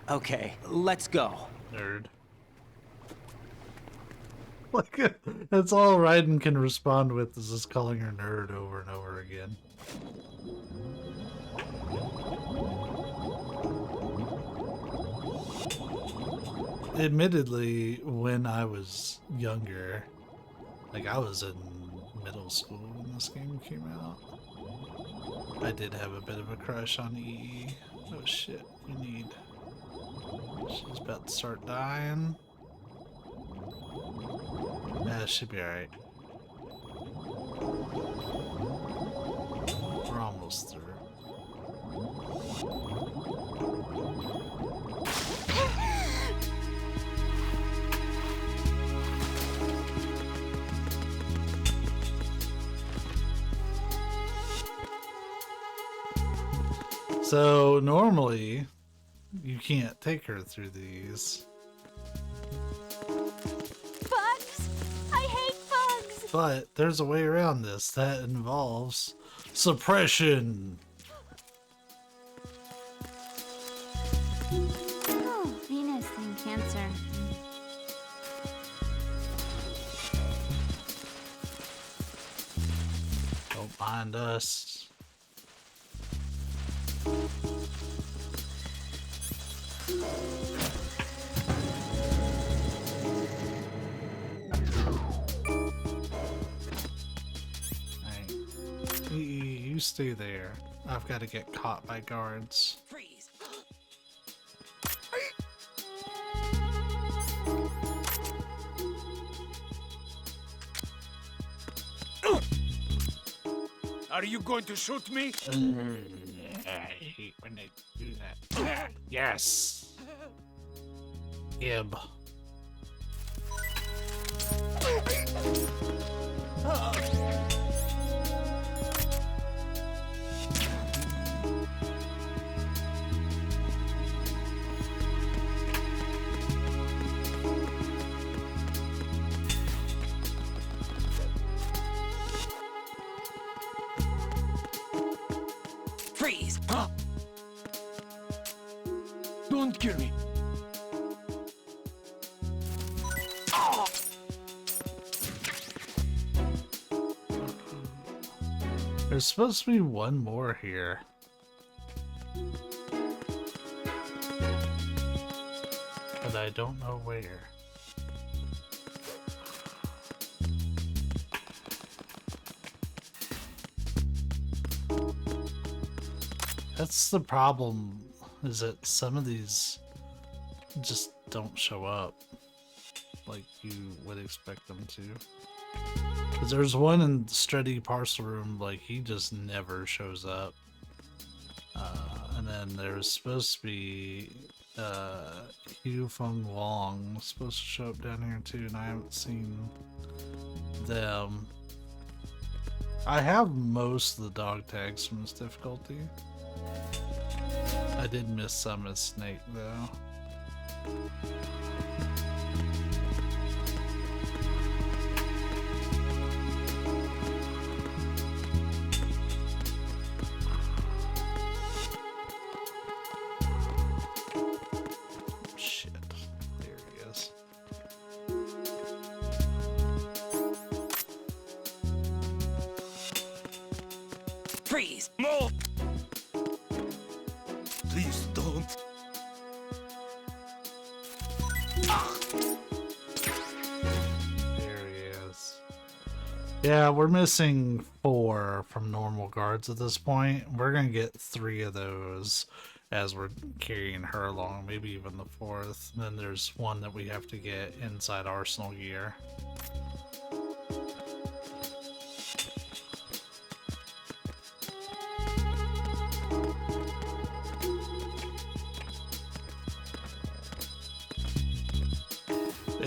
Okay, let's go. Nerd. Like, that's all Raiden can respond with is just calling her nerd over and over again. Admittedly, when I was younger, like I was in middle school when this game came out, I did have a bit of a crush on EE. Oh shit, we need... She's about to start dying. Yeah, it should be alright. We're almost through. So normally you can't take her through these. Bugs! I hate bugs! But there's a way around this that involves suppression. Oh, Venus and Cancer. Don't mind us. You stay there. I've got to get caught by guards. Freeze. Are you going to shoot me? I hate when they do that. Yes. Gib. Freeze! Don't kill me. There's supposed to be one more here. But I don't know where. That's the problem, is that some of these just don't show up like you would expect them to. Because there's one in the Steady Parcel Room, like, he just never shows up. And then there's supposed to be Hugh Feng Wong supposed to show up down here too, and I haven't seen them. I have most of the dog tags from this difficulty. I did miss some as Snake though. Shit, there he is. Freeze! Move! Please don't. There he is. Yeah, we're missing 4 from normal guards at this point. We're gonna get 3 of those as we're carrying her along, maybe even the 4th. And then there's one that we have to get inside Arsenal gear.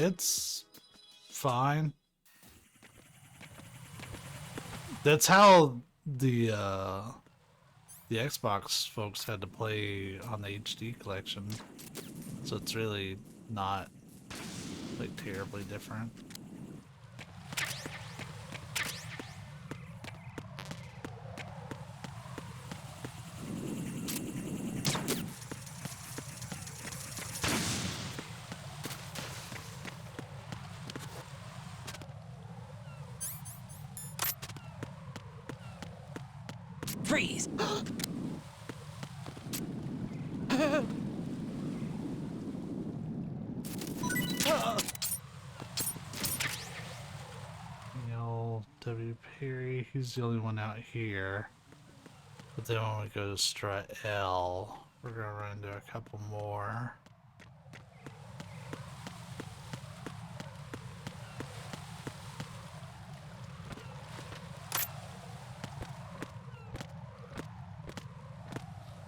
It's fine. That's how the Xbox folks had to play on the HD collection, so it's really not like terribly different. Freeze! Neil W. Perry, he's the only one out here. But then when we go to Strut L, we're gonna run into a couple more.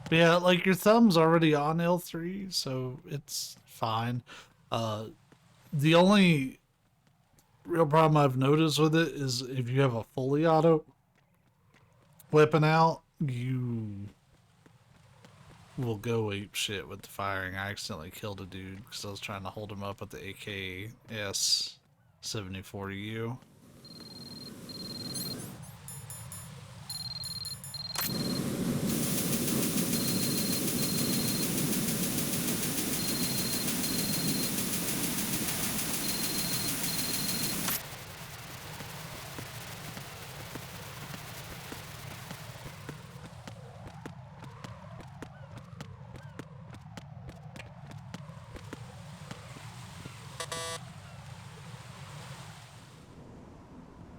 But yeah, like your thumb's already on L3, so it's fine. The only real problem I've noticed with it is if you have a fully auto weapon out, you will go ape shit with the firing. I accidentally killed a dude because I was trying to hold him up with the AKS 7040U.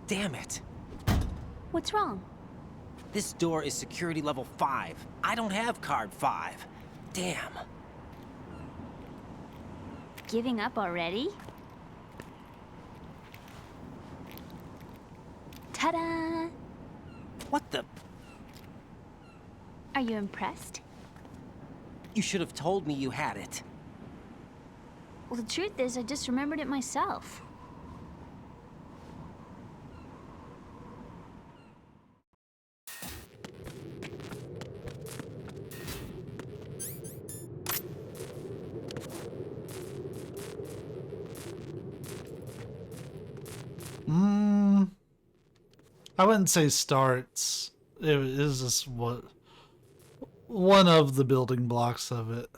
Damn it. What's wrong? This door is security level 5. I don't have card 5. Damn. Giving up already? Ta-da! What the? Are you impressed? You should have told me you had it. Well, the truth is, I just remembered it myself. I wouldn't say starts. It is just one of the building blocks of it.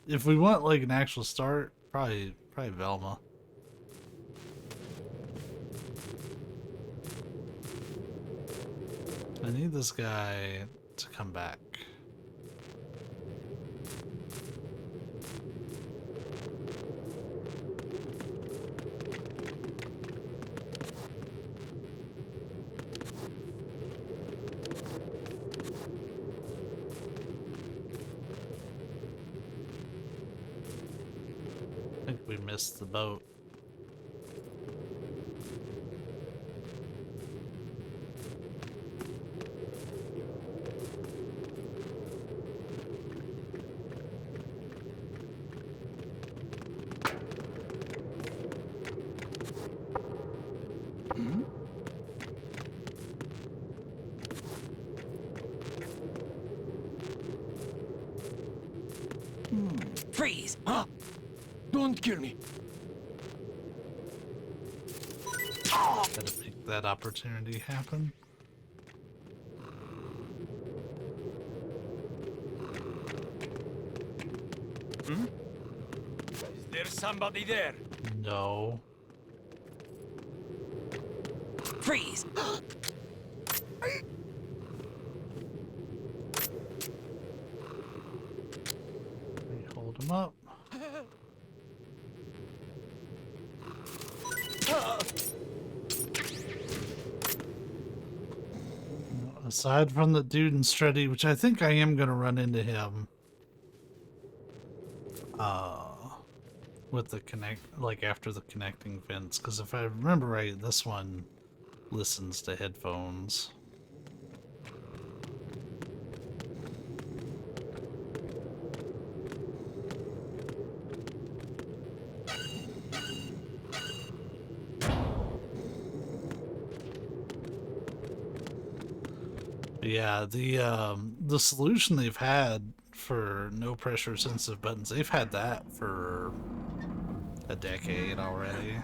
If we want like an actual start, probably Velma. I need this guy to come back. I think we missed the boat. Freeze! Don't kill me. Gotta make that opportunity happen. Is there somebody there? No. Freeze! Hold him up. Aside from the dude in Stretty, which I think I am gonna run into him with the after the connecting fence, because if I remember right, this one listens to headphones. Yeah, the solution they've had for no pressure sensitive buttons, they've had that for a decade already.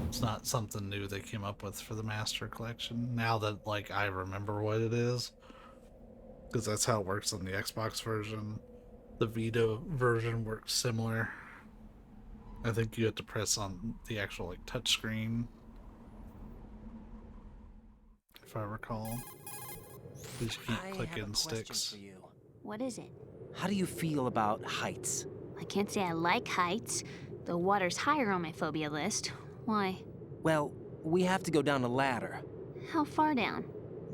It's not something new they came up with for the Master Collection. Now that like I remember what it is, because that's how it works on the Xbox version. The Vita version works similar. I think you have to press on the actual like touch screen, if I recall. We just keep clicking sticks. What is it? How do you feel about heights? I can't say I like heights. The water's higher on my phobia list. Why? Well, we have to go down a ladder. How far down?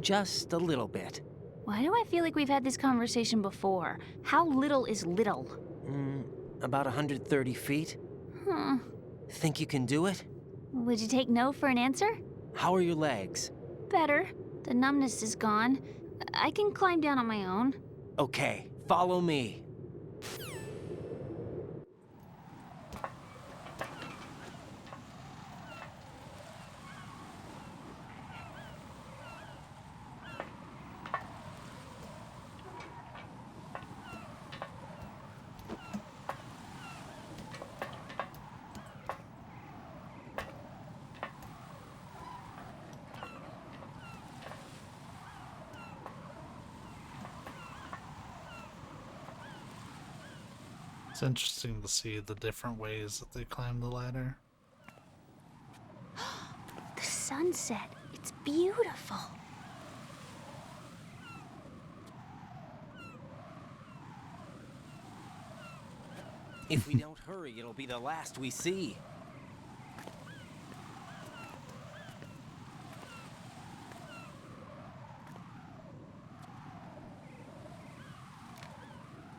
Just a little bit. Why do I feel like we've had this conversation before? How little is little? About 130 feet. Huh. Think you can do it? Would you take no for an answer? How are your legs? Better. The numbness is gone. I can climb down on my own. Okay, follow me. It's interesting to see the different ways that they climb the ladder. The sunset. It's beautiful. If we don't hurry, it'll be the last we see.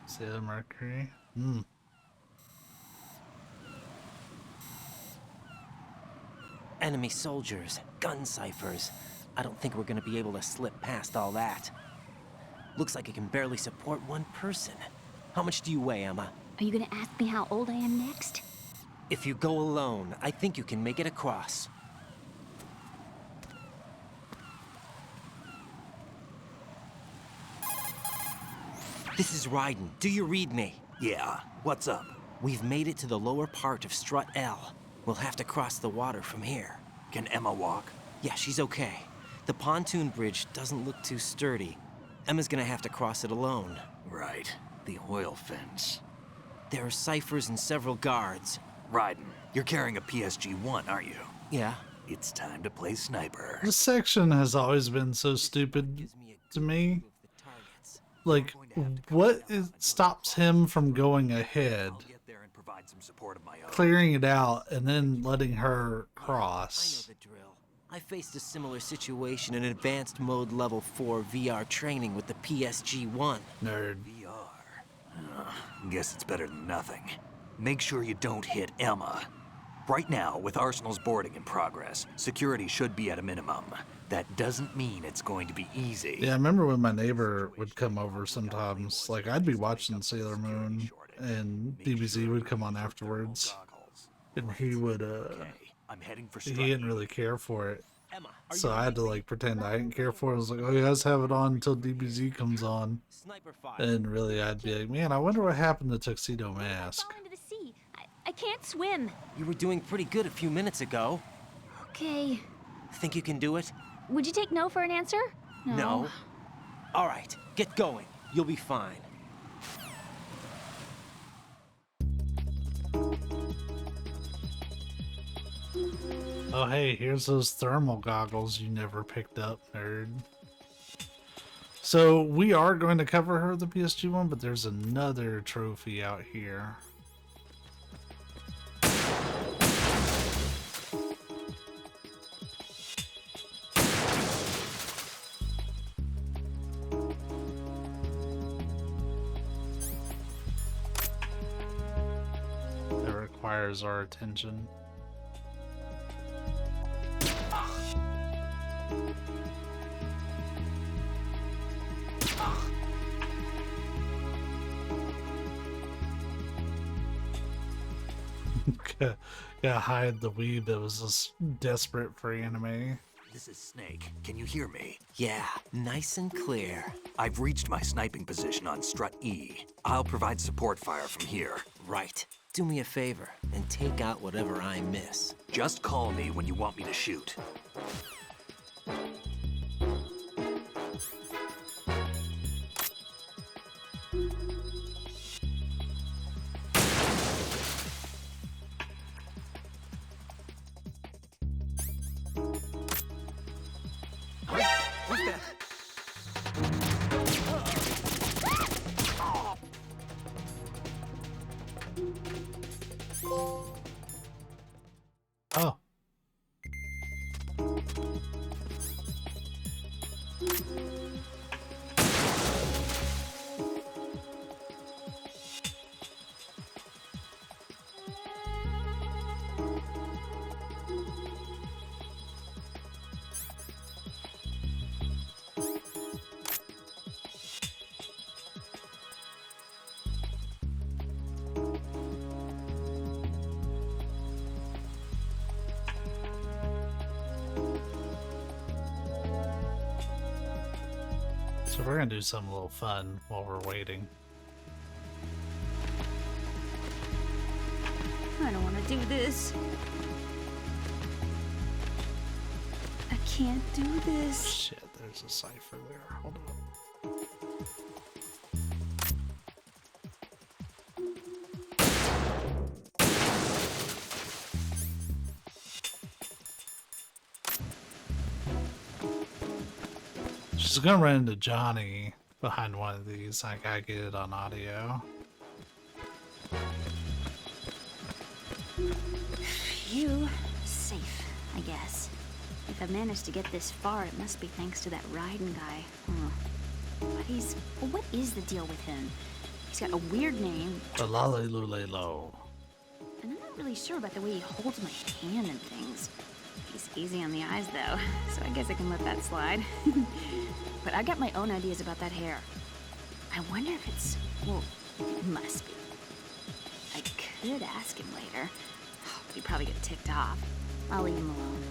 See the Mercury? Enemy soldiers, gun ciphers. I don't think we're gonna be able to slip past all that. Looks like it can barely support one person. How much do you weigh, Emma? Are you gonna ask me how old I am next? If you go alone, I think you can make it across. This is Raiden. Do you read me? Yeah, what's up? We've made it to the lower part of Strut L. We'll have to cross the water from here. Can Emma walk? Yeah, she's okay. The pontoon bridge doesn't look too sturdy. Emma's gonna have to cross it alone. Right. The oil fence. There are ciphers and several guards. Raiden, you're carrying a PSG-1, aren't you? Yeah. It's time to play sniper. This section has always been so stupid to me. Like, stops him from going ahead, clearing it out, and then letting her cross? I know the drill. I faced a similar situation in advanced mode level 4 VR training with the PSG-1. Nerd. Guess it's better than nothing. Make sure you don't hit Emma. Right now, with Arsenal's boarding in progress, security should be at a minimum. That doesn't mean it's going to be easy. Yeah, I remember when my neighbor would come over sometimes. Like, I'd be watching Sailor Moon, and DBZ would come on afterwards. And he would, he didn't really care for it. So I had to, like, pretend I didn't care for it. I was like, oh, yeah, let's have it on until DBZ comes on. And really, I'd be like, man, I wonder what happened to Tuxedo Mask. I can't swim. You were doing pretty good a few minutes ago. Okay. Think you can do it? Would you take no for an answer? No. All right, get going. You'll be fine. Oh, hey, here's those thermal goggles you never picked up, nerd. So we are going to cover her the PSG-1, but there's another trophy out here. That requires our attention. Gotta hide the weeb that was just desperate for anime. This is Snake. Can you hear me? Yeah, nice and clear. I've reached my sniping position on Strut E. I'll provide support fire from here. Right. Do me a favor and take out whatever I miss. Just call me when you want me to shoot. Oh. So we're gonna do something a little fun while we're waiting. I don't want to do this. I can't do this. Shit, there's a cipher there. Hold on. She's gonna run into Johnny behind one of these. I gotta get it on audio. Phew. Safe, I guess. If I've managed to get this far, it must be thanks to that Raiden guy. But what is the deal with him? He's got a weird name. The Lolly Lule Low. And I'm not really sure about the way he holds my hand and things. He's easy on the eyes, though, so I guess I can let that slide. But I got my own ideas about that hair. I wonder if it's... well, it must be. I could ask him later, but he'd probably get ticked off. I'll leave him alone.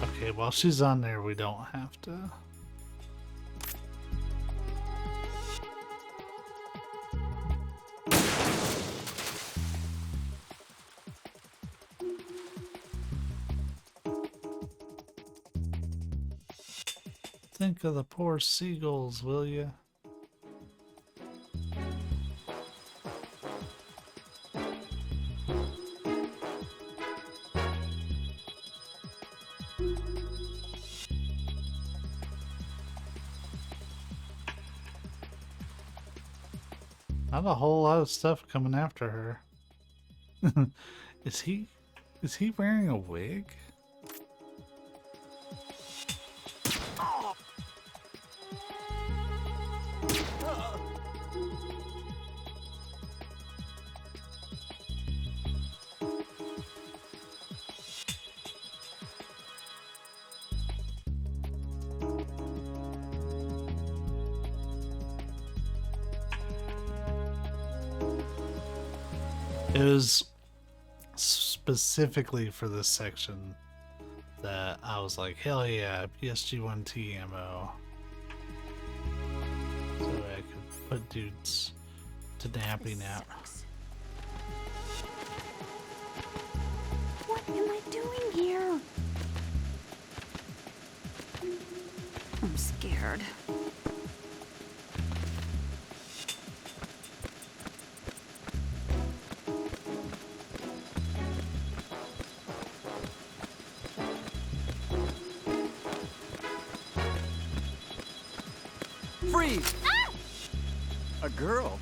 Okay, while she's on there, we don't have to. Think of the poor seagulls, will you? Not a whole lot of stuff coming after her. Is he wearing a wig? It was specifically for this section that I was like, hell yeah, PSG-1T ammo. So I could put dudes to napping out. What am I doing here? I'm scared. Freeze! Ah! A girl?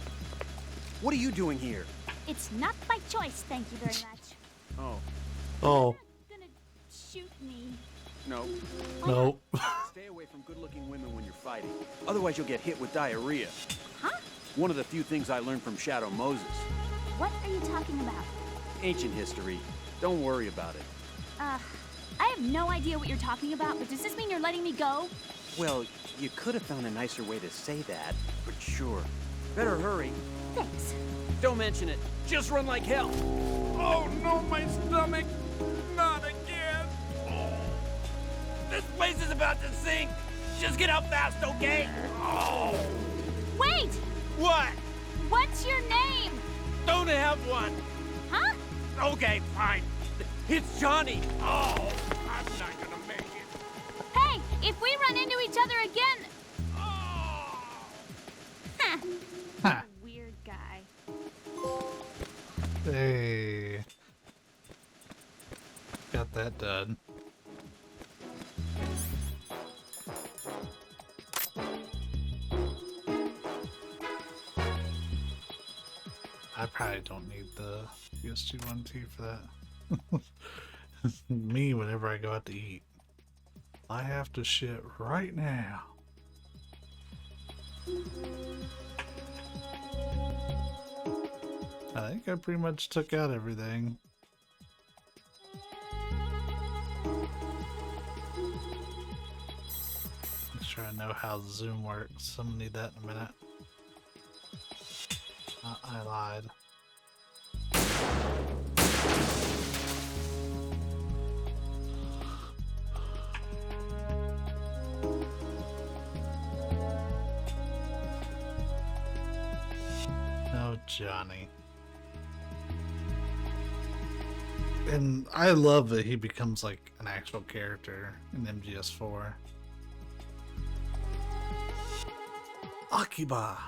What are you doing here? It's not by choice, thank you very much. Oh. Oh. Gonna shoot me. No. Nope. Stay away from good-looking women when you're fighting. Otherwise you'll get hit with diarrhea. Huh? One of the few things I learned from Shadow Moses. What are you talking about? Ancient history. Don't worry about it. I have no idea what you're talking about, but does this mean you're letting me go? Well, you could have found a nicer way to say that, but sure. Better hurry. Thanks. Don't mention it. Just run like hell. Oh no, my stomach! Not again! This place is about to sink! Just get out fast, okay? Oh! Wait! What? What's your name? Don't have one! Huh? Okay, fine. It's Johnny! Oh! I'm not gonna make it. Hey, if we run into each other again... Huh. Weird guy. Hey. Got that done. I probably don't need the PSG-1T for that. Me, whenever I go out to eat, I have to shit right now. I think I pretty much took out everything. Make sure I know how zoom works. I'm gonna need that in a minute. I lied. Oh, Johnny. And I love that he becomes like an actual character in MGS4. Akiba.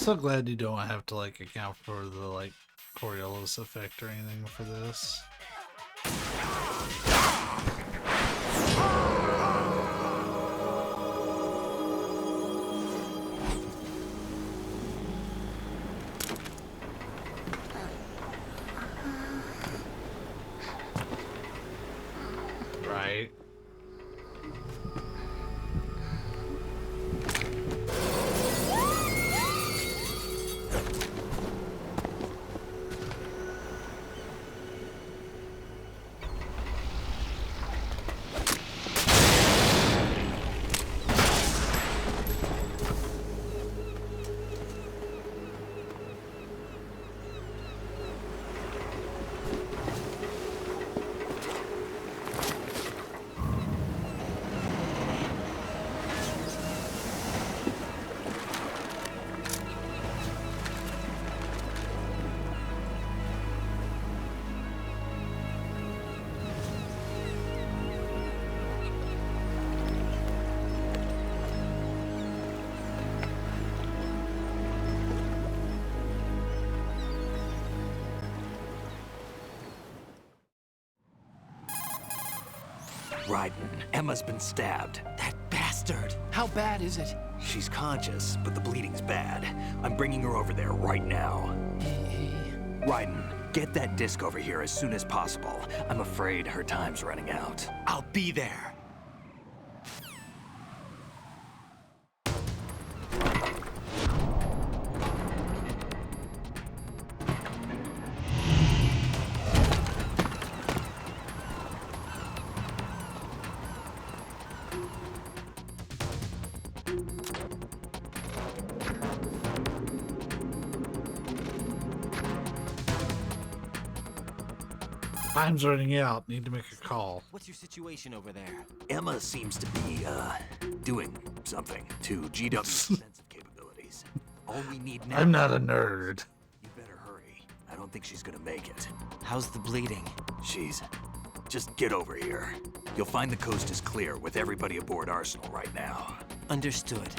so glad you don't have to like account for the like Coriolis effect or anything for this. Right. Raiden, Emma's been stabbed. That bastard! How bad is it? She's conscious, but the bleeding's bad. I'm bringing her over there right now. Raiden, get that disc over here as soon as possible. I'm afraid her time's running out. I'll be there. Time's running out. Need to make a call. What's your situation over there? Emma seems to be, doing something to GW's sensitive capabilities. All we need now... I'm not a nerd. You better hurry. I don't think she's gonna make it. How's the bleeding? She's... Just get over here. You'll find the coast is clear with everybody aboard Arsenal right now. Understood.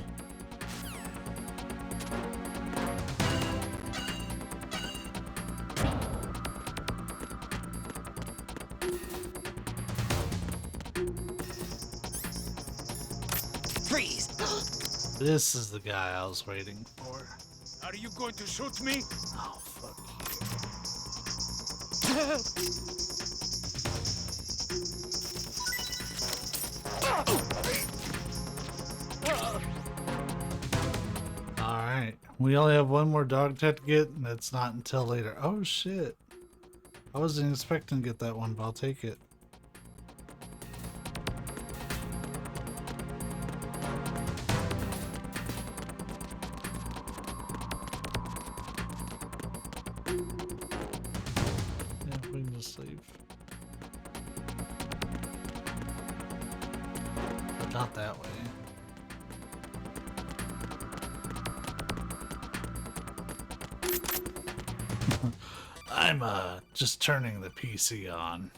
Freeze! This is the guy I was waiting for. Are you going to shoot me? Oh, fuck Alright, we only have one more dog tag to get, and it's not until later. Oh shit. I wasn't expecting to get that one, but I'll take it. Yeah, we can just leave. But not that way. I'm just turning the PC on.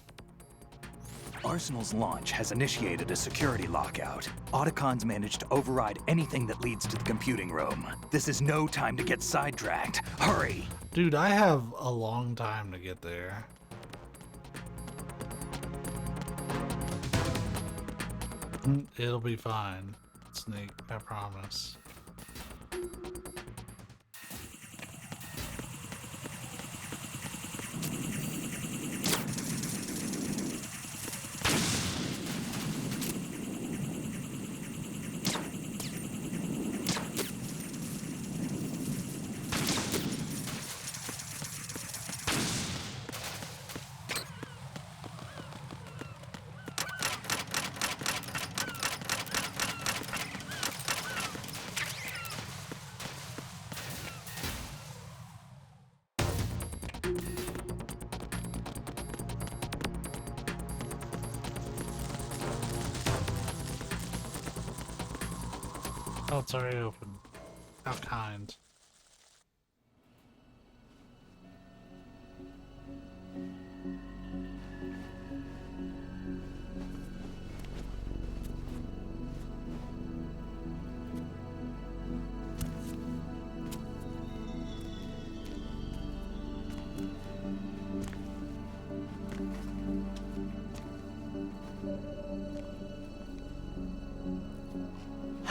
Arsenal's launch has initiated a security lockout. Otacons managed to override anything that leads to the computing room. This is no time to get sidetracked. Hurry! Dude, I have a long time to get there. It'll be fine, Snake, I promise. Oh, it's already open. How kind.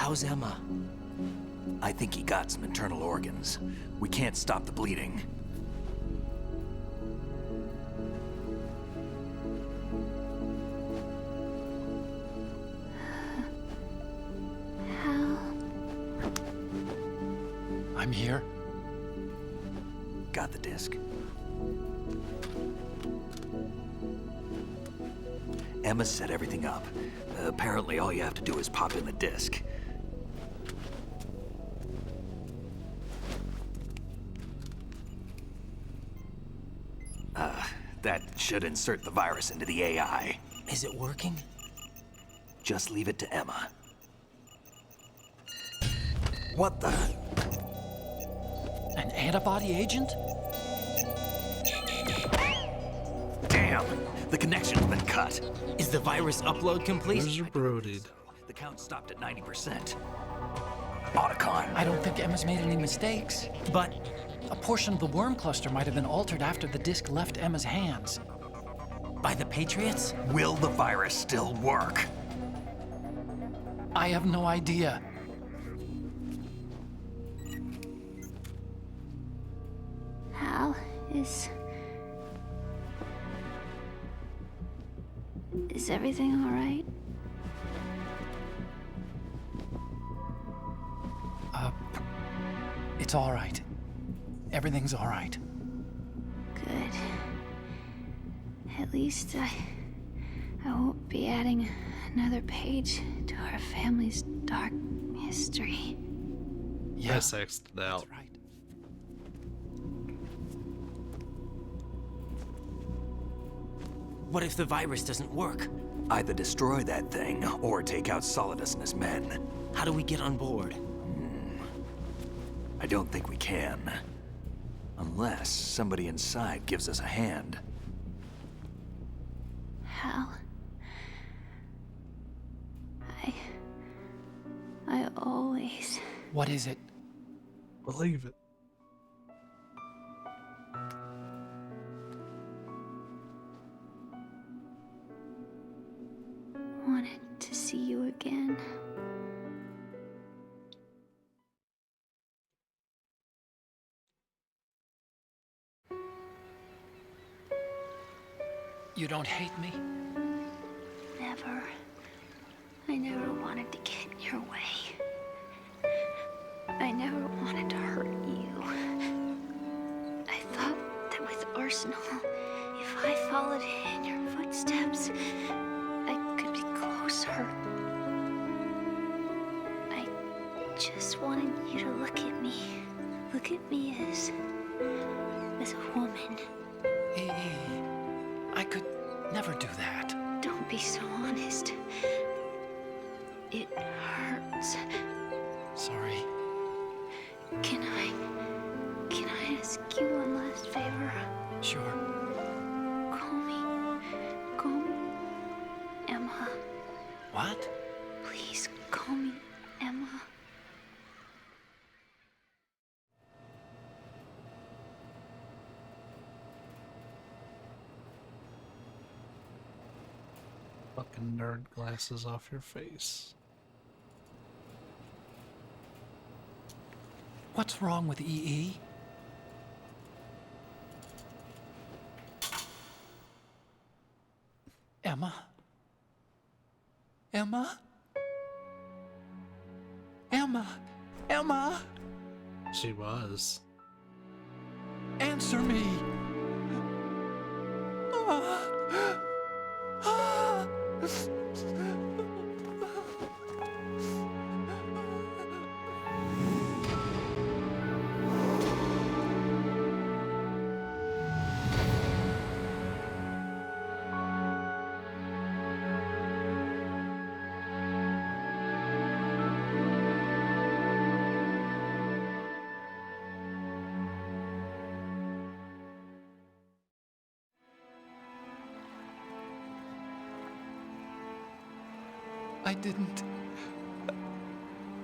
How's Emma? I think he got some internal organs. We can't stop the bleeding. I'm here. Got the disc. Emma set everything up. Apparently all you have to do is pop in the disc. That should insert the virus into the AI. Is it working? Just leave it to Emma. What the? An antibody agent? Damn! The connection's been cut. Is the virus upload complete? User brodied. The count stopped at 90%. Otacon. I don't think Emma's made any mistakes. But a portion of the worm cluster might have been altered after the disc left Emma's hands. By the Patriots? Will the virus still work? I have no idea. Hal, is everything all right? It's all right. Everything's all right. Good. At least I won't be adding another page to our family's dark history. Yes, X'd it out. That's right. What if the virus doesn't work? Either destroy that thing, or take out Solidus and his men. How do we get on board? I don't think we can. Unless somebody inside gives us a hand. Hal, I always... What is it? Believe it. wanted to see you again. You don't hate me? Never. I never wanted to get in your way. I never wanted to hurt you. I thought that with Arsenal, if I followed in your footsteps, I could be closer. I just wanted you to look at me. Look at me as a woman. I could never do that. Don't be so honest. It hurts. Sorry. Can I ask you one last favor? Sure. Call me Emma. What? Please call me Emma. Fucking nerd glasses off your face. What's wrong with EE? Emma? Emma? Emma? Emma? She was. Answer me!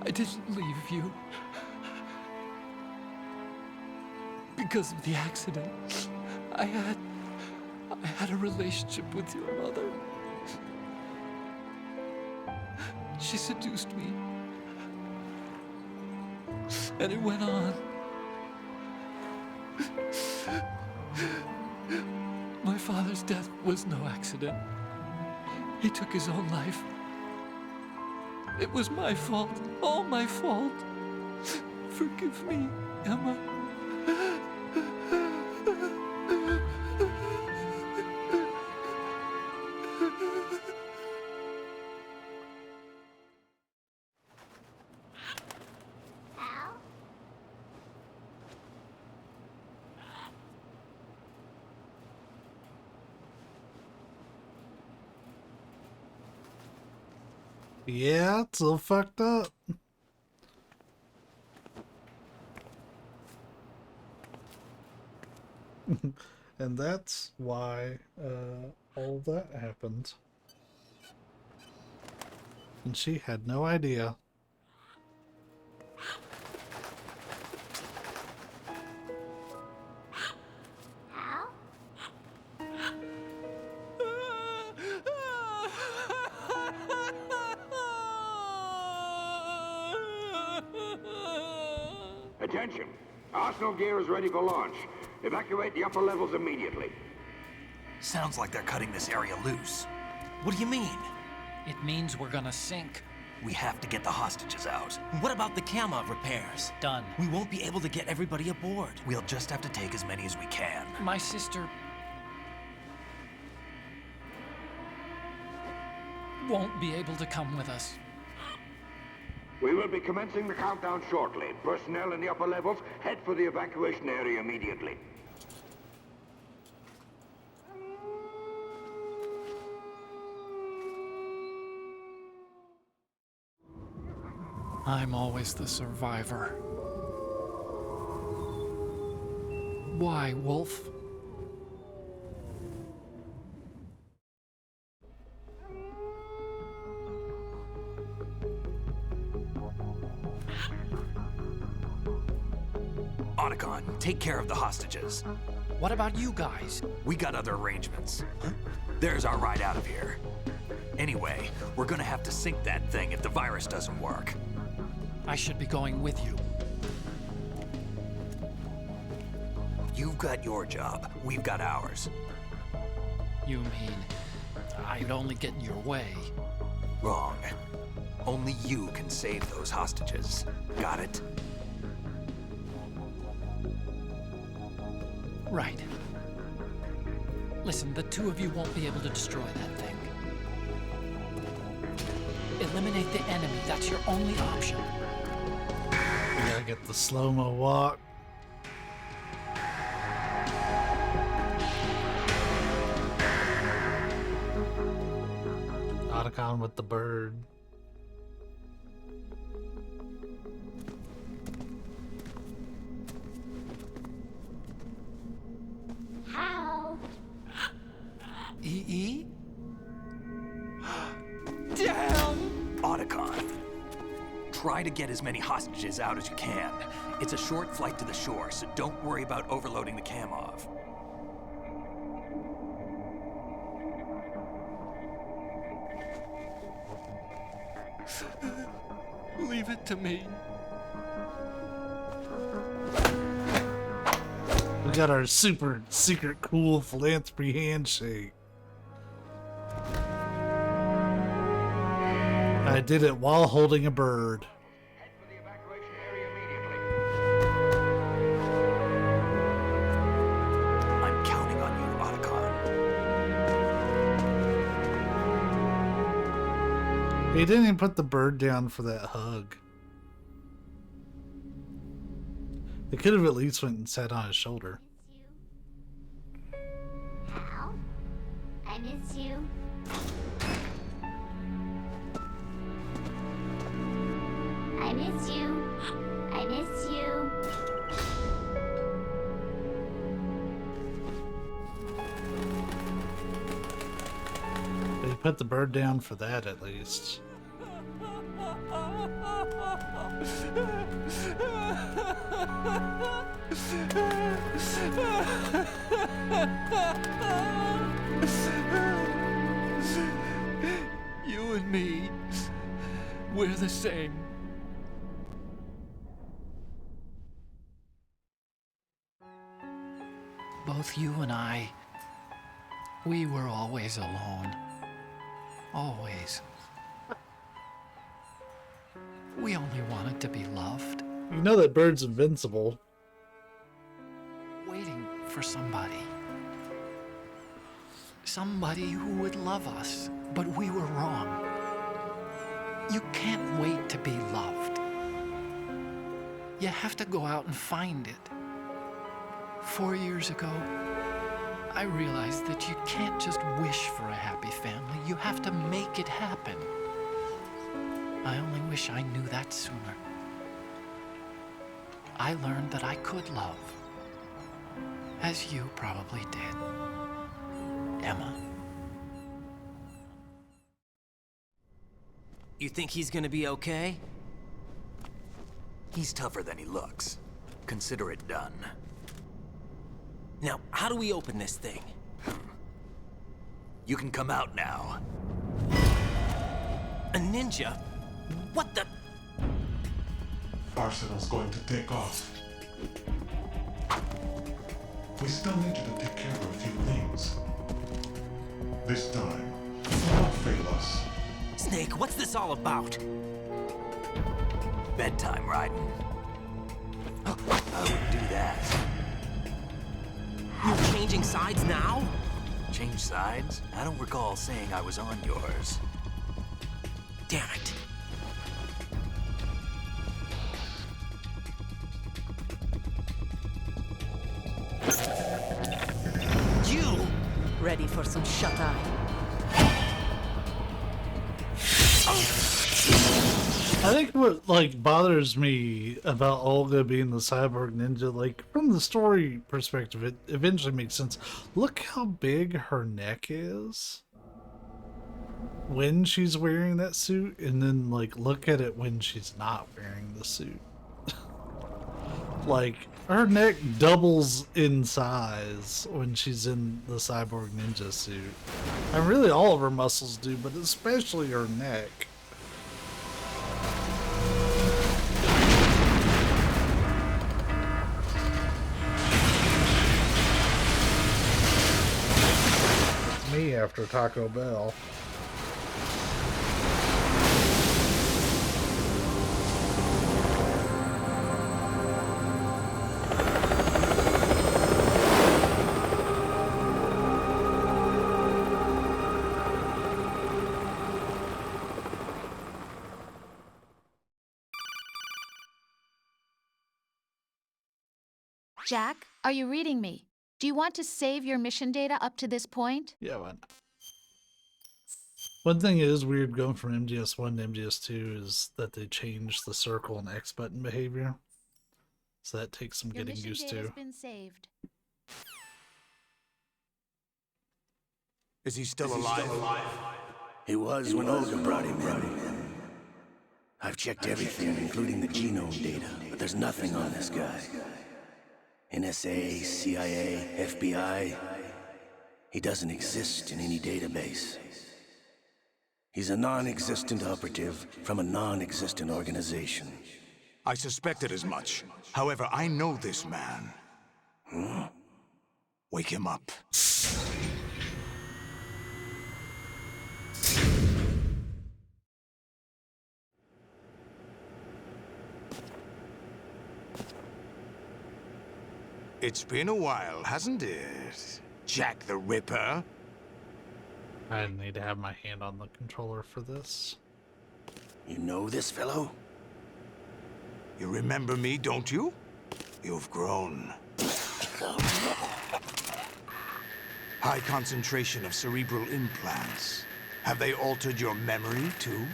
I didn't leave you. Because of the accident, I had a relationship with your mother. She seduced me, And it went on. My father's death was no accident. He took his own life. It was my fault, all my fault. Forgive me, Emma. Yeah, it's all fucked up. And that's why all that happened. And she had no idea. Attention! Arsenal gear is ready for launch. Evacuate the upper levels immediately. Sounds like they're cutting this area loose. What do you mean? It means we're gonna sink. We have to get the hostages out. What about the camera repairs? Done. We won't be able to get everybody aboard. We'll just have to take as many as we can. My sister won't be able to come with us. We will be commencing the countdown shortly. Personnel in the upper levels, head for the evacuation area immediately. I'm always the survivor. Why, Wolf? Otacon, take care of the hostages. What about you guys? We got other arrangements. There's our ride out of here. Anyway, we're gonna have to sink that thing if the virus doesn't work. I should be going with you. You've got your job. We've got ours. You mean I'd only get in your way? Wrong. Only you can save those hostages. Got it? Right. Listen, the two of you won't be able to destroy that thing. Eliminate the enemy. That's your only option. We gotta get the slow-mo walk. Otacon with the bird. How? EE? Damn! Otacon, try to get as many hostages out as you can. It's a short flight to the shore, so don't worry about overloading the Kamov. Leave it to me. We got our super secret cool philanthropy handshake. I did it while holding a bird. I'm counting on you, Otacon. He didn't even put the bird down for that hug. They could have at least went and sat on his shoulder. How? I miss you. I miss you. I miss you. They put the bird down for that at least. You and me, we're the same. both you and I, we were always alone. Always. We only wanted to be loved. You know that bird's invincible. Waiting for somebody. Somebody who would love us, but we were wrong. You can't wait to be loved. You have to go out and find it. 4 years ago, I realized that you can't just wish for a happy family. You have to make it happen. I only wish I knew that sooner. I learned that I could love, as you probably did, Emma. You think he's gonna be okay? He's tougher than he looks. Consider it done. Now, how do we open this thing? You can come out now. A ninja? What the? Arsenal's going to take off. We still need you to take care of a few things. This time, don't fail us. Snake, what's this all about? Bedtime, Raiden. I wouldn't do that. You're changing sides now? Change sides? I don't recall saying I was on yours. Damn it. You! Ready for some shut-eye? I think what bothers me about Olga being the cyborg ninja, from the story perspective, it eventually makes sense. Look how big her neck is when she's wearing that suit, and then look at it when she's not wearing the suit. Her neck doubles in size when she's in the cyborg ninja suit. And really all of her muscles do, but especially her neck. Me after Taco Bell. Jack, are you reading me? Do you want to save your mission data up to this point? Yeah, man. One thing is weird going from MGS1 to MGS2 is that they changed the circle and X button behavior. So that takes some Your getting mission used data's to. been saved. Is he still alive? He was when Olga brought him in. I've checked everything, including the genome data, but there's nothing on this guy. NSA, CIA, FBI. He doesn't exist in any database. He's a non-existent operative from a non-existent organization. I suspected as much. However, I know this man. Wake him up. It's been a while, hasn't it? Jack the Ripper? I need to have my hand on the controller for this. You know this fellow? You remember me, don't you? You've grown. High concentration of cerebral implants. Have they altered your memory, too?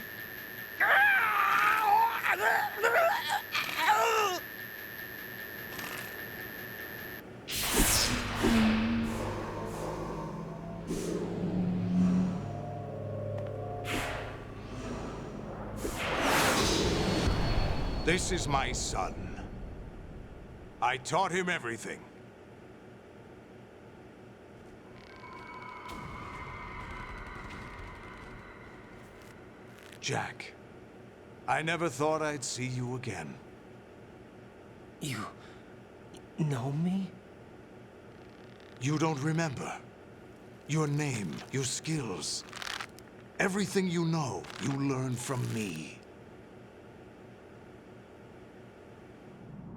This is my son. I taught him everything. Jack, I never thought I'd see you again. You know me? You don't remember. Your name, your skills. Everything you know, you learned from me.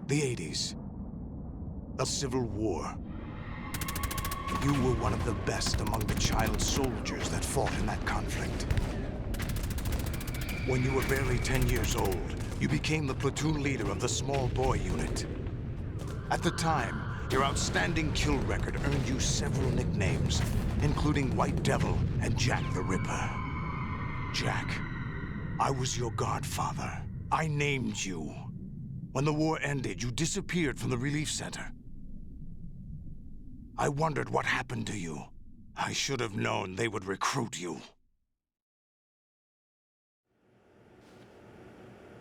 The 80s. A civil war. You were one of the best among the child soldiers that fought in that conflict. When you were barely 10 years old, you became the platoon leader of the small boy unit. At the time, your outstanding kill record earned you several nicknames, including White Devil and Jack the Ripper. Jack, I was your godfather. I named you. When the war ended, you disappeared from the relief center. I wondered what happened to you. I should have known they would recruit you.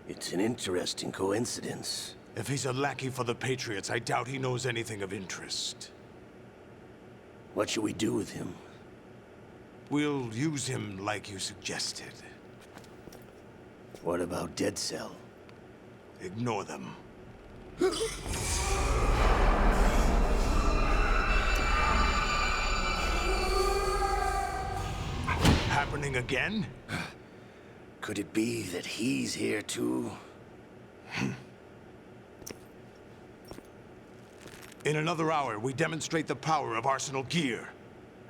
It's an interesting coincidence. If he's a lackey for the Patriots, I doubt he knows anything of interest. What should we do with him? We'll use him like you suggested. What about Dead Cell? Ignore them. Happening again? Could it be that he's here too? In another hour, we demonstrate the power of Arsenal gear.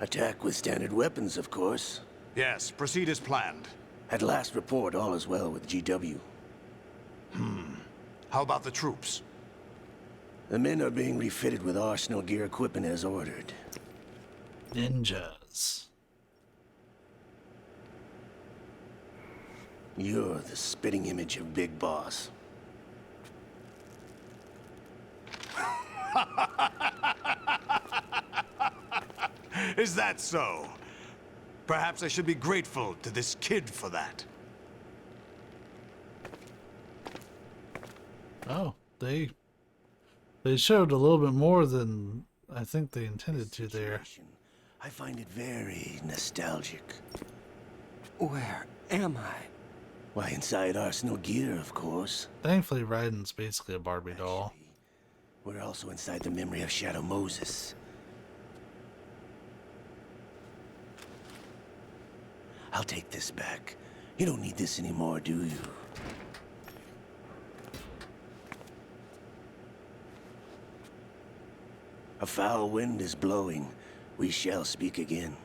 Attack with standard weapons, of course. Yes, proceed as planned. At last report, all is well with GW. How about the troops? The men are being refitted with Arsenal gear equipment as ordered. Ninjas. You're the spitting image of Big Boss. Is that so? Perhaps I should be grateful to this kid for that. Oh, they showed a little bit more than I think they intended to there. I find it very nostalgic. Where am I? Why, inside Arsenal gear, of course. Thankfully, Raiden's basically a Barbie doll. We're also inside the memory of Shadow Moses. I'll take this back. You don't need this anymore, do you? A foul wind is blowing. We shall speak again.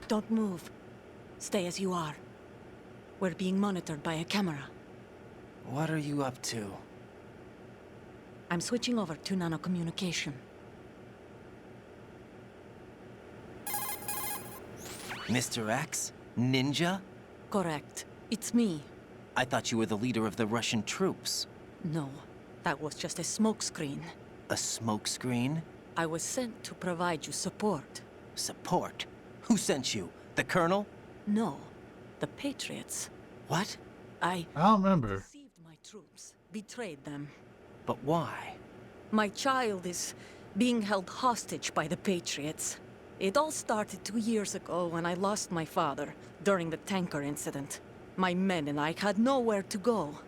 Don't move. Stay as you are. We're being monitored by a camera. What are you up to? I'm switching over to nanocommunication. Mr. X? Ninja? Correct. It's me. I thought you were the leader of the Russian troops. No, that was just a smokescreen. A smokescreen? I was sent to provide you support. Support? Who sent you? The Colonel? No, the Patriots. What? I don't remember. Deceived my troops, betrayed them. But why? My child is being held hostage by the Patriots. It all started 2 years ago when I lost my father during the tanker incident. My men and I had nowhere to go,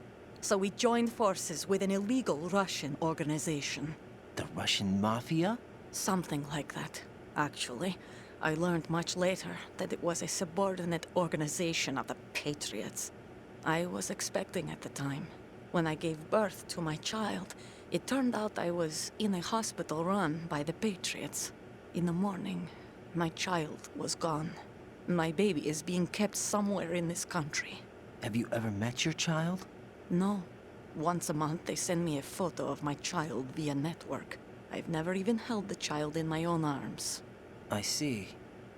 so we joined forces with an illegal Russian organization. The Russian Mafia? Something like that, actually. I learned much later that it was a subordinate organization of the Patriots. I was expecting at the time. When I gave birth to my child, it turned out I was in a hospital run by the Patriots. In the morning, my child was gone. My baby is being kept somewhere in this country. Have you ever met your child? No. Once a month, they send me a photo of my child via network. I've never even held the child in my own arms. I see.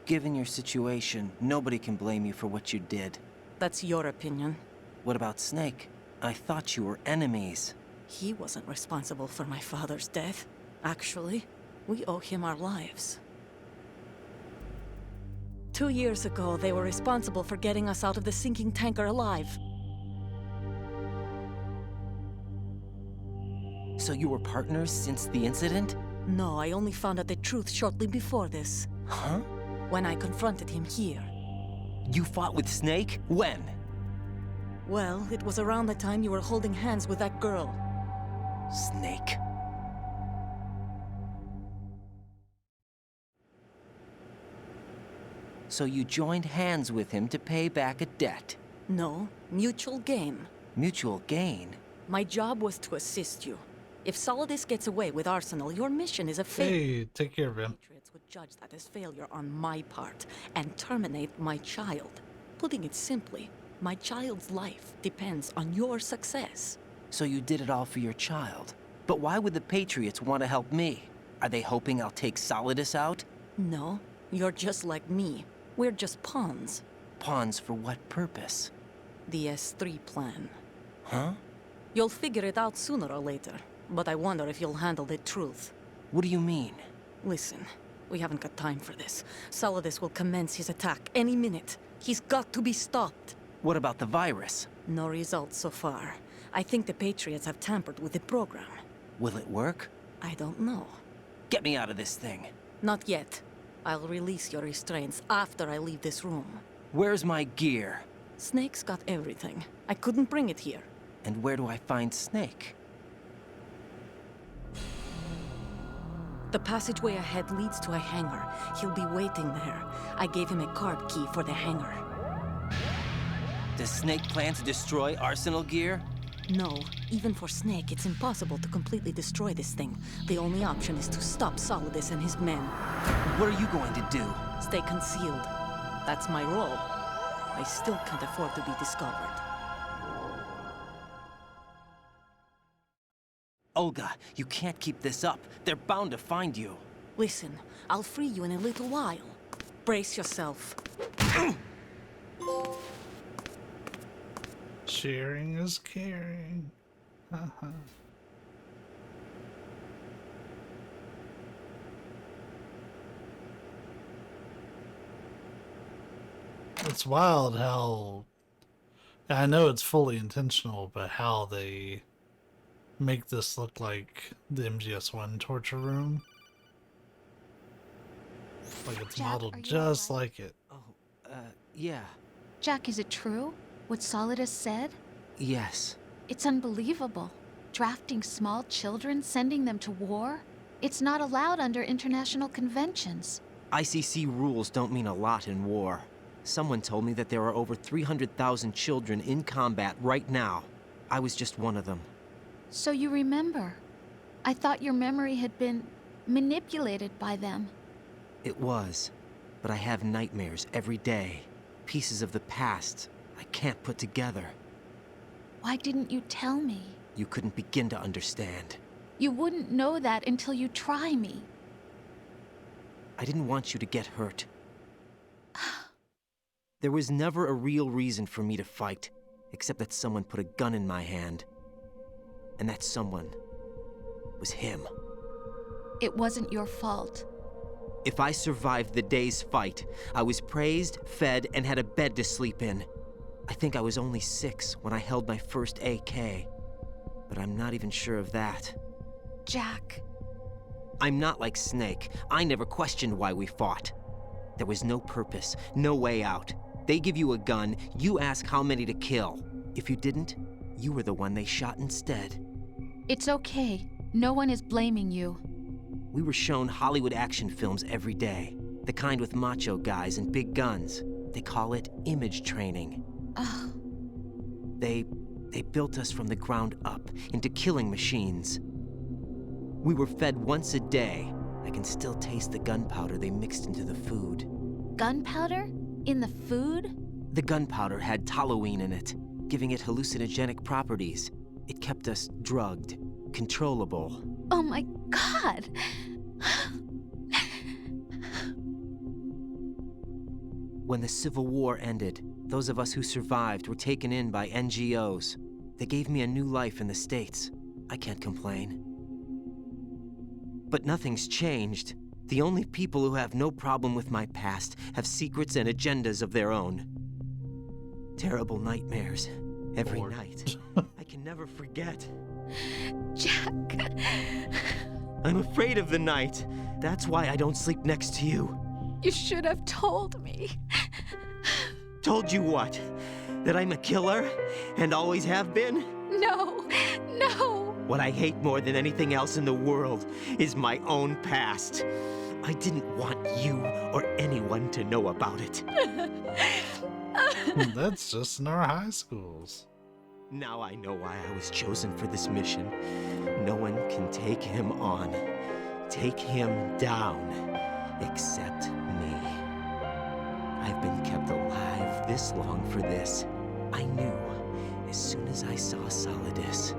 Given your situation, nobody can blame you for what you did. That's your opinion. What about Snake? I thought you were enemies. He wasn't responsible for my father's death. Actually, we owe him our lives. 2 years ago, they were responsible for getting us out of the sinking tanker alive. So you were partners since the incident? No, I only found out the truth shortly before this. Huh? When I confronted him here. You fought with Snake? When? Well, it was around the time you were holding hands with that girl. Snake. So you joined hands with him to pay back a debt? No, mutual gain. Mutual gain? My job was to assist you. If Solidus gets away with Arsenal, your mission is a failure. Hey, take care of him. Patriots would judge that as failure on my part and terminate my child. Putting it simply, my child's life depends on your success. So you did it all for your child. But why would the Patriots want to help me? Are they hoping I'll take Solidus out? No, you're just like me. We're just pawns. Pawns for what purpose? The S3 plan. Huh? You'll figure it out sooner or later, but I wonder if you'll handle the truth. What do you mean? Listen, we haven't got time for this. Solidus will commence his attack any minute. He's got to be stopped. What about the virus? No results so far. I think the Patriots have tampered with the program. Will it work? I don't know. Get me out of this thing. Not yet. I'll release your restraints after I leave this room. Where's my gear? Snake's got everything. I couldn't bring it here. And where do I find Snake? The passageway ahead leads to a hangar. He'll be waiting there. I gave him a card key for the hangar. Does Snake plan to destroy Arsenal gear? No. Even for Snake, it's impossible to completely destroy this thing. The only option is to stop Solidus and his men. What are you going to do? Stay concealed. That's my role. I still can't afford to be discovered. Olga, you can't keep this up. They're bound to find you. Listen, I'll free you in a little while. Brace yourself. Sharing is caring. It's wild how... I know it's fully intentional, but how they make this look like the MGS1 torture room. Like it's Jack, modeled are you just alright? like it. Yeah. Jack, is it true? What Solidus said? Yes. It's unbelievable. Drafting small children, sending them to war? It's not allowed under international conventions. ICC rules don't mean a lot in war. Someone told me that there are over 300,000 children in combat right now. I was just one of them. So you remember. I thought your memory had been manipulated by them. It was. But I have nightmares every day. Pieces of the past I can't put together. Why didn't you tell me? You couldn't begin to understand. You wouldn't know that until you try me. I didn't want you to get hurt. There was never a real reason for me to fight, except that someone put a gun in my hand. And that someone was him. It wasn't your fault. If I survived the day's fight, I was praised, fed, and had a bed to sleep in. I think I was only 6 when I held my first AK. But I'm not even sure of that. Jack. I'm not like Snake. I never questioned why we fought. There was no purpose, no way out. They give you a gun, you ask how many to kill. If you didn't, you were the one they shot instead. It's okay. No one is blaming you. We were shown Hollywood action films every day. The kind with macho guys and big guns. They call it image training. Ugh. They built us from the ground up into killing machines. We were fed once a day. I can still taste the gunpowder they mixed into the food. Gunpowder? In the food? The gunpowder had toluene in it, giving it hallucinogenic properties. It kept us drugged, controllable. Oh my God! When the Civil War ended, those of us who survived were taken in by NGOs. They gave me a new life in the States. I can't complain. But nothing's changed. The only people who have no problem with my past have secrets and agendas of their own. Terrible nightmares. Every night. I can never forget. Jack. I'm afraid of the night. That's why I don't sleep next to you. You should have told me. Told you what? That I'm a killer and always have been? No, no! What I hate more than anything else in the world is my own past. I didn't want you or anyone to know about it. That's just in our high schools. Now I know why I was chosen for this mission. No one can take him on, take him down, except me. I've been kept alive this long for this. I knew as soon as I saw Solidus.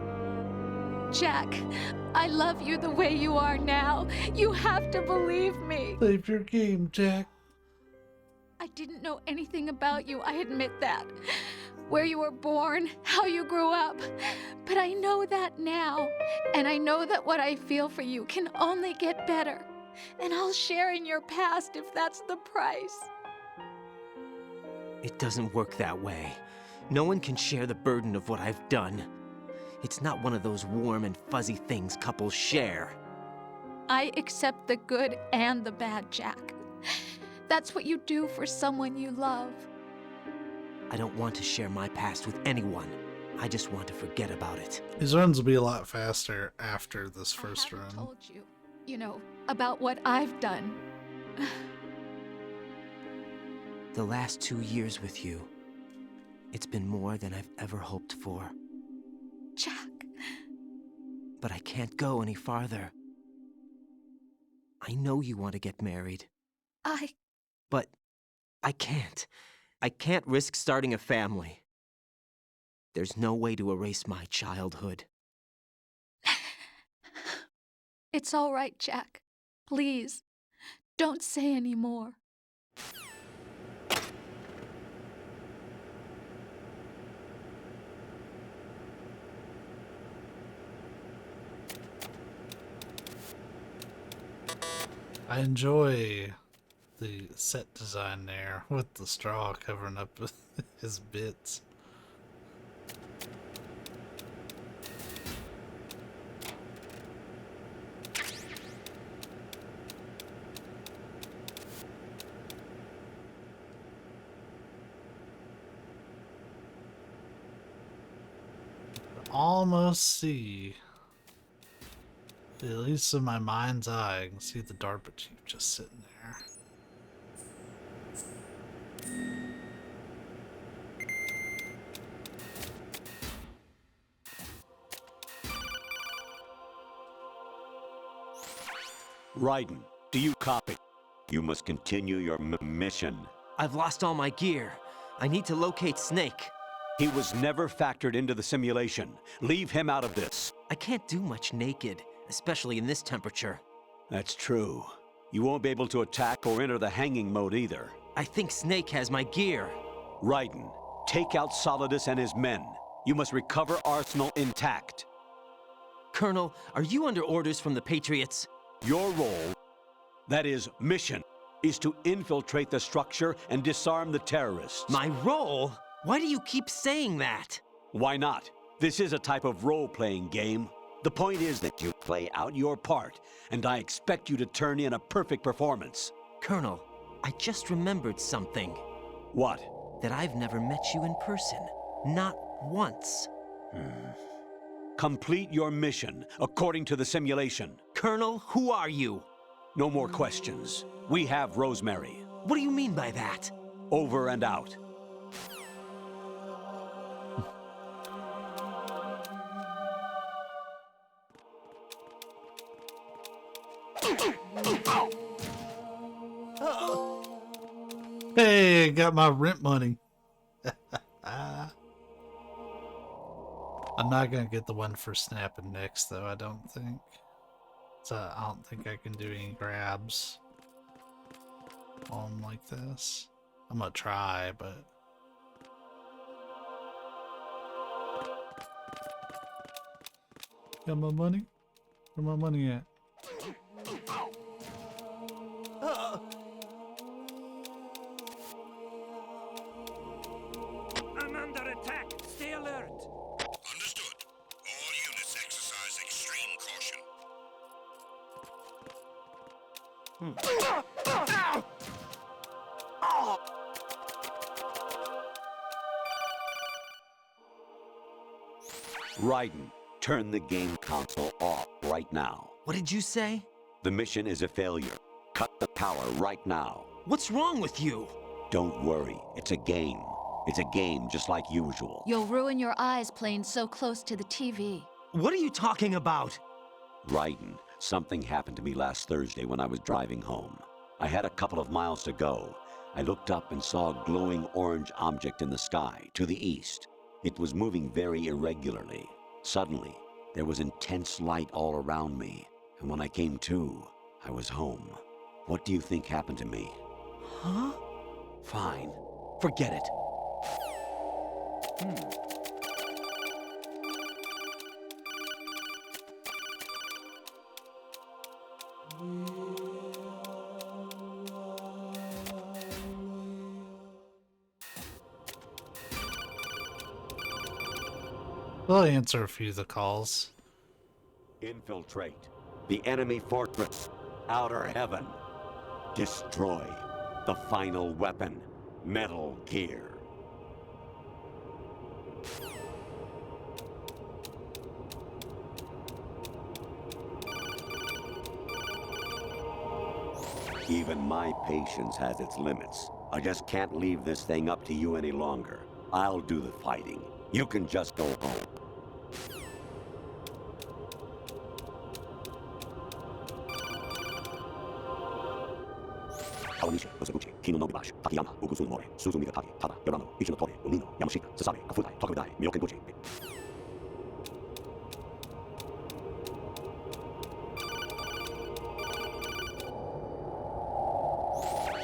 Jack, I love you the way you are now. You have to believe me. Save your game, Jack. I didn't know anything about you, I admit that. Where you were born, how you grew up. But I know that now. And I know that what I feel for you can only get better. And I'll share in your past if that's the price. It doesn't work that way. No one can share the burden of what I've done. It's not one of those warm and fuzzy things couples share. I accept the good and the bad, Jack. That's what you do for someone you love. I don't want to share my past with anyone. I just want to forget about it. These runs will be a lot faster after this first run. I told you, about what I've done. The last 2 years with you, it's been more than I've ever hoped for. Jack. But I can't go any farther. I know you want to get married. But I can't. I can't risk starting a family. There's no way to erase my childhood. It's all right, Jack. Please, don't say any more. I enjoy the set design there with the straw covering up his bits. Almost see, at least in my mind's eye, I can see the DARPA chief just sitting there. Raiden, do you copy? You must continue your mission. I've lost all my gear. I need to locate Snake. He was never factored into the simulation. Leave him out of this. I can't do much naked, especially in this temperature. That's true. You won't be able to attack or enter the hanging mode either. I think Snake has my gear. Raiden, take out Solidus and his men. You must recover Arsenal intact. Colonel, are you under orders from the Patriots? Your role, that is, mission, is to infiltrate the structure and disarm the terrorists. My role? Why do you keep saying that? Why not? This is a type of role-playing game. The point is that you play out your part, and I expect you to turn in a perfect performance. Colonel, I just remembered something. What? That I've never met you in person. Not once. Complete your mission, according to the simulation. Colonel, who are you? No more questions. We have Rosemary. What do you mean by that? Over and out. Hey, got my rent money. I'm not gonna get the one for snapping next, though, I don't think. So I don't think I can do any grabs on like this. I'm gonna try, but... Got my money? Where my money at? I'm under attack. Stay alert. Understood. All units exercise extreme caution. Raiden, turn the game console off right now. What did you say? The mission is a failure. Cut the power right now. What's wrong with you? Don't worry, it's a game. It's a game just like usual. You'll ruin your eyes playing so close to the TV. What are you talking about? Raiden, something happened to me last Thursday when I was driving home. I had a couple of miles to go. I looked up and saw a glowing orange object in the sky, to the east. It was moving very irregularly. Suddenly, there was intense light all around me, and when I came to, I was home. What do you think happened to me? Huh? Fine. Forget it. We'll answer a few of the calls. Infiltrate the enemy fortress, Outer Heaven. Destroy the final weapon, Metal Gear. Even my patience has its limits. I just can't leave this thing up to you any longer. I'll do the fighting. You can just go home.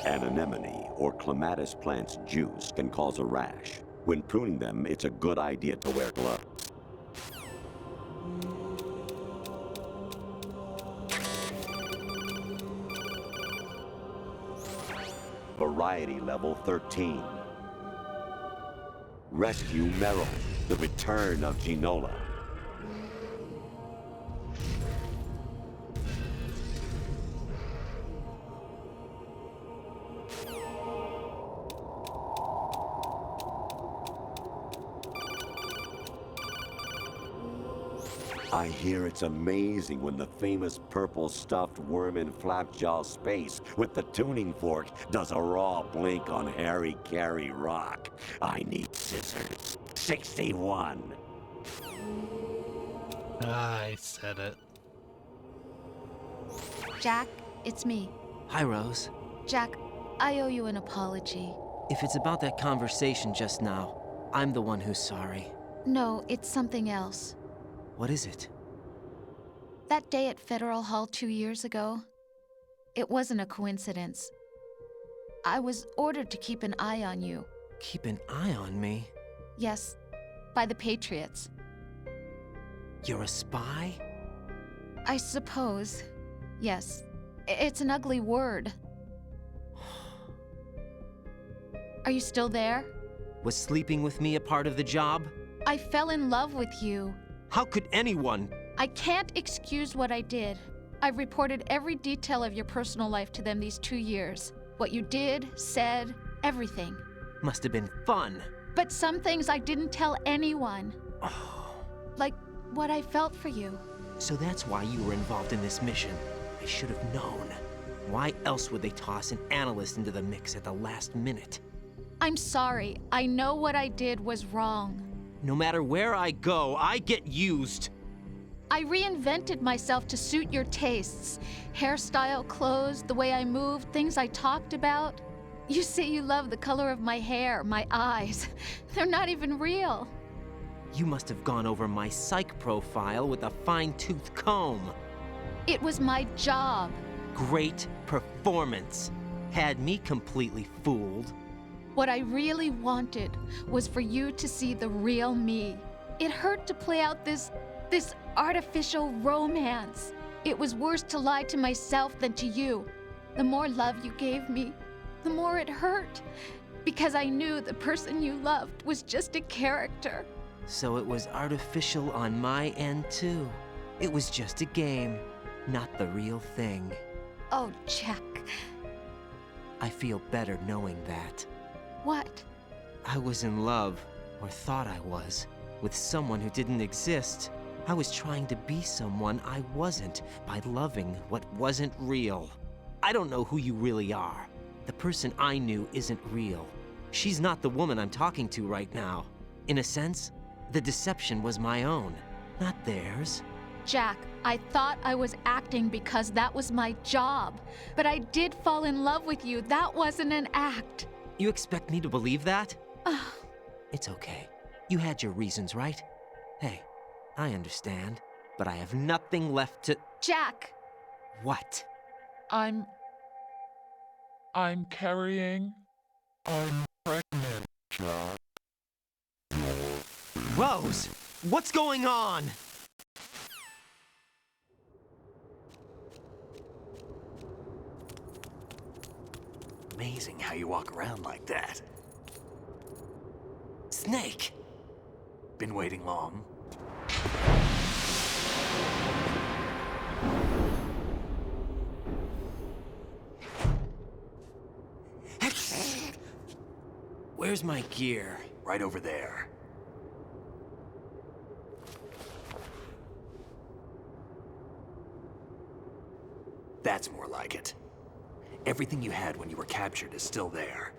An anemone or clematis plant's juice can cause a rash. When pruning them, it's a good idea to wear gloves. Variety level 13. Rescue Meryl, the return of Ginola. I hear it's amazing when the famous purple stuffed worm in Flapjaw Space with the tuning fork does a raw blink on Harry Carey Rock. I need scissors. 61. I said it. Jack, it's me. Hi, Rose. Jack, I owe you an apology. If it's about that conversation just now, I'm the one who's sorry. No, it's something else. What is it? That day at Federal Hall 2 years ago, it wasn't a coincidence. I was ordered to keep an eye on you. Keep an eye on me? Yes, by the Patriots. You're a spy? I suppose. Yes. It's an ugly word. Are you still there? Was sleeping with me a part of the job? I fell in love with you. How could anyone? I can't excuse what I did. I've reported every detail of your personal life to them these 2 years. What you did, said, everything. Must have been fun. But some things I didn't tell anyone. Like what I felt for you. So that's why you were involved in this mission. I should have known. Why else would they toss an analyst into the mix at the last minute? I'm sorry. I know what I did was wrong. No matter where I go, I get used. I reinvented myself to suit your tastes. Hairstyle, clothes, the way I moved, things I talked about. You say you love the color of my hair, my eyes. They're not even real. You must have gone over my psych profile with a fine-tooth comb. It was my job. Great performance. Had me completely fooled. What I really wanted was for you to see the real me. It hurt to play out this artificial romance. It was worse to lie to myself than to you. The more love you gave me, the more it hurt. Because I knew the person you loved was just a character. So it was artificial on my end too. It was just a game, not the real thing. Oh, Jack. I feel better knowing that. What? I was in love, or thought I was. with someone who didn't exist. I was trying to be someone I wasn't by loving what wasn't real. I don't know who you really are. The person I knew isn't real. She's not the woman I'm talking to right now. In a sense, the deception was my own, not theirs. Jack, I thought I was acting because that was my job. But I did fall in love with you. That wasn't an act. You expect me to believe that? It's okay. You had your reasons, right? Hey, I understand, but I have nothing left to... Jack! What? I'm carrying... I'm pregnant, Jack. Rose! What's going on? Amazing how you walk around like that. Snake! Been waiting long? Where's my gear? Right over there. That's more like it. Everything you had when you were captured is still there.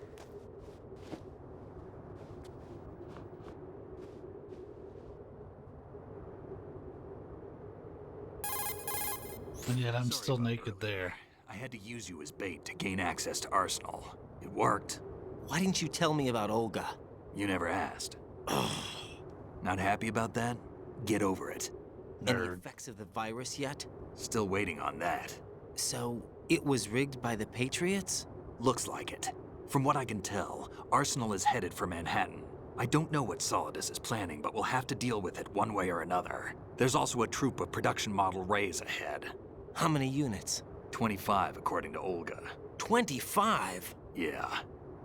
And yet I'm still naked there. I had to use you as bait to gain access to Arsenal. It worked. Why didn't you tell me about Olga? You never asked. Not happy about that? Get over it. Any effects of the virus yet? Still waiting on that. So, it was rigged by the Patriots? Looks like it. From what I can tell, Arsenal is headed for Manhattan. I don't know what Solidus is planning, but we'll have to deal with it one way or another. There's also a troop of production model Rays ahead. How many units? 25, according to Olga. 25? Yeah.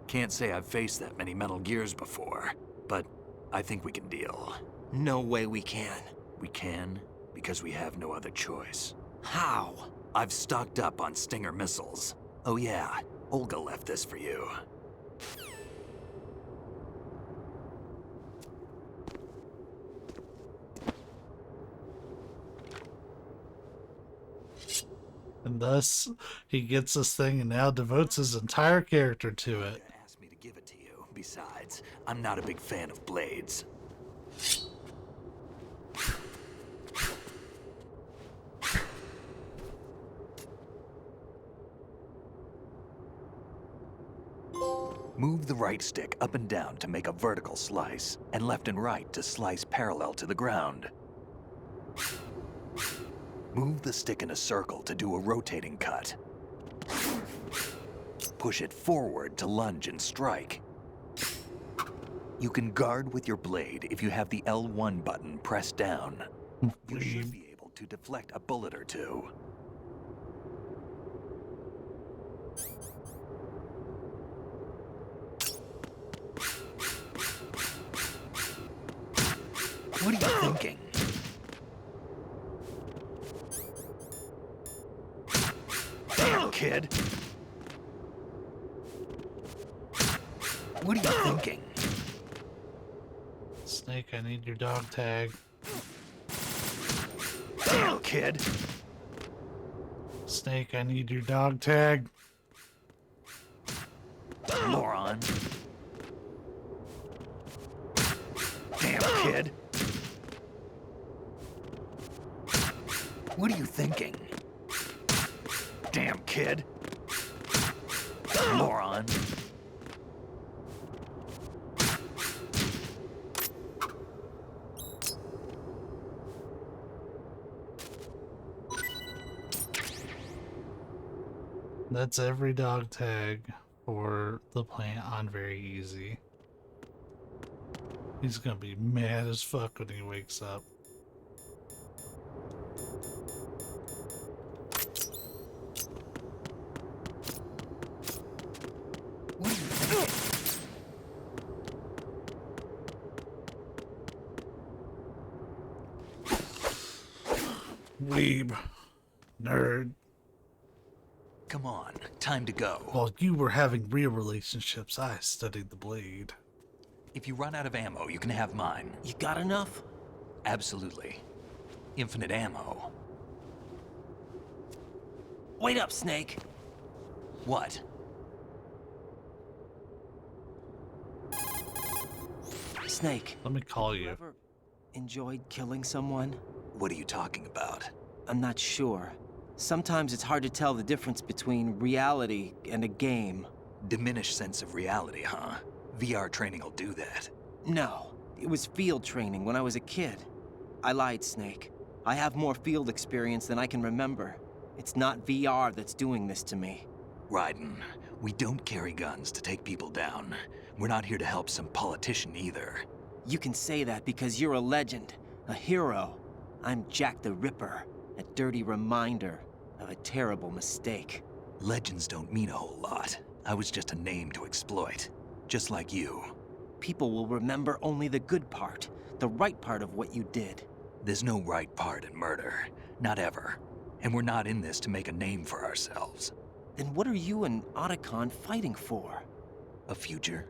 Can't say I've faced that many Metal Gears before, but I think we can deal. No way we can. We can, because we have no other choice. How? I've stocked up on Stinger missiles. Oh yeah, Olga left this for you. And thus, he gets this thing and now devotes his entire character to it. Asked me to give it to you. Besides, I'm not a big fan of blades. Move the right stick up and down to make a vertical slice, and left and right to slice parallel to the ground. Move the stick in a circle to do a rotating cut. Push it forward to lunge and strike. You can guard with your blade if you have the L1 button pressed down. You should be able to deflect a bullet or two. What are you thinking? Damn, kid! What are you thinking? Snake, I need your dog tag. Damn, kid! Snake, I need your dog tag. Moron. Damn, kid! What are you thinking? Damn, kid! Moron. That's every dog tag for the plant on very easy. He's gonna be mad as fuck when he wakes up. Weeb. Nerd. Come on, time to go. While you were having real relationships, I studied the blade. If you run out of ammo, you can have mine. You got enough? Absolutely. Infinite ammo. Wait up, Snake. What? Snake. Let me call you. Ever enjoyed killing someone? What are you talking about? I'm not sure. Sometimes it's hard to tell the difference between reality and a game. Diminished sense of reality, huh? VR training will do that. No, it was field training when I was a kid. I lied, Snake. I have more field experience than I can remember. It's not VR that's doing this to me. Raiden, we don't carry guns to take people down. We're not here to help some politician either. You can say that because you're a legend, a hero. I'm Jack the Ripper, a dirty reminder of a terrible mistake. Legends don't mean a whole lot. I was just a name to exploit, just like you. People will remember only the good part, the right part of what you did. There's no right part in murder, not ever. And we're not in this to make a name for ourselves. Then what are you and Otacon fighting for? A future?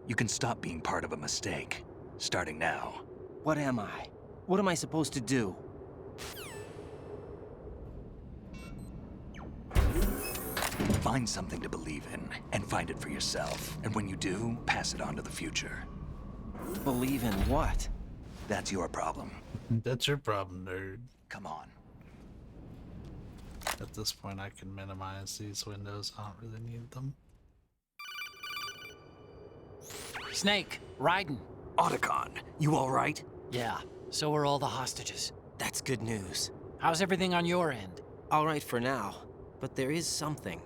You can stop being part of a mistake, starting now. What am I? What am I supposed to do? Find something to believe in, and find it for yourself. And when you do, pass it on to the future. Believe in what? That's your problem. That's your problem, nerd. Come on. At this point, I can minimize these windows. I don't really need them. Snake, Raiden. Otacon, you all right? Yeah, so are all the hostages. That's good news. How's everything on your end? All right for now, but there is something.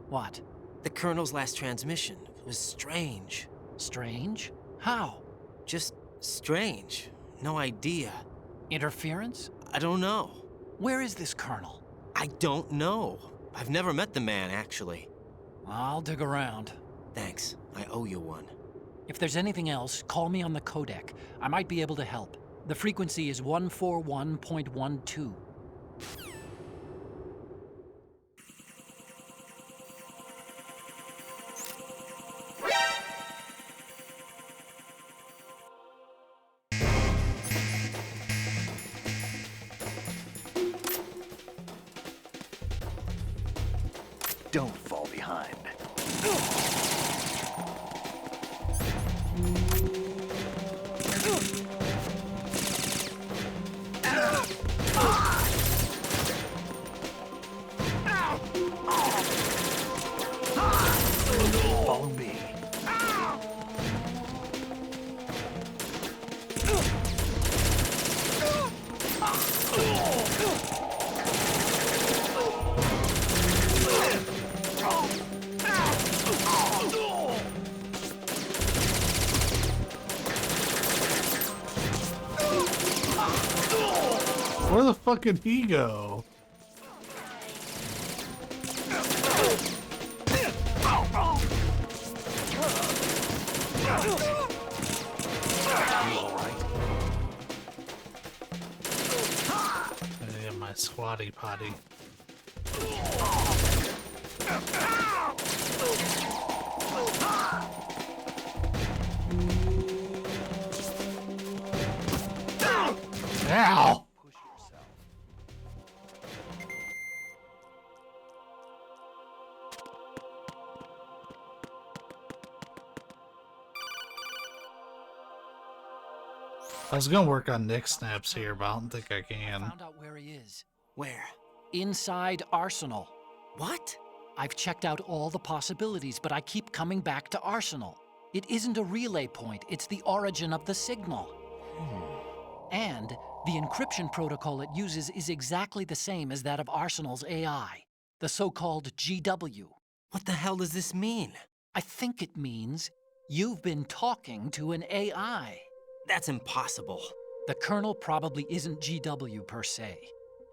What? The Colonel's last transmission was strange. Strange? How? Just strange. No idea. Interference? I don't know. Where is this Colonel? I don't know. I've never met the man, actually. I'll dig around. Thanks. I owe you one. If there's anything else, call me on the codec. I might be able to help. The frequency is 141.12. Don't fall behind. Follow me. Where the fuck did he go? Yeah, my squatty potty. Ow! I was gonna work on Nick snaps here, but I don't think I can. Found out where he is. Where? Inside Arsenal. What? I've checked out all the possibilities, but I keep coming back to Arsenal. It isn't a relay point, it's the origin of the signal. And the encryption protocol it uses is exactly the same as that of Arsenal's AI, the so-called GW. What the hell does this mean? I think it means you've been talking to an AI. That's impossible. The Colonel probably isn't GW per se.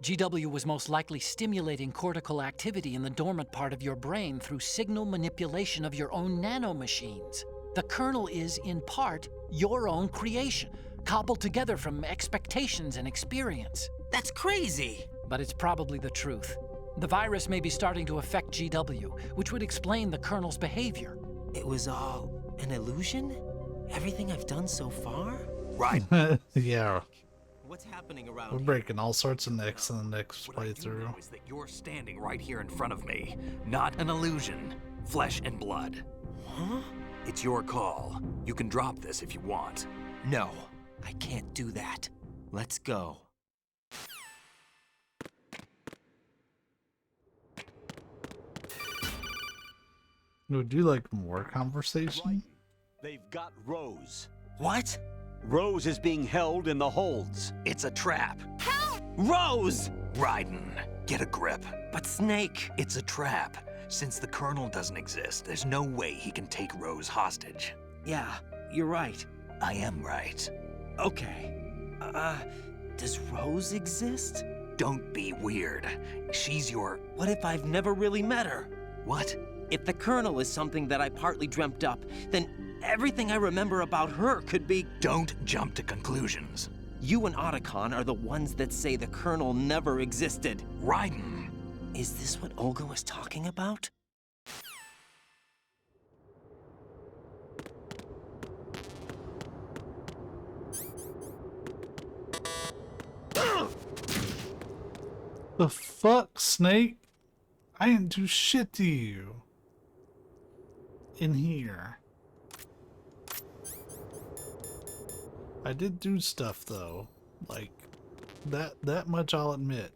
GW was most likely stimulating cortical activity in the dormant part of your brain through signal manipulation of your own nanomachines. The Colonel is, in part, your own creation, cobbled together from expectations and experience. That's crazy! But it's probably the truth. The virus may be starting to affect GW, which would explain the Colonel's behavior. It was all an illusion? Everything I've done so far? Right. Yeah. What's happening around We're here? breaking all sorts of necks in the next playthrough. Is that you're standing right here in front of me. Not an illusion. Flesh and blood. Huh? It's your call. You can drop this if you want. No, I can't do that. Let's go. Would you like more conversation? They've got Rose. What? Rose is being held in the holds. It's a trap. Help! Rose! Raiden, get a grip. But Snake... It's a trap. Since the Colonel doesn't exist, there's no way he can take Rose hostage. Yeah, you're right. I am right. Okay. Does Rose exist? Don't be weird. She's your... What if I've never really met her? What? If the Colonel is something that I partly dreamt up, then everything I remember about her could be... Don't jump to conclusions. You and Otacon are the ones that say the Colonel never existed. Raiden! Is this what Olga was talking about? The fuck, Snake? I didn't do shit to you. In here. I did do stuff though. Like that much I'll admit.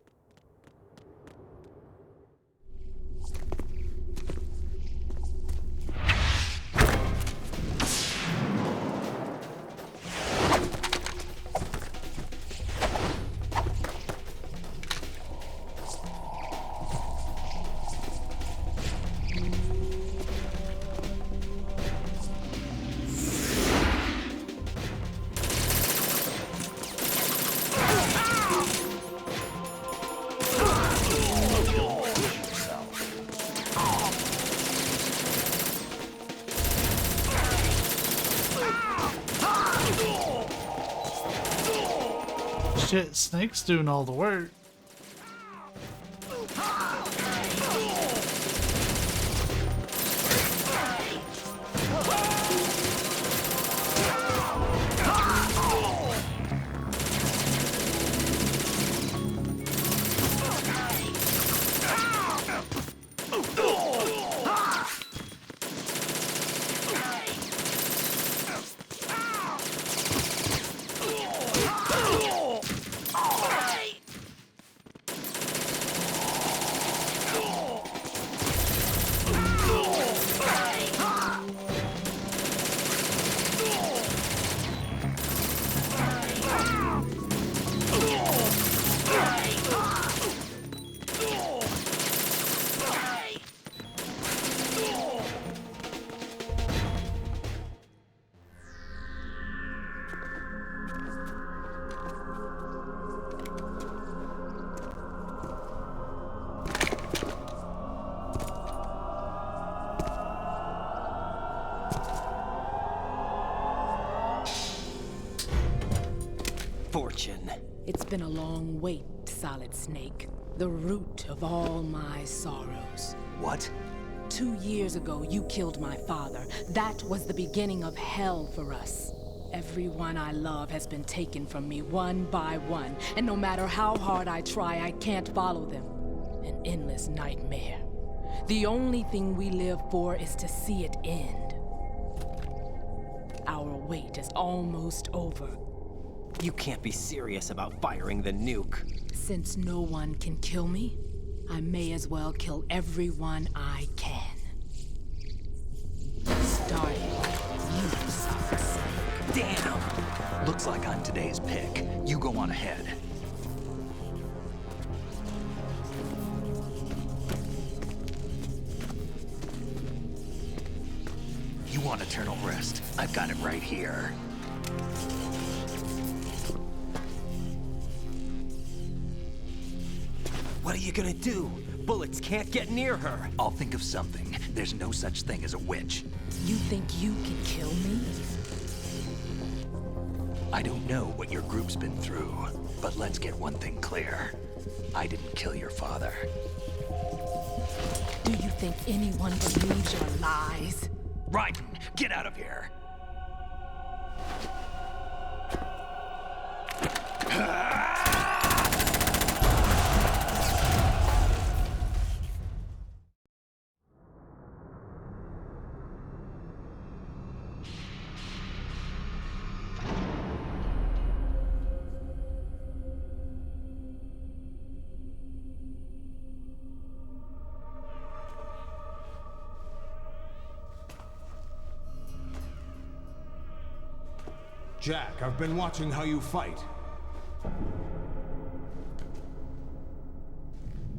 Shit, Snake's doing all the work. Fortune. It's been a long wait, Solid Snake. The root of all my sorrows. What? 2 years ago, you killed my father. That was the beginning of hell for us. Everyone I love has been taken from me one by one, and no matter how hard I try, I can't follow them. An endless nightmare. The only thing we live for is to see it end. Our wait is almost over. You can't be serious about firing the nuke. Since no one can kill me, I may as well kill everyone I can. Starting with you, Solid Snake. Damn! Looks like I'm today's pick. You go on ahead. You want eternal rest? I've got it right here. What are you gonna do? Bullets can't get near her. I'll think of something. There's no such thing as a witch. You think you can kill me? I don't know what your group's been through, but let's get one thing clear. I didn't kill your father. Do you think anyone believes your lies? Raiden, get out of here! Jack, I've been watching how you fight.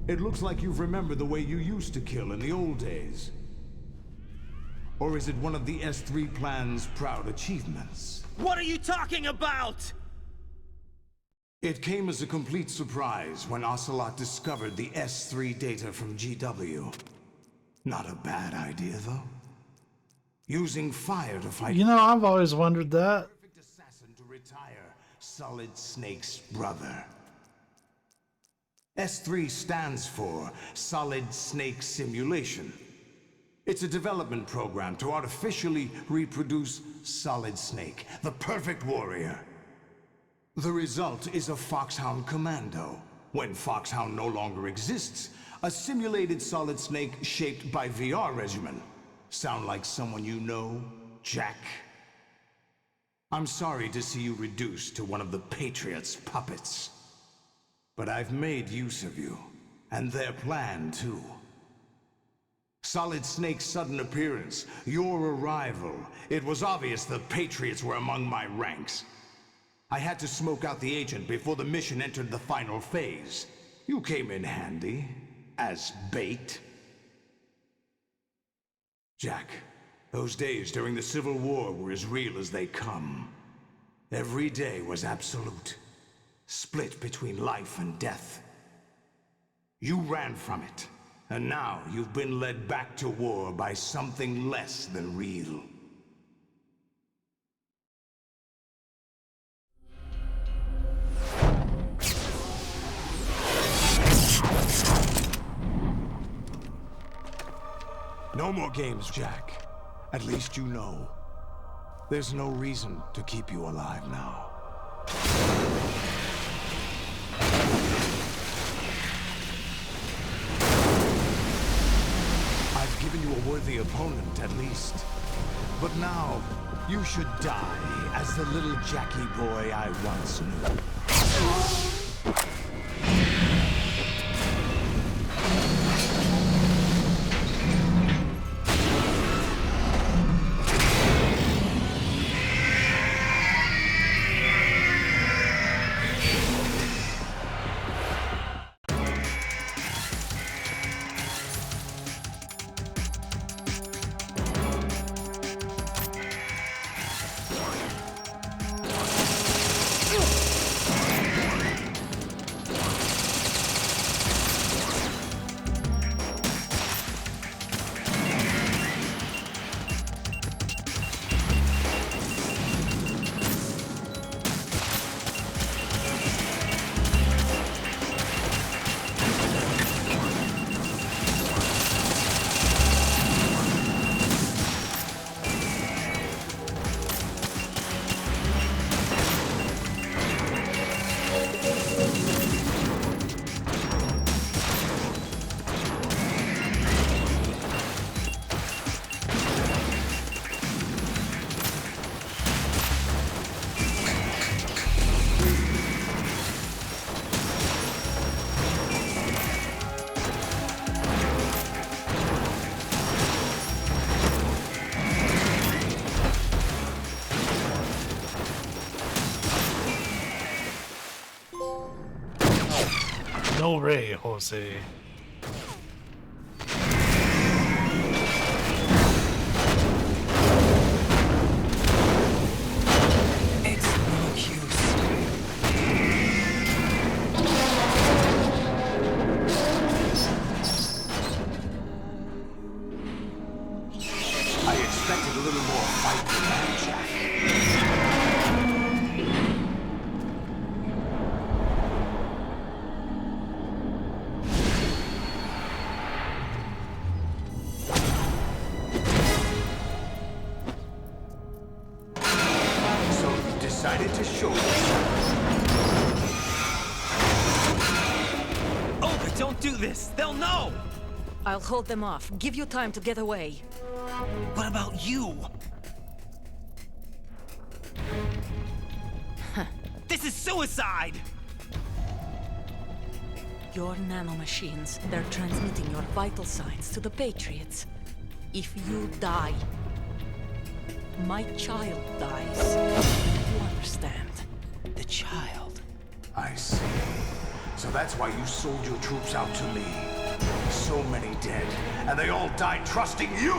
It looks like you've remembered the way you used to kill in the old days. Or is it one of the S3 plan's proud achievements? What are you talking about? It came as a complete surprise when Ocelot discovered the S3 data from GW. Not a bad idea, though. Using fire to fight... You know, I've always wondered that. Perfect assassin to retire Solid Snake's brother. S3 stands for Solid Snake Simulation. It's a development program to artificially reproduce Solid Snake, the perfect warrior. The result is a Foxhound Commando. When Foxhound no longer exists, a simulated Solid Snake shaped by VR regimen. Sound like someone you know, Jack? I'm sorry to see you reduced to one of the Patriots' puppets. But I've made use of you, and their plan too. Solid Snake's sudden appearance, your arrival, it was obvious the Patriots were among my ranks. I had to smoke out the agent before the mission entered the final phase. You came in handy, as bait. Jack, those days during the Civil War were as real as they come. Every day was absolute, split between life and death. You ran from it, and now you've been led back to war by something less than real. No more games, Jack. At least you know. There's no reason to keep you alive now. I've given you a worthy opponent, at least. But now, you should die as the little Jackie boy I once knew. No way, Jose. I expected a little more fight than that, Jack. So you decided to show yourself. Oh, but don't do this! They'll know! I'll hold them off. Give you time to get away. What about you? This is suicide! Your nanomachines, they're transmitting your vital signs to the Patriots. If you die, my child dies. You understand. The child. I see. So that's why you sold your troops out to me. So many dead, and they all died trusting you!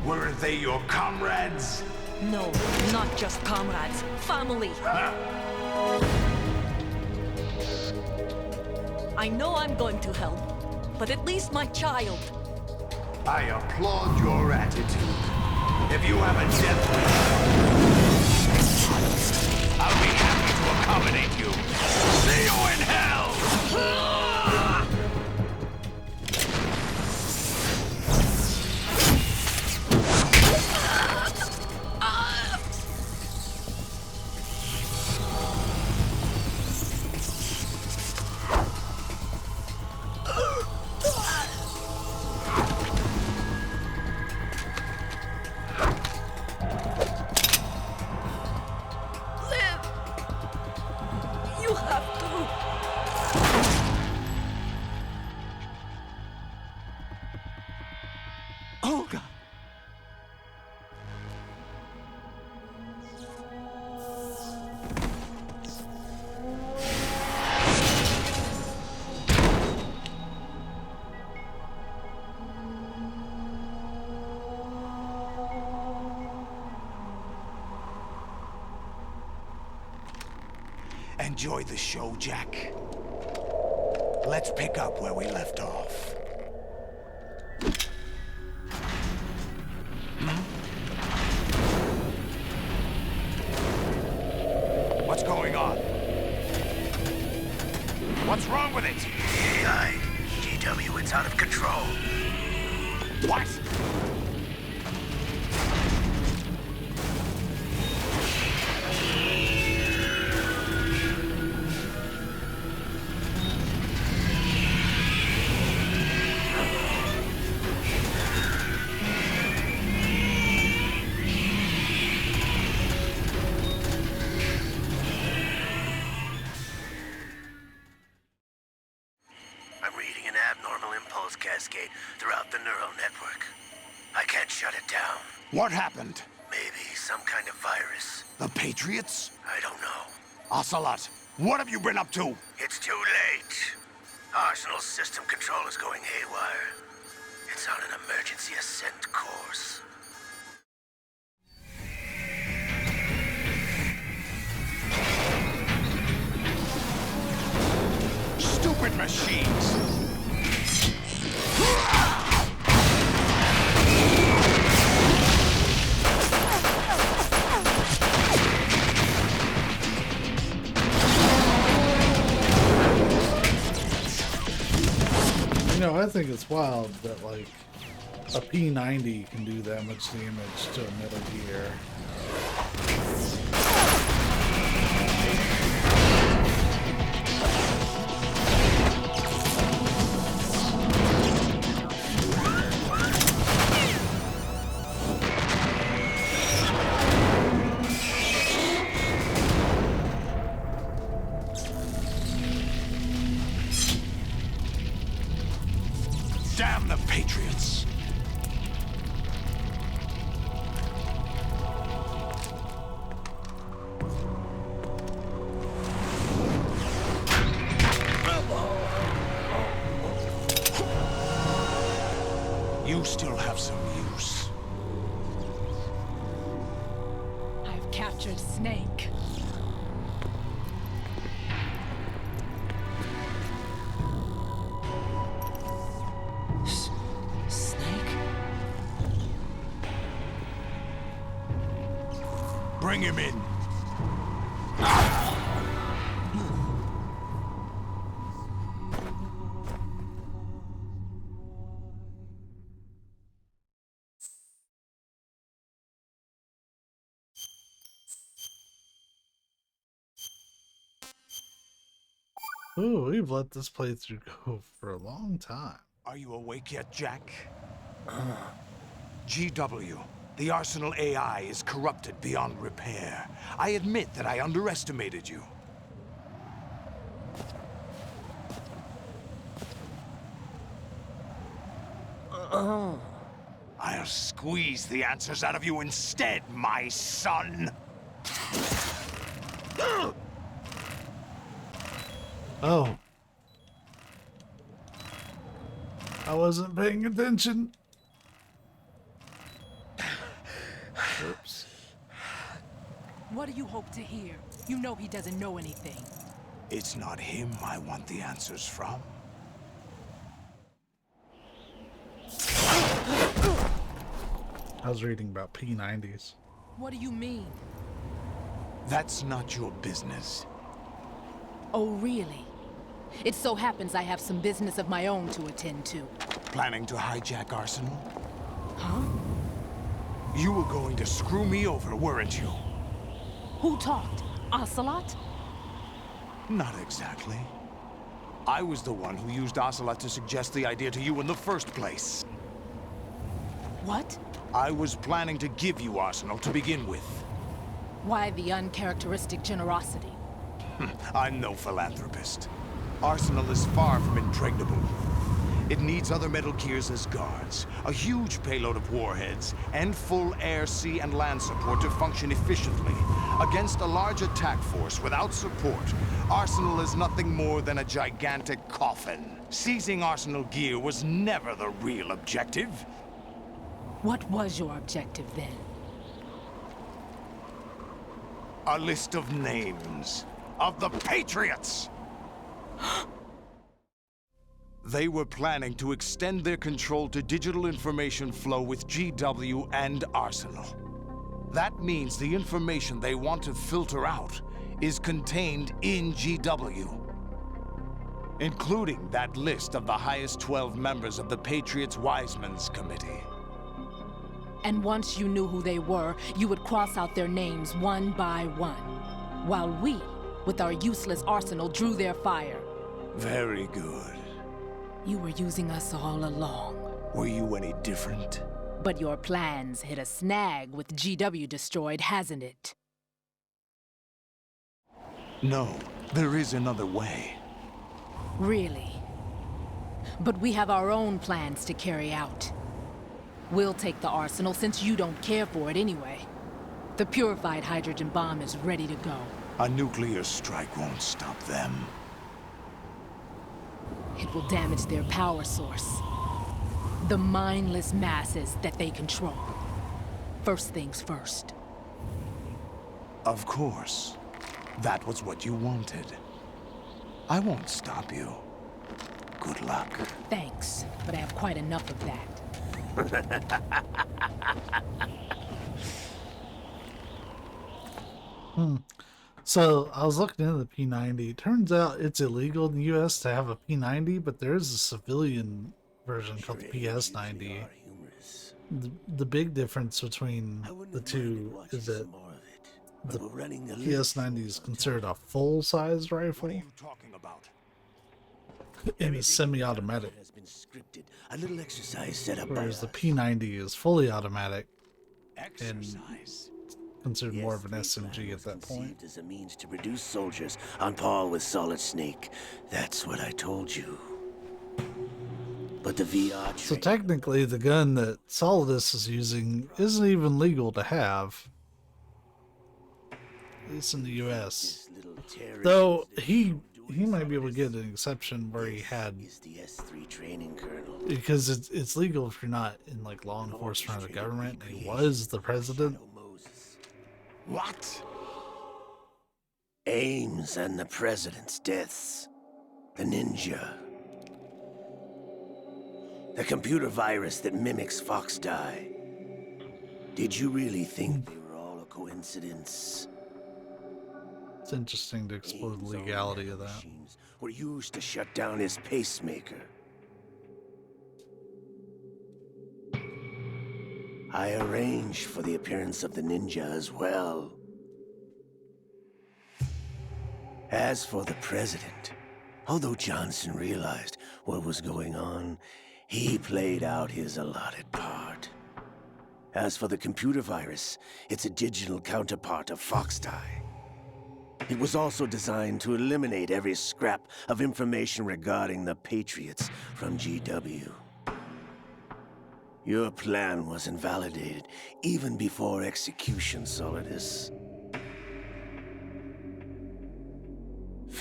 Weren't they your comrades? No, not just comrades. Family. I know I'm going to hell, but at least my child. I applaud your attitude. If you have a death wish, I'll be happy to accommodate you. See you in hell! You have to. Olga! Enjoy the show, Jack. Let's pick up where we left off. What's going on? What's wrong with it? AI. GW, it's out of control. What? I'm reading an abnormal impulse cascade throughout the neural network. I can't shut it down. What happened? Maybe some kind of virus. The Patriots? I don't know. Ocelot, what have you been up to? It's too late. Arsenal's system control is going haywire. It's on an emergency ascent course. Stupid machines! You know, I think it's wild that, like, a P90 can do that much damage to a Metal Gear. Damn the Patriots! You still have some use. I've captured Snake. Bring him in. Ooh, we've let this playthrough go for a long time. Are you awake yet, Jack? GW, the Arsenal AI is corrupted beyond repair. I admit that I underestimated you. I'll squeeze the answers out of you instead, my son. Oh. I wasn't paying attention. Oops. What do you hope to hear? You know he doesn't know anything. It's not him I want the answers from. I was reading about P90s. What do you mean? That's not your business. Oh, really? It so happens I have some business of my own to attend to. Planning to hijack Arsenal? Huh? You were going to screw me over, weren't you? Who talked? Ocelot? Not exactly. I was the one who used Ocelot to suggest the idea to you in the first place. What? I was planning to give you Arsenal to begin with. Why the uncharacteristic generosity? I'm no philanthropist. Arsenal is far from impregnable. It needs other Metal Gears as guards, a huge payload of warheads, and full air, sea, and land support to function efficiently. Against a large attack force without support, Arsenal is nothing more than a gigantic coffin. Seizing Arsenal gear was never the real objective. What was your objective then? A list of names of the Patriots! They were planning to extend their control to digital information flow with GW and Arsenal. That means the information they want to filter out is contained in GW, including that list of the highest 12 members of the Patriots Wiseman's Committee. And once you knew who they were, you would cross out their names one by one, while we, with our useless arsenal, drew their fire. Very good. You were using us all along. Were you any different? But your plans hit a snag with GW destroyed, hasn't it? No, there is another way. Really? But we have our own plans to carry out. We'll take the arsenal since you don't care for it anyway. The purified hydrogen bomb is ready to go. A nuclear strike won't stop them. It will damage their power source. The mindless masses that they control. First things first. Of course. That was what you wanted. I won't stop you. Good luck. Thanks, but I have quite enough of that. So I was looking into the P90. Turns out it's illegal in the US to have a P90, but there is a civilian version called the PS90. The big difference between the two is that the PS90 is considered a full-size rifle and is semi-automatic, whereas the P90 is fully automatic and considered more of an SMG at that point. As a means to produce soldiers on par with Solid Snake. That's what I told you. But the VR. So technically, the gun that Solidus is using isn't even legal to have. At least in the U.S. Though he might be able to get an exception where he had, because it's legal if you're not in like law enforcement or the government. And he was the president. What? Ames and the president's deaths. The ninja. The computer virus that mimics Fox Die. Did you really think they were all a coincidence? It's interesting to explore the legality of that. Were used to shut down his pacemaker. I arranged for the appearance of the ninja as well. As for the president, although Johnson realized what was going on, he played out his allotted part. As for the computer virus, it's a digital counterpart of Fox Die. It was also designed to eliminate every scrap of information regarding the Patriots from GW. Your plan was invalidated even before execution, Solidus.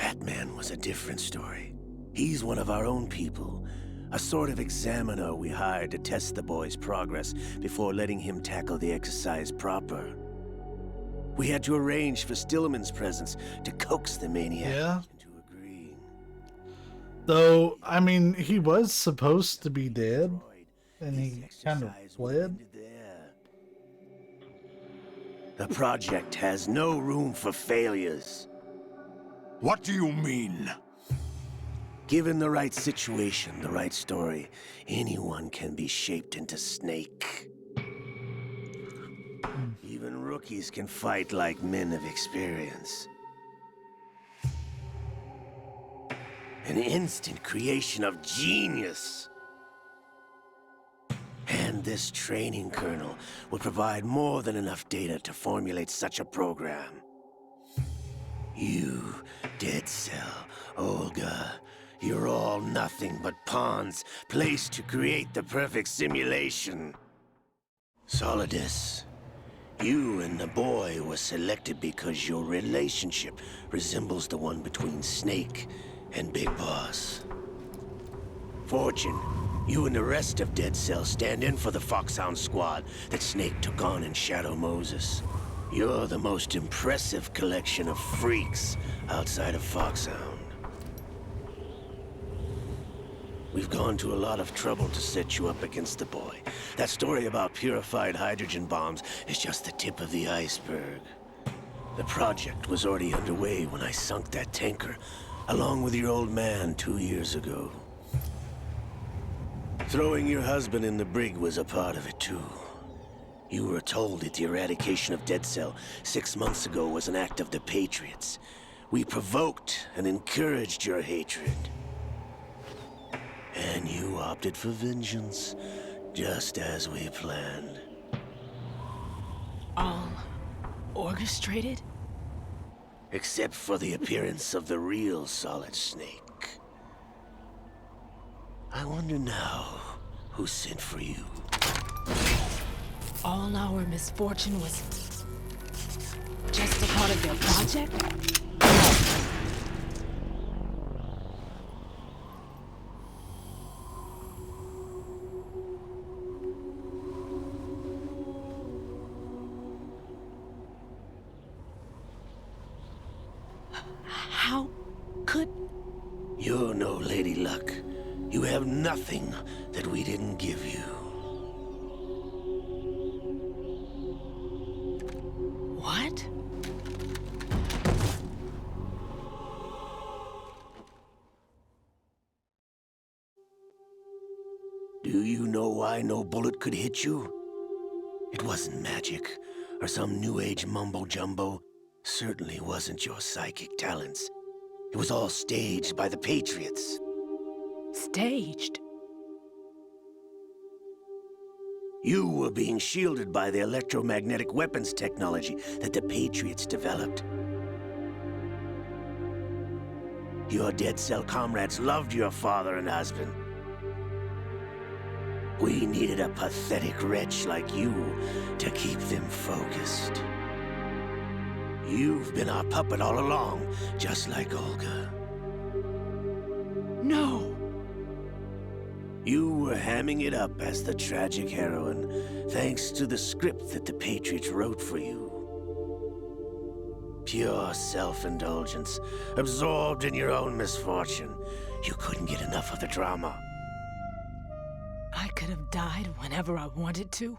That man was a different story. He's one of our own people. A sort of examiner we hired to test the boy's progress before letting him tackle the exercise proper. We had to arrange for Stillman's presence to coax the maniac into agreeing. Though, I mean, he was supposed to be dead, and he kind of fled. The project has no room for failures. What do you mean? Given the right situation, the right story, anyone can be shaped into Snake. Even rookies can fight like men of experience. An instant creation of genius. And this training kernel would provide more than enough data to formulate such a program. You, Dead Cell, Olga, you're all nothing but pawns placed to create the perfect simulation. Solidus, you and the boy were selected because your relationship resembles the one between Snake and Big Boss. Fortune, you and the rest of Dead Cell stand in for the Foxhound squad that Snake took on in Shadow Moses. You're the most impressive collection of freaks outside of Foxhound. We've gone to a lot of trouble to set you up against the boy. That story about purified hydrogen bombs is just the tip of the iceberg. The project was already underway when I sunk that tanker, along with your old man 2 years ago. Throwing your husband in the brig was a part of it too. You were told that the eradication of Dead Cell 6 months ago was an act of the Patriots. We provoked and encouraged your hatred. And you opted for vengeance, just as we planned. All orchestrated? Except for the appearance of the real Solid Snake. I wonder now who sent for you. All our misfortune was just a part of their project? How could... You're no Lady Luck. You have nothing that we didn't give you. What? Do you know why no bullet could hit you? It wasn't magic, or some new age mumbo-jumbo. Certainly wasn't your psychic talents. It was all staged by the Patriots. Staged? You were being shielded by the electromagnetic weapons technology that the Patriots developed. Your Dead Cell comrades loved your father and husband. We needed a pathetic wretch like you to keep them focused. You've been our puppet all along, just like Olga. No! You were hamming it up as the tragic heroine, thanks to the script that the Patriots wrote for you. Pure self-indulgence, absorbed in your own misfortune. You couldn't get enough of the drama. I could have died whenever I wanted to.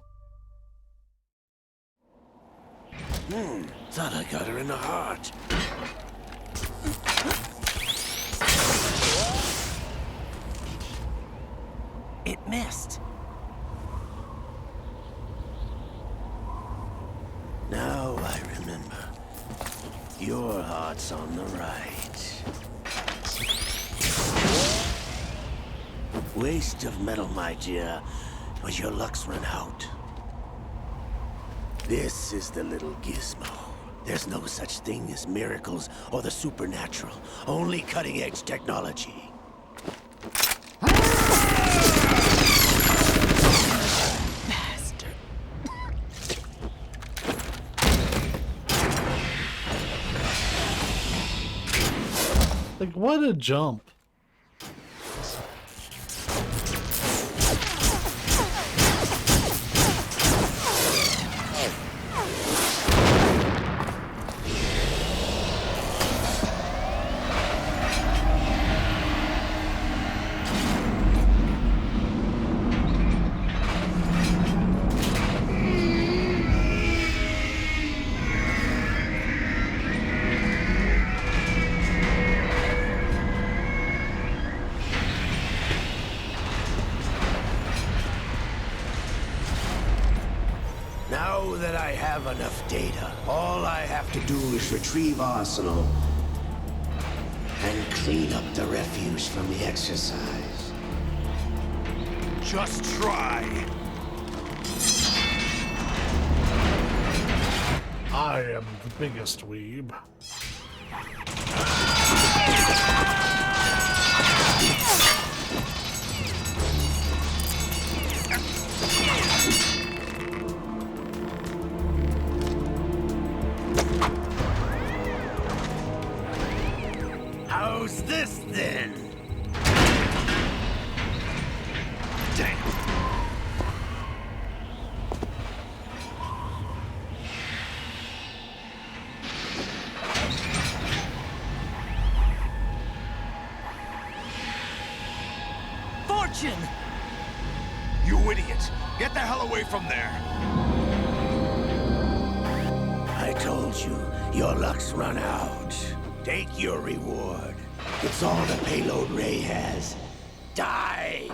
Thought I got her in the heart. It missed. Now I remember. Your heart's on the right. Waste of metal, my dear, but your luck's run out. This is the little gizmo. There's no such thing as miracles or the supernatural, only cutting-edge technology. Bastard. Like, what a jump. Now that I have enough data, all I have to do is retrieve Arsenal and clean up the refuse from the exercise. Just try. I am the biggest weeb. How's this then? Damn. Fortune! You idiot! Get the hell away from there! I told you, your luck's run out. Take your reward. It's all the payload Ray has. Die!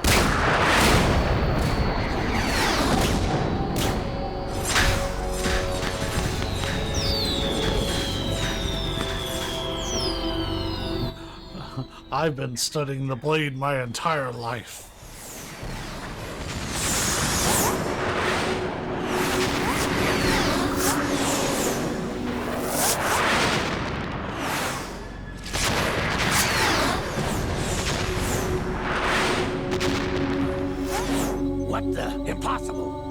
I've been studying the blade my entire life. What the? Impossible!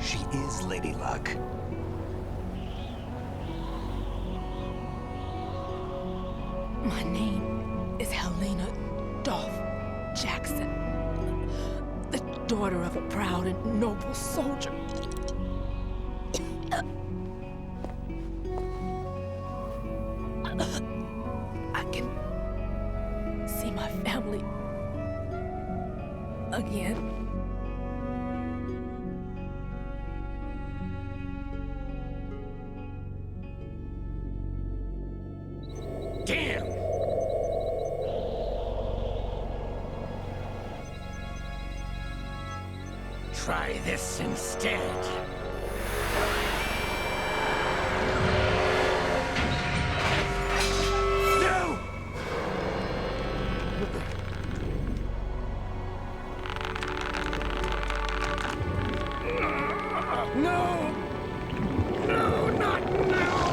She is Lady Luck. My name is Helena Dolph Jackson, the daughter of a proud and noble soldier. I can see my family again. Damn! Try this instead. No! No! No, not now!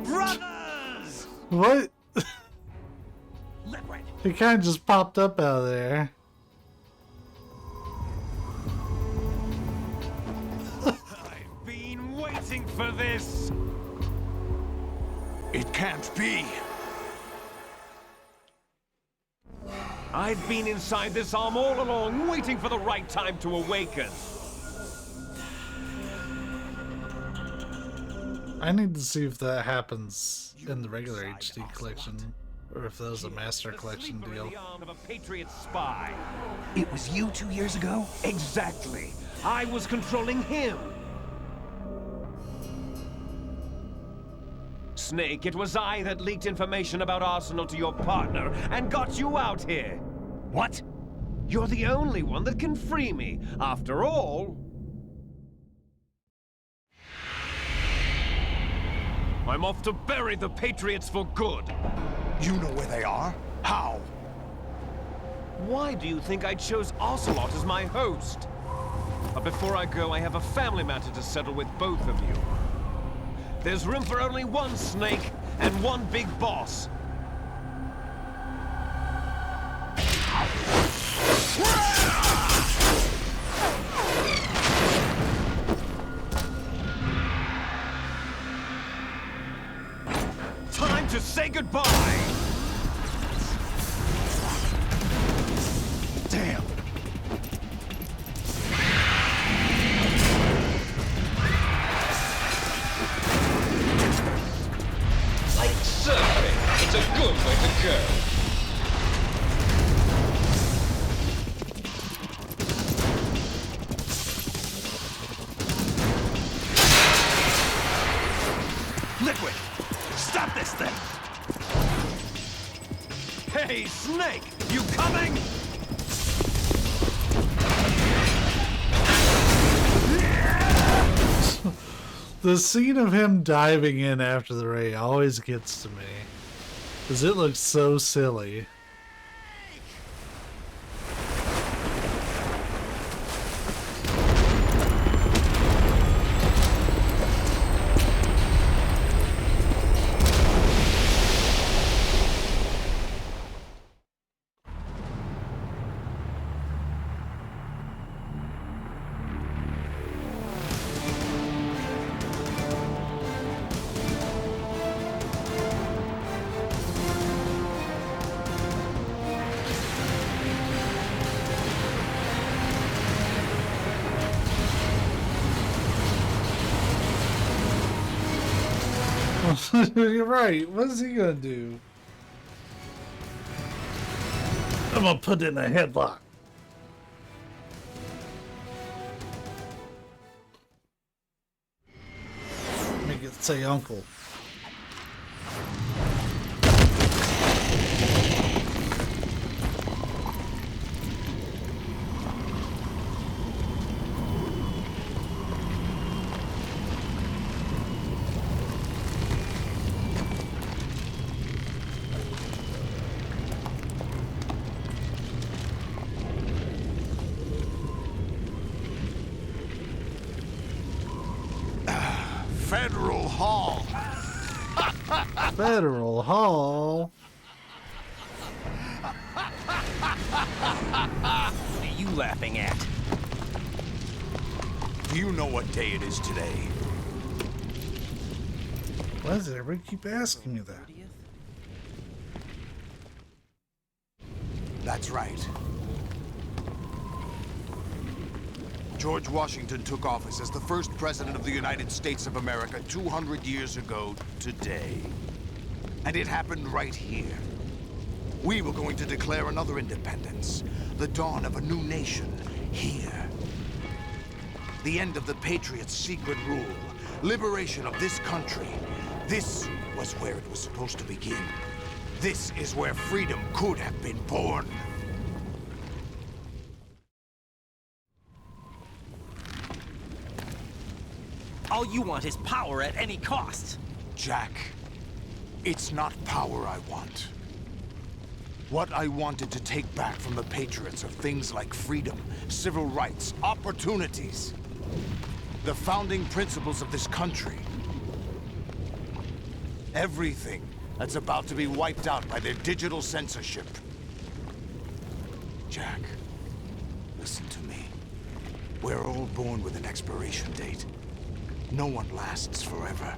Brothers! What? It kind of just popped up out of there. I've been waiting for this! It can't be. I've been inside this arm all along, waiting for the right time to awaken. I need to see if that happens in the regular HD collection, or if that was a master collection deal. Of a Patriot spy. It was you 2 years ago? Exactly. I was controlling him. Snake, it was I that leaked information about Arsenal to your partner and got you out here. What? You're the only one that can free me. After all, I'm off to bury the Patriots for good. You know where they are? How? Why do you think I chose Ocelot as my host? But before I go, I have a family matter to settle with both of you. There's room for only one snake and one big boss. Time to say goodbye! Damn! Like surfing, it's a good way to go. Liquid! Stop this thing! Hey, Snake! You coming? The scene of him diving in after the raid always gets to me. Because it looks so silly. You're right. What is he gonna do? I'm gonna put it in a headlock. Make it say uncle. Federal Hall! Federal Hall? What are you laughing at? Do you know what day it is today? Why does everybody keep asking me that? That's right. George Washington took office as the first president of the United States of America 200 years ago today. And it happened right here. We were going to declare another independence, the dawn of a new nation, here. The end of the Patriots' secret rule, liberation of this country. This was where it was supposed to begin. This is where freedom could have been born. All you want is power at any cost. Jack, it's not power I want. What I wanted to take back from the Patriots are things like freedom, civil rights, opportunities. The founding principles of this country. Everything that's about to be wiped out by their digital censorship. Jack, listen to me. We're all born with an expiration date. No one lasts forever.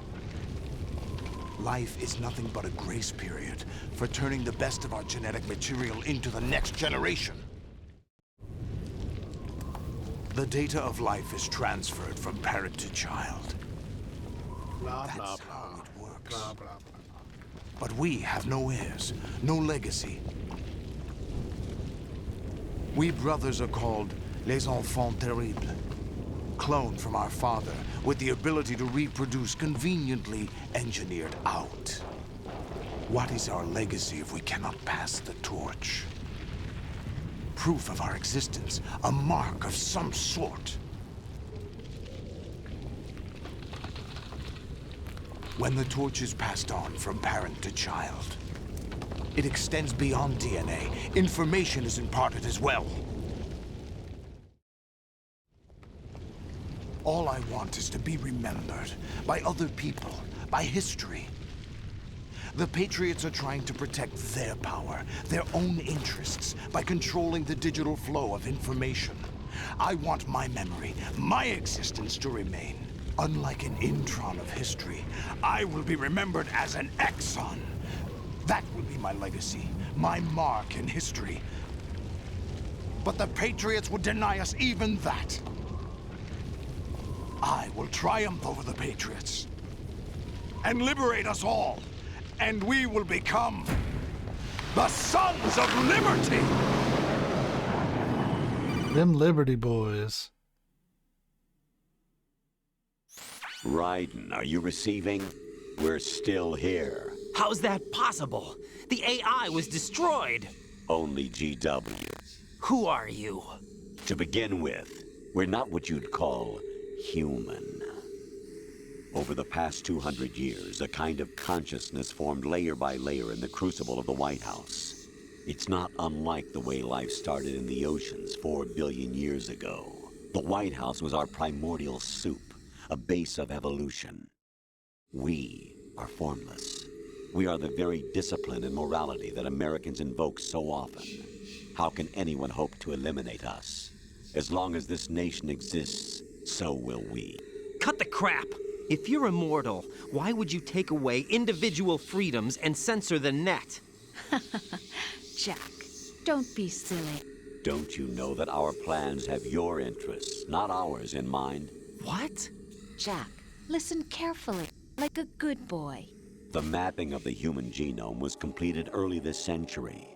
Life is nothing but a grace period for turning the best of our genetic material into the next generation. The data of life is transferred from parent to child. Blah, blah, That's blah. how it works. Blah, blah, blah. But we have no heirs, no legacy. We brothers are called les enfants terribles. Cloned from our father, with the ability to reproduce conveniently engineered out. What is our legacy if we cannot pass the torch? Proof of our existence, a mark of some sort. When the torch is passed on from parent to child, it extends beyond DNA. Information is imparted as well. All I want is to be remembered by other people, by history. The Patriots are trying to protect their power, their own interests, by controlling the digital flow of information. I want my memory, my existence to remain. Unlike an intron of history, I will be remembered as an exon. That will be my legacy, my mark in history. But the Patriots would deny us even that. I will triumph over the Patriots and liberate us all, and we will become the Sons of Liberty! Them Liberty Boys. Raiden, are you receiving? We're still here. How's that possible? The AI was destroyed. Only GW. Who are you? To begin with, we're not what you'd call human. Over the past 200 years, a kind of consciousness formed layer by layer in the crucible of the White House. It's not unlike the way life started in the oceans 4 billion years ago. The White House was our primordial soup, a base of evolution. We are formless. We are the very discipline and morality that Americans invoke so often. How can anyone hope to eliminate us? As long as this nation exists, so will we. Cut the crap! If you're immortal, why would you take away individual freedoms and censor the net? Jack, don't be silly. Don't you know that our plans have your interests, not ours, in mind? What? Jack, listen carefully, like a good boy. The mapping of the human genome was completed early this century.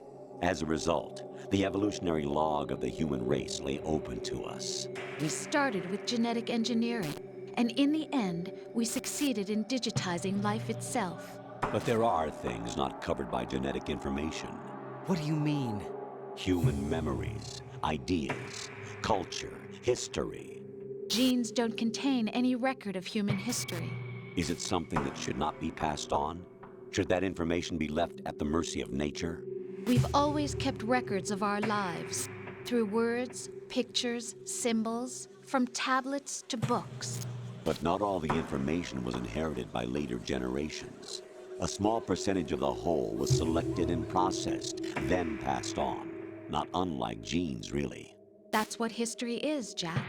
As a result, the evolutionary log of the human race lay open to us. We started with genetic engineering, and in the end, we succeeded in digitizing life itself. But there are things not covered by genetic information. What do you mean? Human memories, ideas, culture, history. Genes don't contain any record of human history. Is it something that should not be passed on? Should that information be left at the mercy of nature? We've always kept records of our lives, through words, pictures, symbols, from tablets to books. But not all the information was inherited by later generations. A small percentage of the whole was selected and processed, then passed on. Not unlike genes, really. That's what history is, Jack.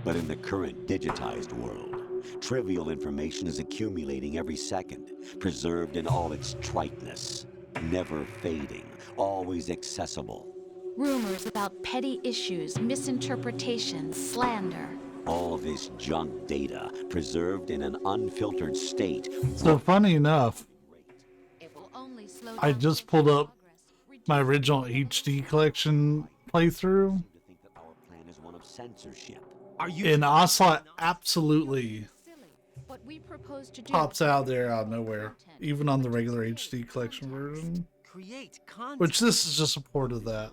But in the current digitized world, trivial information is accumulating every second, preserved in all its triteness, never fading, always accessible. Rumors about petty issues, misinterpretations, slander. All this junk data, preserved in an unfiltered state. So funny enough, I just pulled up my original HD collection playthrough. Our plan is one of censorship. And Ocelot absolutely What we propose to do pops out there out of nowhere, even on the regular HD collection version. Which this is just a port of that.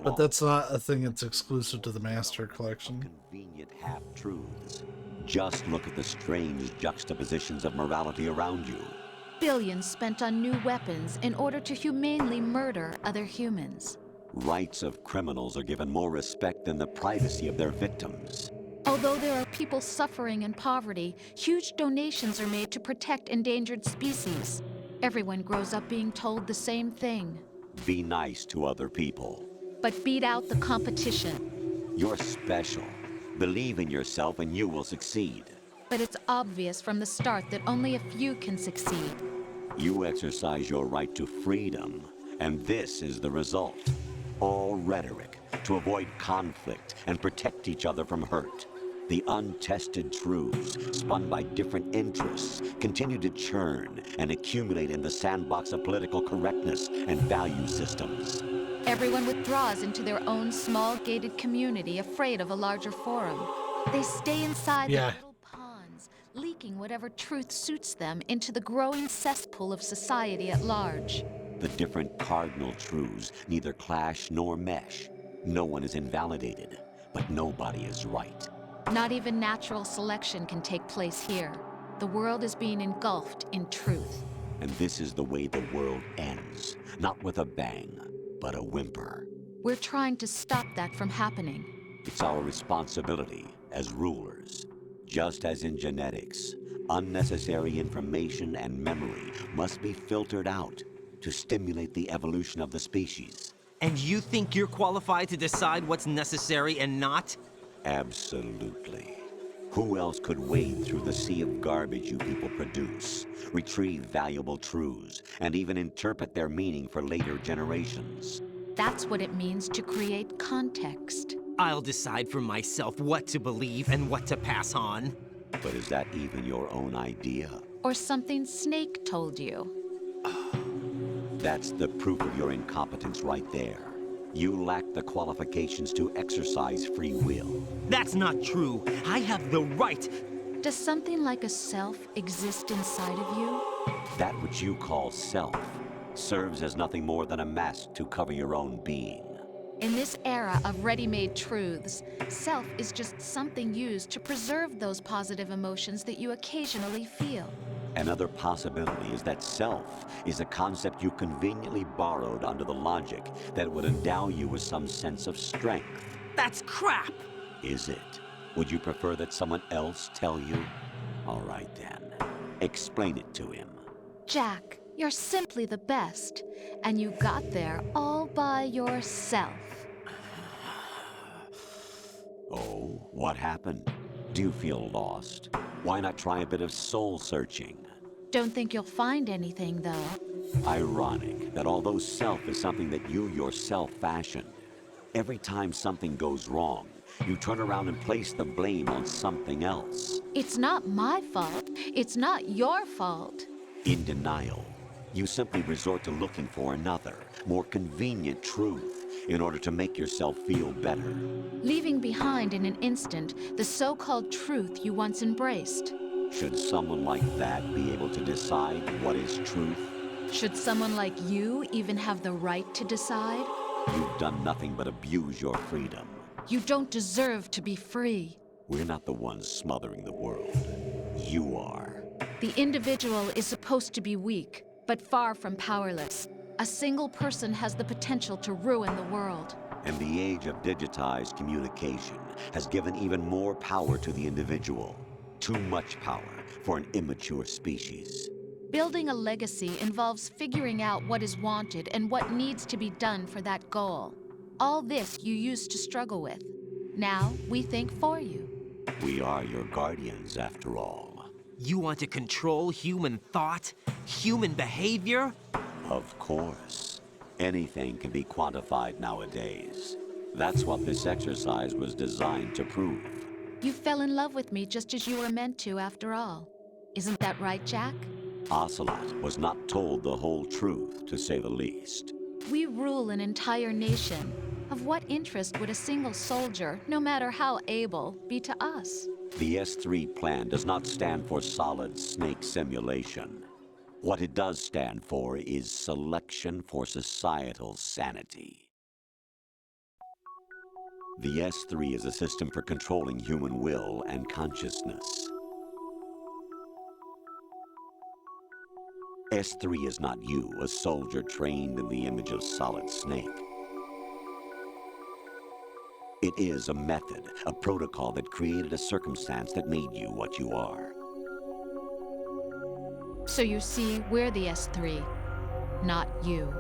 But that's not a thing that's exclusive to the Master Collection. Convenient half-truths. Just look at the strange juxtapositions of morality around you. billions spent on new weapons in order to humanely murder other humans. Rights of criminals are given more respect than the privacy of their victims. Although there are people suffering in poverty, huge donations are made to protect endangered species. Everyone grows up being told the same thing. Be nice to other people. But beat out the competition. You're special. Believe in yourself and you will succeed. But it's obvious from the start that only a few can succeed. You exercise your right to freedom, and this is the result. All rhetoric to avoid conflict and protect each other from hurt. The untested truths, spun by different interests, continue to churn and accumulate in the sandbox of political correctness and value systems. Everyone withdraws into their own small gated community, afraid of a larger forum. They stay inside their little ponds, leaking whatever truth suits them into the growing cesspool of society at large. The different cardinal truths neither clash nor mesh. No one is invalidated, but nobody is right. Not even natural selection can take place here. the world is being engulfed in truth. And this is the way the world ends. Not with a bang, but a whimper. We're trying to stop that from happening. It's our responsibility as rulers. Just as in genetics, unnecessary information and memory must be filtered out to stimulate the evolution of the species. And you think you're qualified to decide what's necessary and not? Absolutely. Who else could wade through the sea of garbage you people produce, retrieve valuable truths, and even interpret their meaning for later generations? That's what it means to create context. I'll decide for myself what to believe and what to pass on. But is that even your own idea? Or something Snake told you? That's the proof of your incompetence right there. You lack the qualifications to exercise free will. That's not true. I have the right. Does something like a self exist inside of you? That which you call self serves as nothing more than a mask to cover your own being. In this era of ready-made truths, self is just something used to preserve those positive emotions that you occasionally feel. Another possibility is that self is a concept you conveniently borrowed under the logic that would endow you with some sense of strength. That's crap! Is it? Would you prefer that someone else tell you? All right then. Explain it to him. Jack, you're simply the best, and you got there all by yourself. Oh, what happened? Do you feel lost? Why not try a bit of soul searching? Don't think you'll find anything, though. Ironic that although self is something that you yourself fashioned, every time something goes wrong, you turn around and place the blame on something else. It's not my fault. It's not your fault. In denial, you simply resort to looking for another, more convenient truth in order to make yourself feel better. Leaving behind in an instant the so-called truth you once embraced. Should someone like that be able to decide what is truth? Should someone like you even have the right to decide? You've done nothing but abuse your freedom. You don't deserve to be free. We're not the ones smothering the world. You are. The individual is supposed to be weak, but far from powerless. A single person has the potential to ruin the world. And the age of digitized communication has given even more power to the individual. Too much power for an immature species. Building a legacy involves figuring out what is wanted and what needs to be done for that goal. All this you used to struggle with. Now we think for you. We are your guardians, after all. You want to control human thought? Human behavior? Of course. Anything can be quantified nowadays. That's what this exercise was designed to prove. You fell in love with me just as you were meant to, after all. Isn't that right, Jack? Ocelot was not told the whole truth, to say the least. We rule an entire nation. Of what interest would a single soldier, no matter how able, be to us? The S3 plan does not stand for solid snake simulation. What it does stand for is selection for societal sanity. The S3 is a system for controlling human will and consciousness. S3 is not you, a soldier trained in the image of Solid Snake. It is a method, a protocol that created a circumstance that made you what you are. So you see, we're the S3, not you.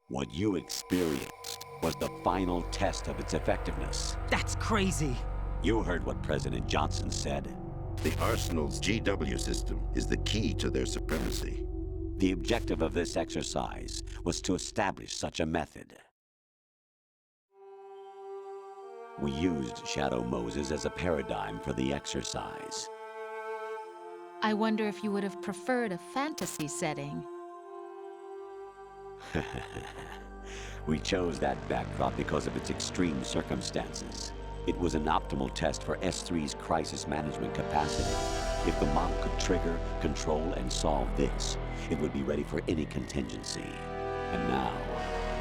What you experienced was the final test of its effectiveness. That's crazy. You heard what President Johnson said. The Arsenal's GW system is the key to their supremacy. The objective of this exercise was to establish such a method. We used Shadow Moses as a paradigm for the exercise. I wonder if you would have preferred a fantasy setting. We chose that backdrop because of its extreme circumstances. It was an optimal test for S3's crisis management capacity. If the model could trigger, control, and solve this, it would be ready for any contingency. And now,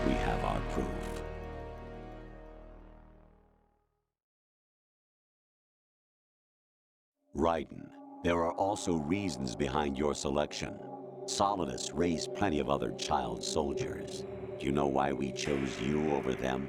we have our proof. Raiden, there are also reasons behind your selection. Solidus raised plenty of other child soldiers. Do you know why we chose you over them?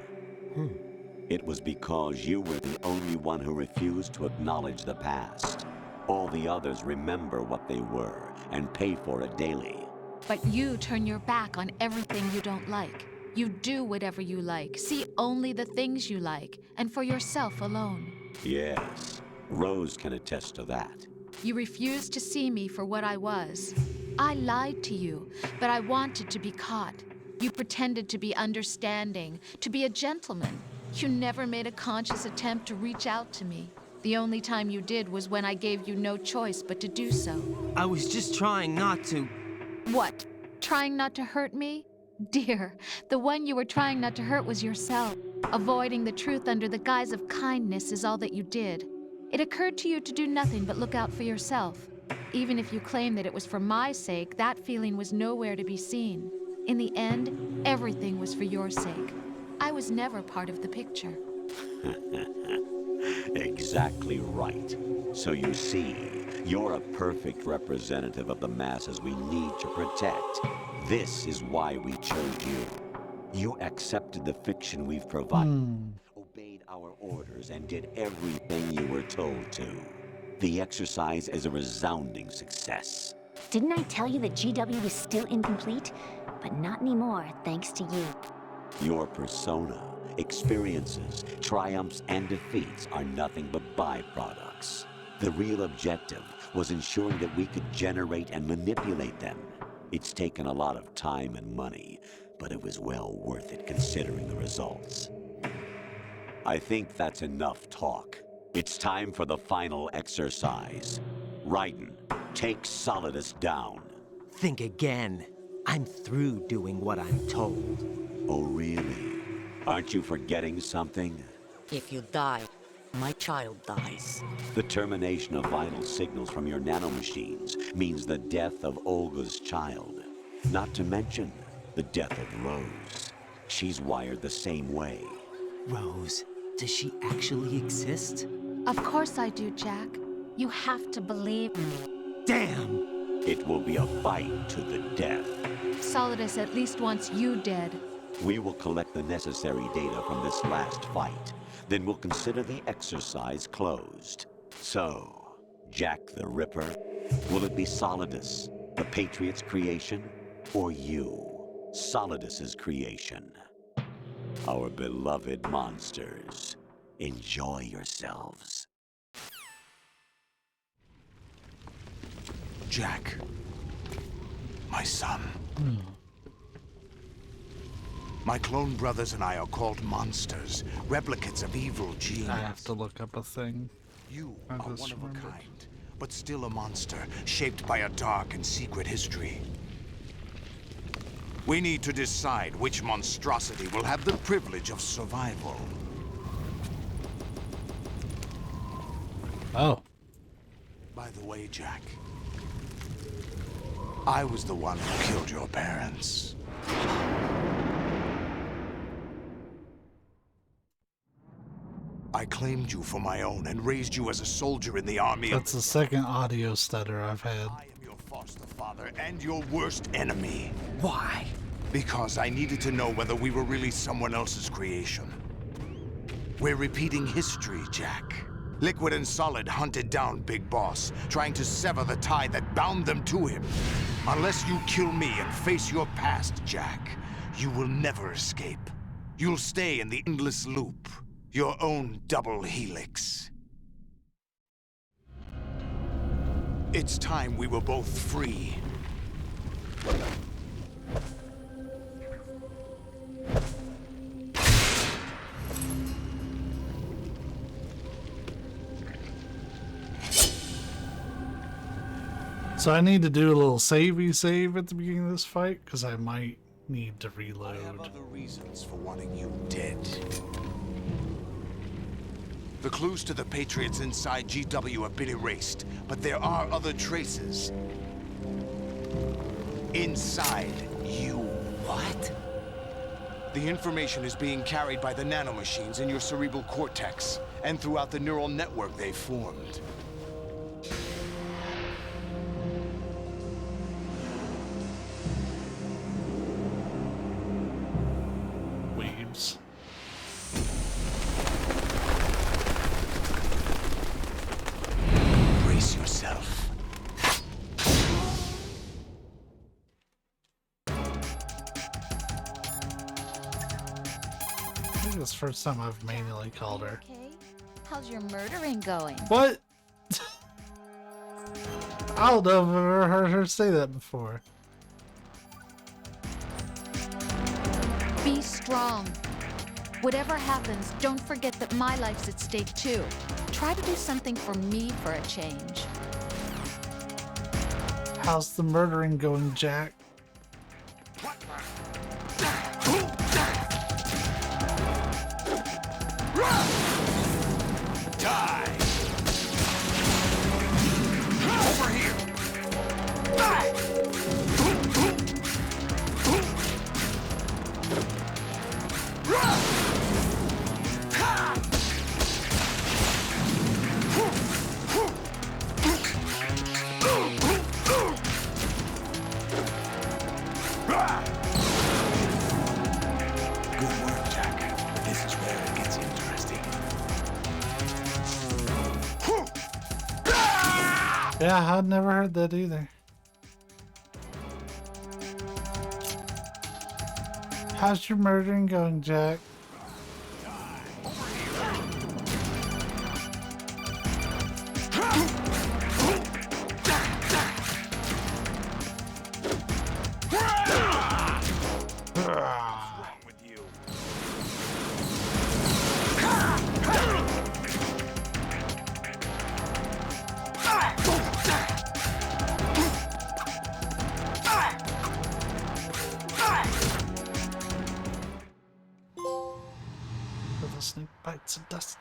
It was because you were the only one who refused to acknowledge the past. All the others remember what they were and pay for it daily. But you turn your back on everything you don't like. You do whatever you like, see only the things you like, and for yourself alone. Yes, Rose can attest to that. You refused to see me for what I was. I lied to you, but I wanted to be caught. You pretended to be understanding, to be a gentleman. You never made a conscious attempt to reach out to me. The only time you did was when I gave you no choice but to do so. I was just trying not to... What? Trying not to hurt me? Dear, the one you were trying not to hurt was yourself. Avoiding the truth under the guise of kindness is all that you did. It occurred to you to do nothing but look out for yourself. Even if you claim that it was for my sake, that feeling was nowhere to be seen. In the end, everything was for your sake. I was never part of the picture. Exactly right. So you see, you're a perfect representative of the masses we need to protect. This is why we chose you. You accepted the fiction we've provided, obeyed our orders, and did everything you were told to. The exercise is a resounding success. Didn't I tell you that GW was still incomplete? But not anymore, thanks to you. Your persona, experiences, triumphs, and defeats are nothing but byproducts. The real objective was ensuring that we could generate and manipulate them. It's taken a lot of time and money, but it was well worth it considering the results. I think that's enough talk. It's time for the final exercise. Raiden, take Solidus down. Think again. I'm through doing what I'm told. Oh, really? Aren't you forgetting something? If you die, my child dies. The termination of vital signals from your nanomachines means the death of Olga's child. Not to mention the death of Rose. She's wired the same way. Rose, does she actually exist? Of course I do, Jack. You have to believe me. Damn! It will be a fight to the death. Solidus at least wants you dead. We will collect the necessary data from this last fight. Then we'll consider the exercise closed. So, Jack the Ripper, will it be Solidus, the Patriot's creation, or you, Solidus's creation? Our beloved monsters, enjoy yourselves. Jack, my son. My clone brothers and I are called monsters, replicates of evil genes. I have to look up a thing. You I are just one of a remembered. kind, but still a monster, shaped by a dark and secret history. We need to decide which monstrosity will have the privilege of survival. Oh. By the way, Jack, I was the one who killed your parents. I claimed you for my own and raised you as a soldier in the army. That's the second audio stutter I've had. I am your foster father and your worst enemy. Why? Because I needed to know whether we were really someone else's creation. We're repeating history, Jack. Liquid and Solid hunted down Big Boss, trying to sever the tie that bound them to him. Unless you kill me and face your past, Jack, you will never escape. You'll stay in the endless loop, your own double helix. It's time we were both free. So I need to do a little savey save at the beginning of this fight, because I might need to reload. I have other reasons for wanting you dead. The clues to the Patriots inside GW have been erased, but there are other traces. Inside you. What? The information is being carried by the nanomachines in your cerebral cortex, and throughout the neural network they formed. think it's the first time I've manually called her. Okay. How's your murdering going? What? I don't know if I've ever heard her say that before. Be strong. Whatever happens, don't forget that my life's at stake too. Try to do something for me for a change. How's the murdering going, Jack? Die! Over here! Good work, Jack. This is where it gets interesting. Yeah, I'd never heard that either. How's your murdering going, Jack? Little snake bites of dust.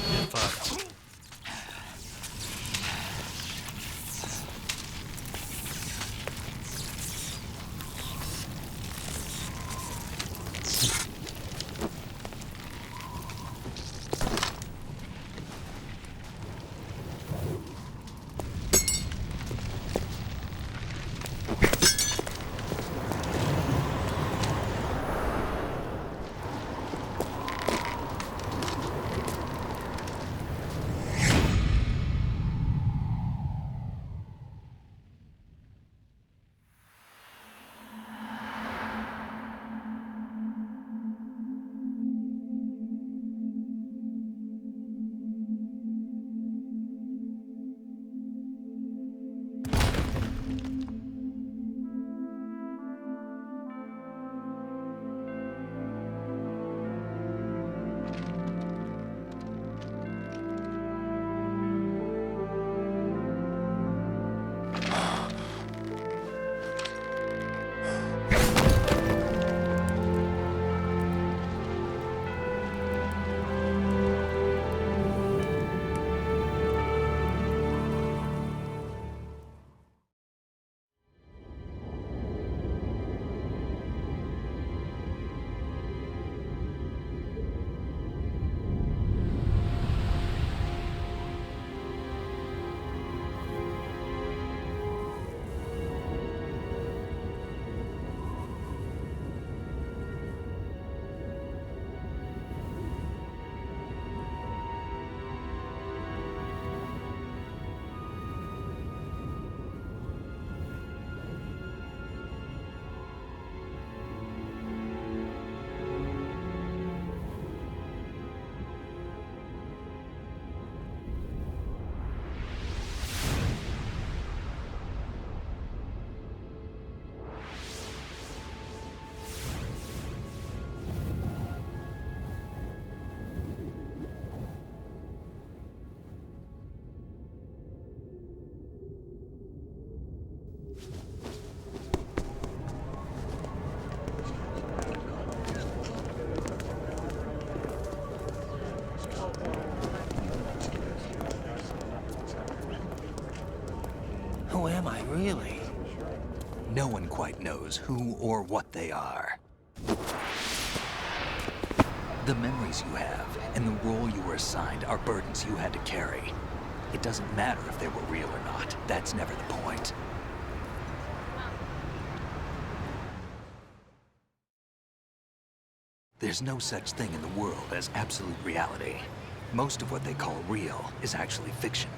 Get fucked. Who am I, really? No one quite knows who or what they are. The memories you have and the role you were assigned are burdens you had to carry. It doesn't matter if they were real or not. That's never the point. There's no such thing in the world as absolute reality. Most of what they call real is actually fiction.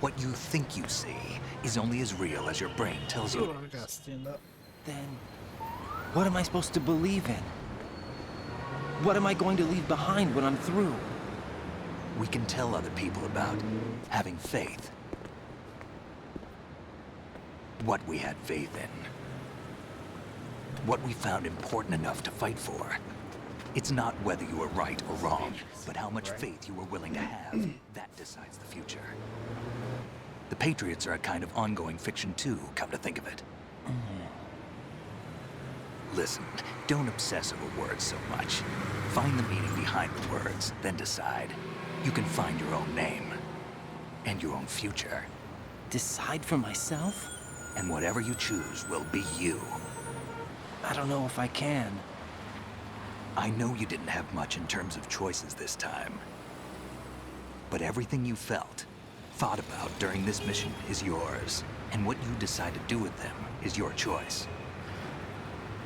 What you think you see is only as real as your brain tells you. I gotta stand up. Then, what am I supposed to believe in? What am I going to leave behind when I'm through? We can tell other people about having faith. What we had faith in. What we found important enough to fight for. It's not whether you were right or wrong, but how much faith you were willing to have. That decides the future. The Patriots are a kind of ongoing fiction too, come to think of it. Listen, don't obsess over words so much. Find the meaning behind the words, then decide. You can find your own name. And your own future. Decide for myself? And whatever you choose will be you. I don't know if I can. I know you didn't have much in terms of choices this time. But everything you felt, thought about during this mission is yours. And what you decide to do with them is your choice.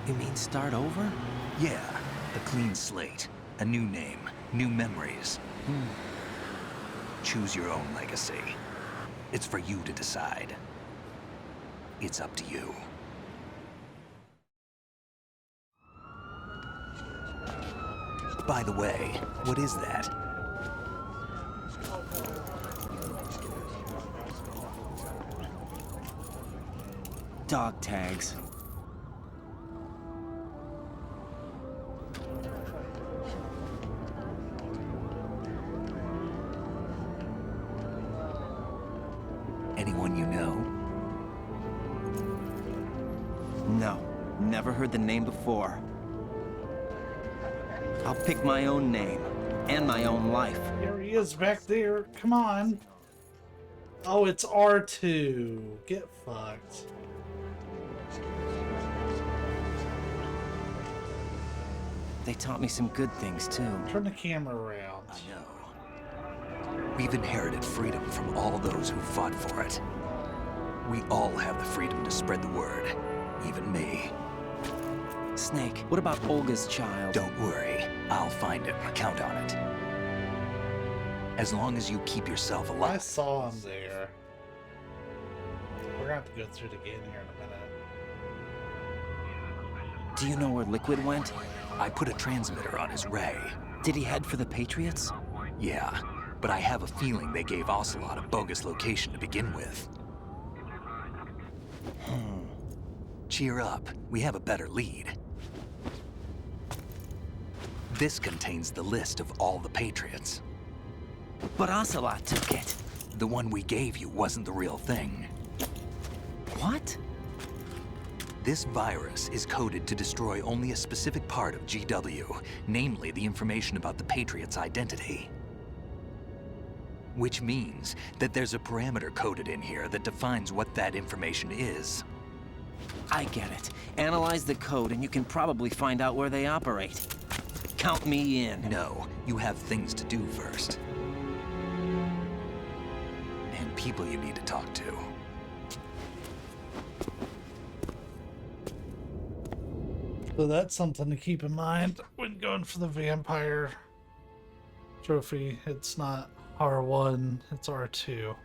You mean start over? Yeah, a clean slate, a new name, new memories. Choose your own legacy. It's for you to decide. It's up to you. By the way, what is that? Dog tags. Anyone you know? No, never heard the name before. I'll pick my own name, and my own life. Here he is back there. Come on. Oh, it's R2. Get fucked. They taught me some good things, too. Turn the camera around. I know. We've inherited freedom from all those who fought for it. We all have the freedom to spread the word. Even me. Snake, what about Olga's child? Don't worry. I'll find him. Count on it. As long as you keep yourself alive. I saw him there. We're gonna have to go through it again here in a minute. Do you know where Liquid went? I put a transmitter on his ray. Did he head for the Patriots? Yeah, but I have a feeling they gave Ocelot a bogus location to begin with. Cheer up. We have a better lead. This contains the list of all the Patriots. But Ocelot took it. The one we gave you wasn't the real thing. What? This virus is coded to destroy only a specific part of GW, namely the information about the Patriots' identity. Which means that there's a parameter coded in here that defines what that information is. I get it. Analyze the code and you can probably find out where they operate. Count me in. No, you have things to do first. And people you need to talk to. So that's something to keep in mind when going for the vampire trophy. It's not R1, it's R2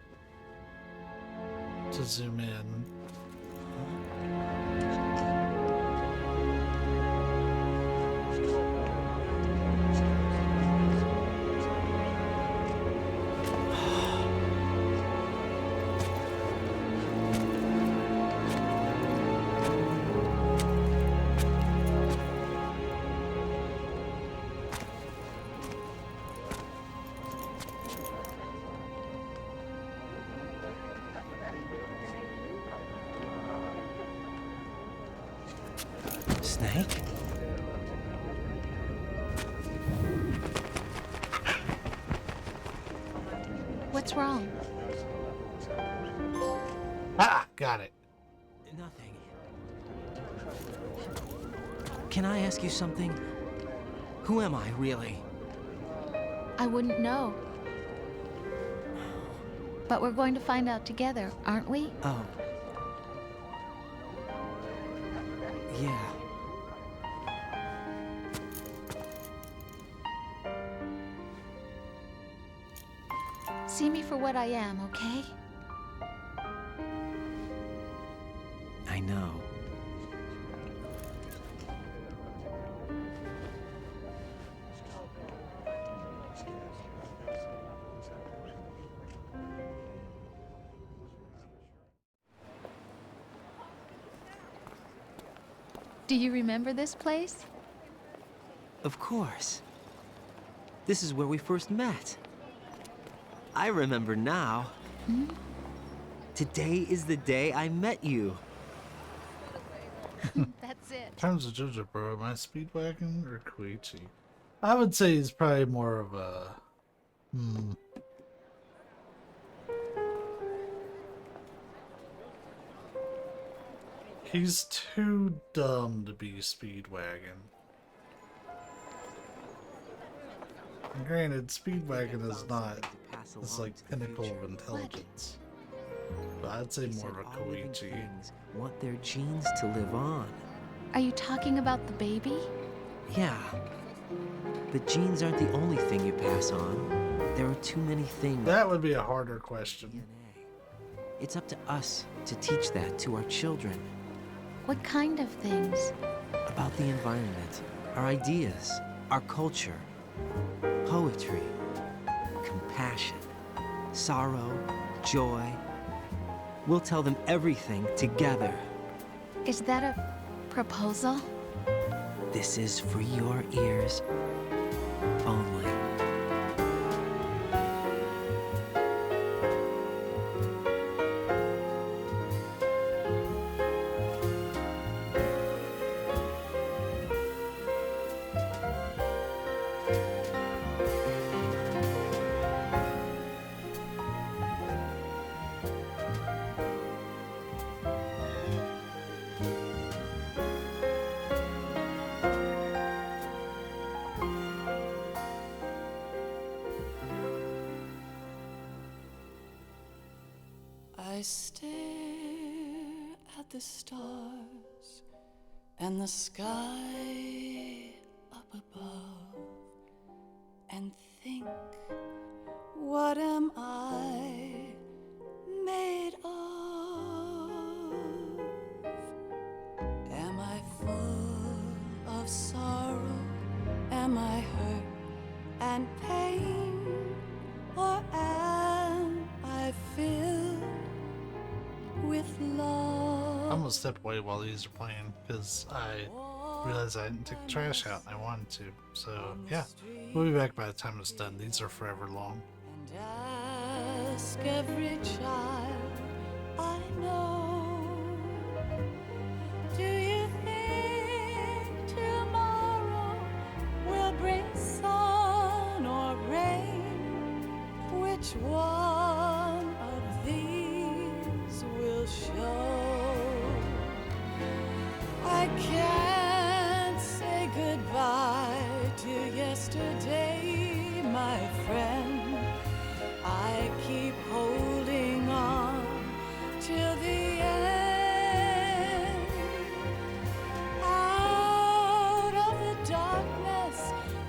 to zoom in. Snake? What's wrong? Ah, got it. Nothing. Can I ask you something? Who am I, really? I wouldn't know. But we're going to find out together, aren't we? Oh. Yeah. See me for what I am, okay? I know. Do you remember this place? Of course. This is where we first met. I remember now. Hmm? Today is the day I met you. That's it. In terms of JoJo, bro, am I Speedwagon or Koichi? I would say he's probably more of a... He's too dumb to be Speedwagon. And granted, Speedwagon is not this like pinnacle of intelligence. But I'd say more of a Koichi. Want their genes to live on. Are you talking about the baby? Yeah. But genes aren't the only thing you pass on. There are too many things. That would be a harder question. It's up to us to teach that to our children. What kind of things? About the environment, our ideas, our culture, poetry, compassion, sorrow, joy. We'll tell them everything together. Is that a proposal? This is for your ears only. I stare at the stars and the sky up above and think, what am I made of? Am I full of sorrow? Am I hurt and pain? Or am I filled with love? I'm gonna step away while these are playing because I realized I didn't take the trash out and I wanted to. So yeah, we'll be back by the time it's done. These are forever long. Ask every child I know, do you think tomorrow will bring sun or rain? Which one of these will show? I can't say goodbye to yesterday, my friend. I keep holding on till the end. Out of the darkness,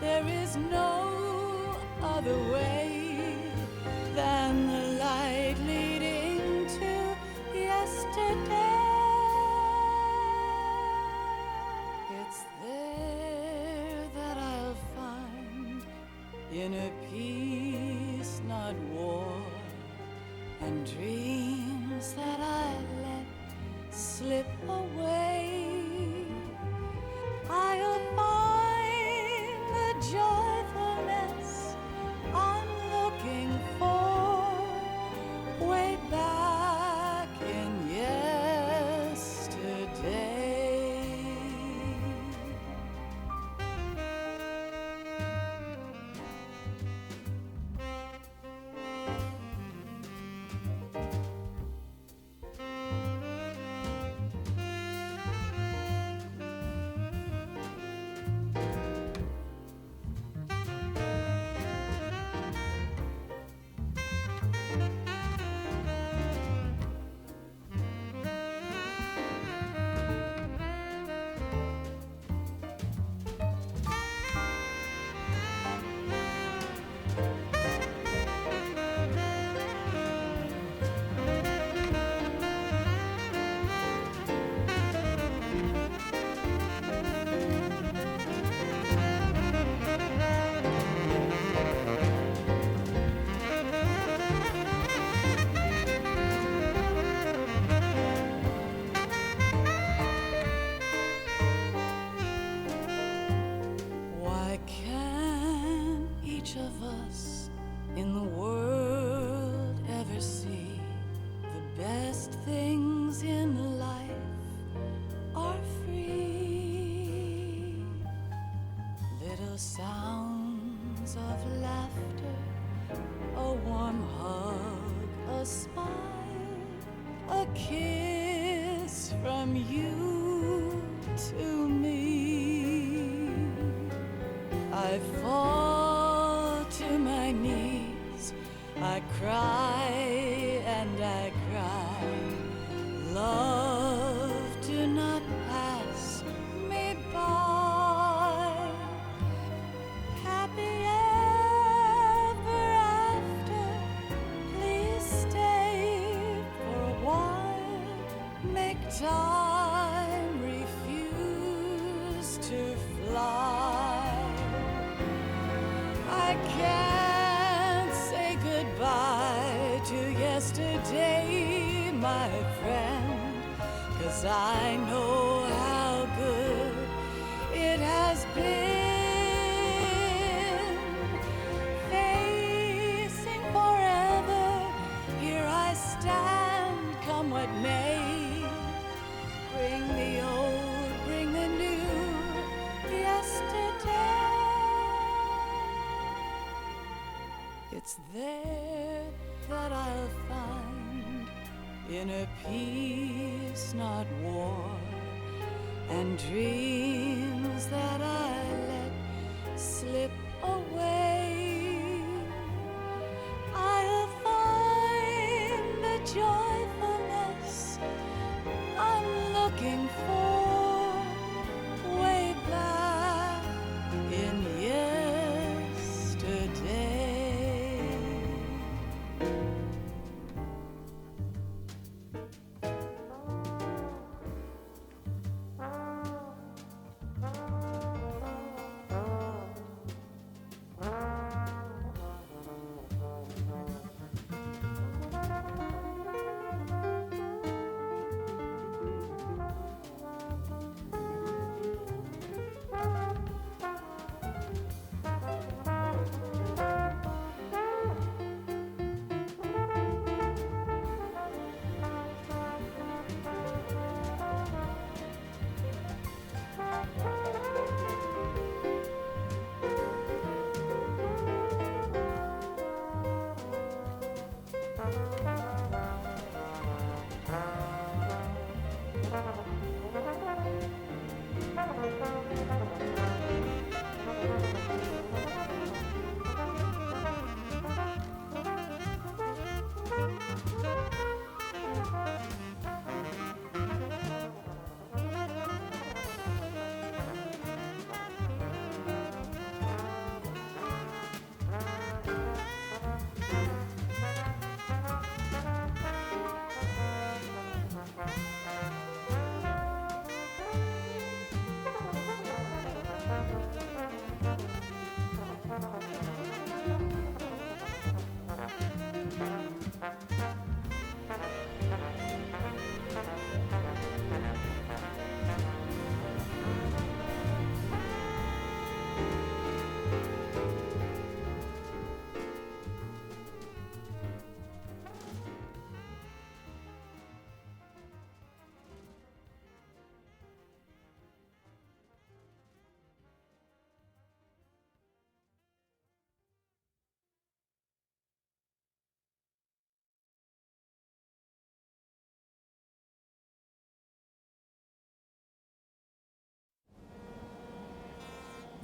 there is no other way than the light leading to yesterday. It's there that I'll find inner peace, not war, and dreams that I let slip away. I'll find the joyfulness I'm looking for way back in yesterday. from you to me. I fall to my knees, I cry and I cry. Love, do not pass me by. Happy ever after, please stay for a while. Make time refuse to fly. I can't say goodbye to yesterday, my friend, 'cause I know how good it has been. Facing forever, here I stand, come what may. Bring the old, bring the new, yesterday. It's there that I'll find inner peace, not war, and dreams that I let slip away. I'll find the joyfulness I'm looking for way back in yesterday.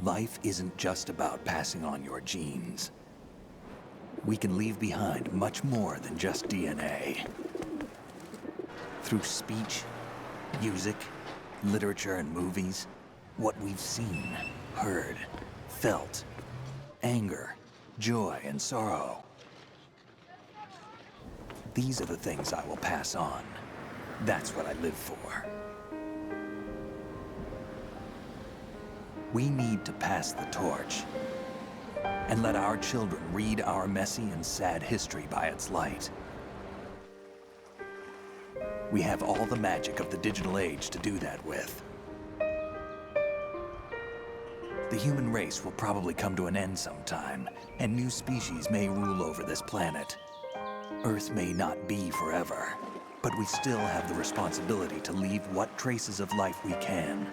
Life isn't just about passing on your genes. We can leave behind much more than just DNA. Through speech, music, literature, and movies, what we've seen, heard, felt, anger, joy, and sorrow. These are the things I will pass on. That's what I live for. We need to pass the torch and let our children read our messy and sad history by its light. We have all the magic of the digital age to do that with. The human race will probably come to an end sometime, and new species may rule over this planet. Earth may not be forever, but we still have the responsibility to leave what traces of life we can.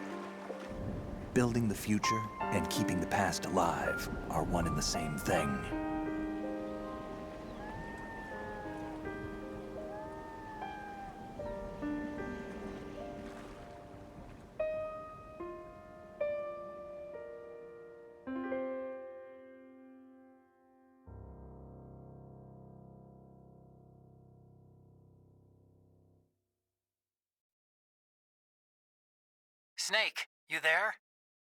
Building the future and keeping the past alive are one and the same thing. Snake, you there?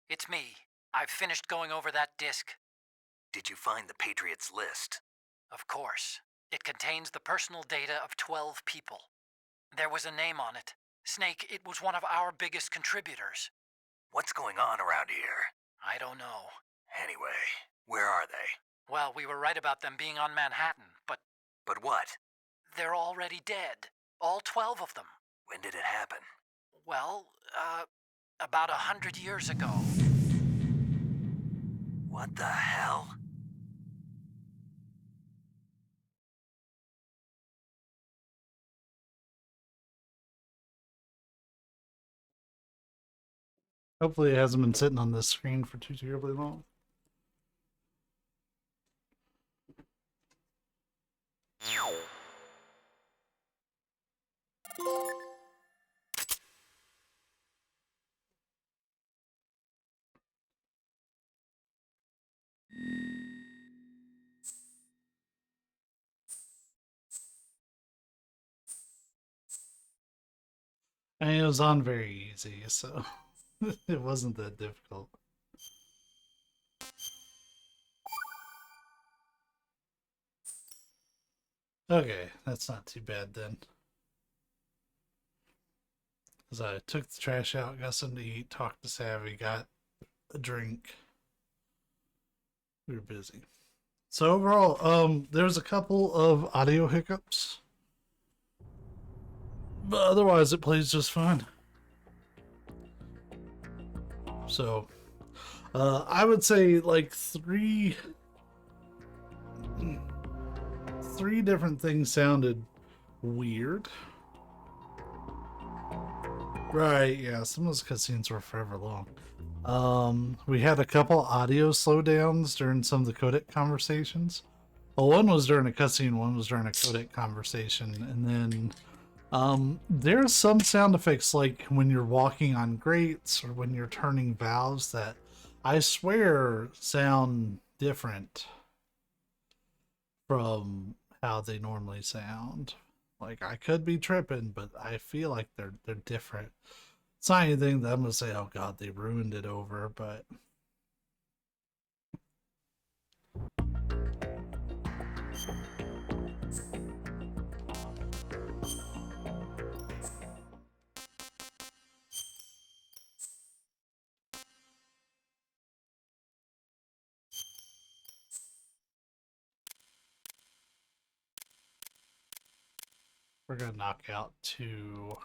It's me. I've finished going over that disc. Did you find the Patriots list? Of course. It contains the personal data of 12 people. There was a name on it. Snake, it was one of our biggest contributors. What's going on around here? I don't know. Anyway, where are they? Well, we were right about them being on Manhattan, but... But what? They're already dead. All 12 of them. When did it happen? Well, about 100 years ago. What the hell? Hopefully it hasn't been sitting on this screen for too terribly long. I mean, it was on very easy, so it wasn't that difficult. Okay, that's not too bad then. As I took the trash out, got something to eat, talked to Savvy, got a drink. We were busy. So overall, there's a couple of audio hiccups. But otherwise, it plays just fine. So, I would say like three different things sounded weird. Right, yeah, some of those cutscenes were forever long. We had a couple audio slowdowns during some of the codec conversations. Well, one was during a cutscene, one was during a codec conversation, and then there's some sound effects like when you're walking on grates or when you're turning valves that I swear sound different from how they normally sound. Like, I could be tripping, but I feel like they're different. It's not anything that I'm gonna say, oh god, they ruined it over, but we're gonna knock out two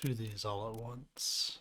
of these all at once.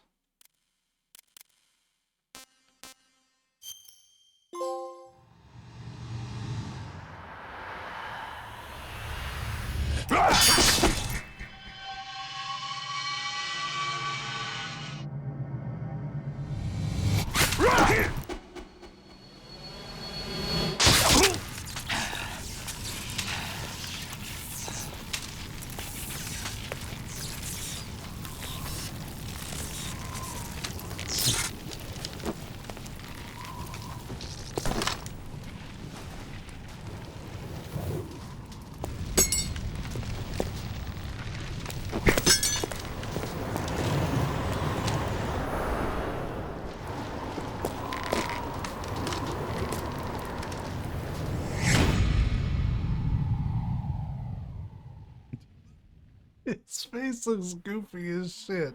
His face looks goofy as shit.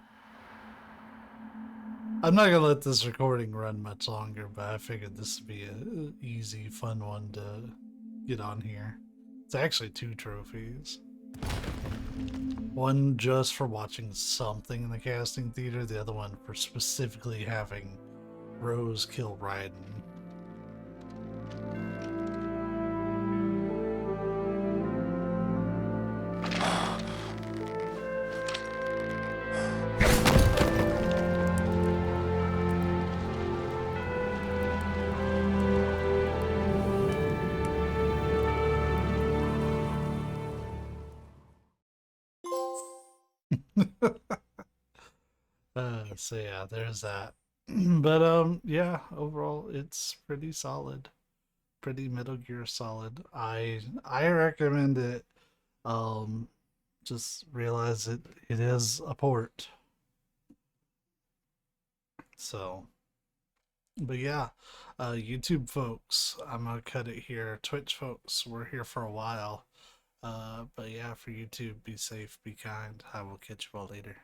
I'm not gonna let this recording run much longer, but I figured this would be an easy, fun one to get on here. It's actually 2 trophies. One just for watching something in the casting theater, the other one for specifically having Rose kill Raiden. So yeah, there's that. But yeah, overall it's pretty solid. Pretty Metal Gear Solid. I recommend it. just realize it is a port. So, but yeah, YouTube folks, I'm gonna cut it here. Twitch folks, we're here for a while. But yeah, for YouTube, be safe, be kind. I will catch you all later.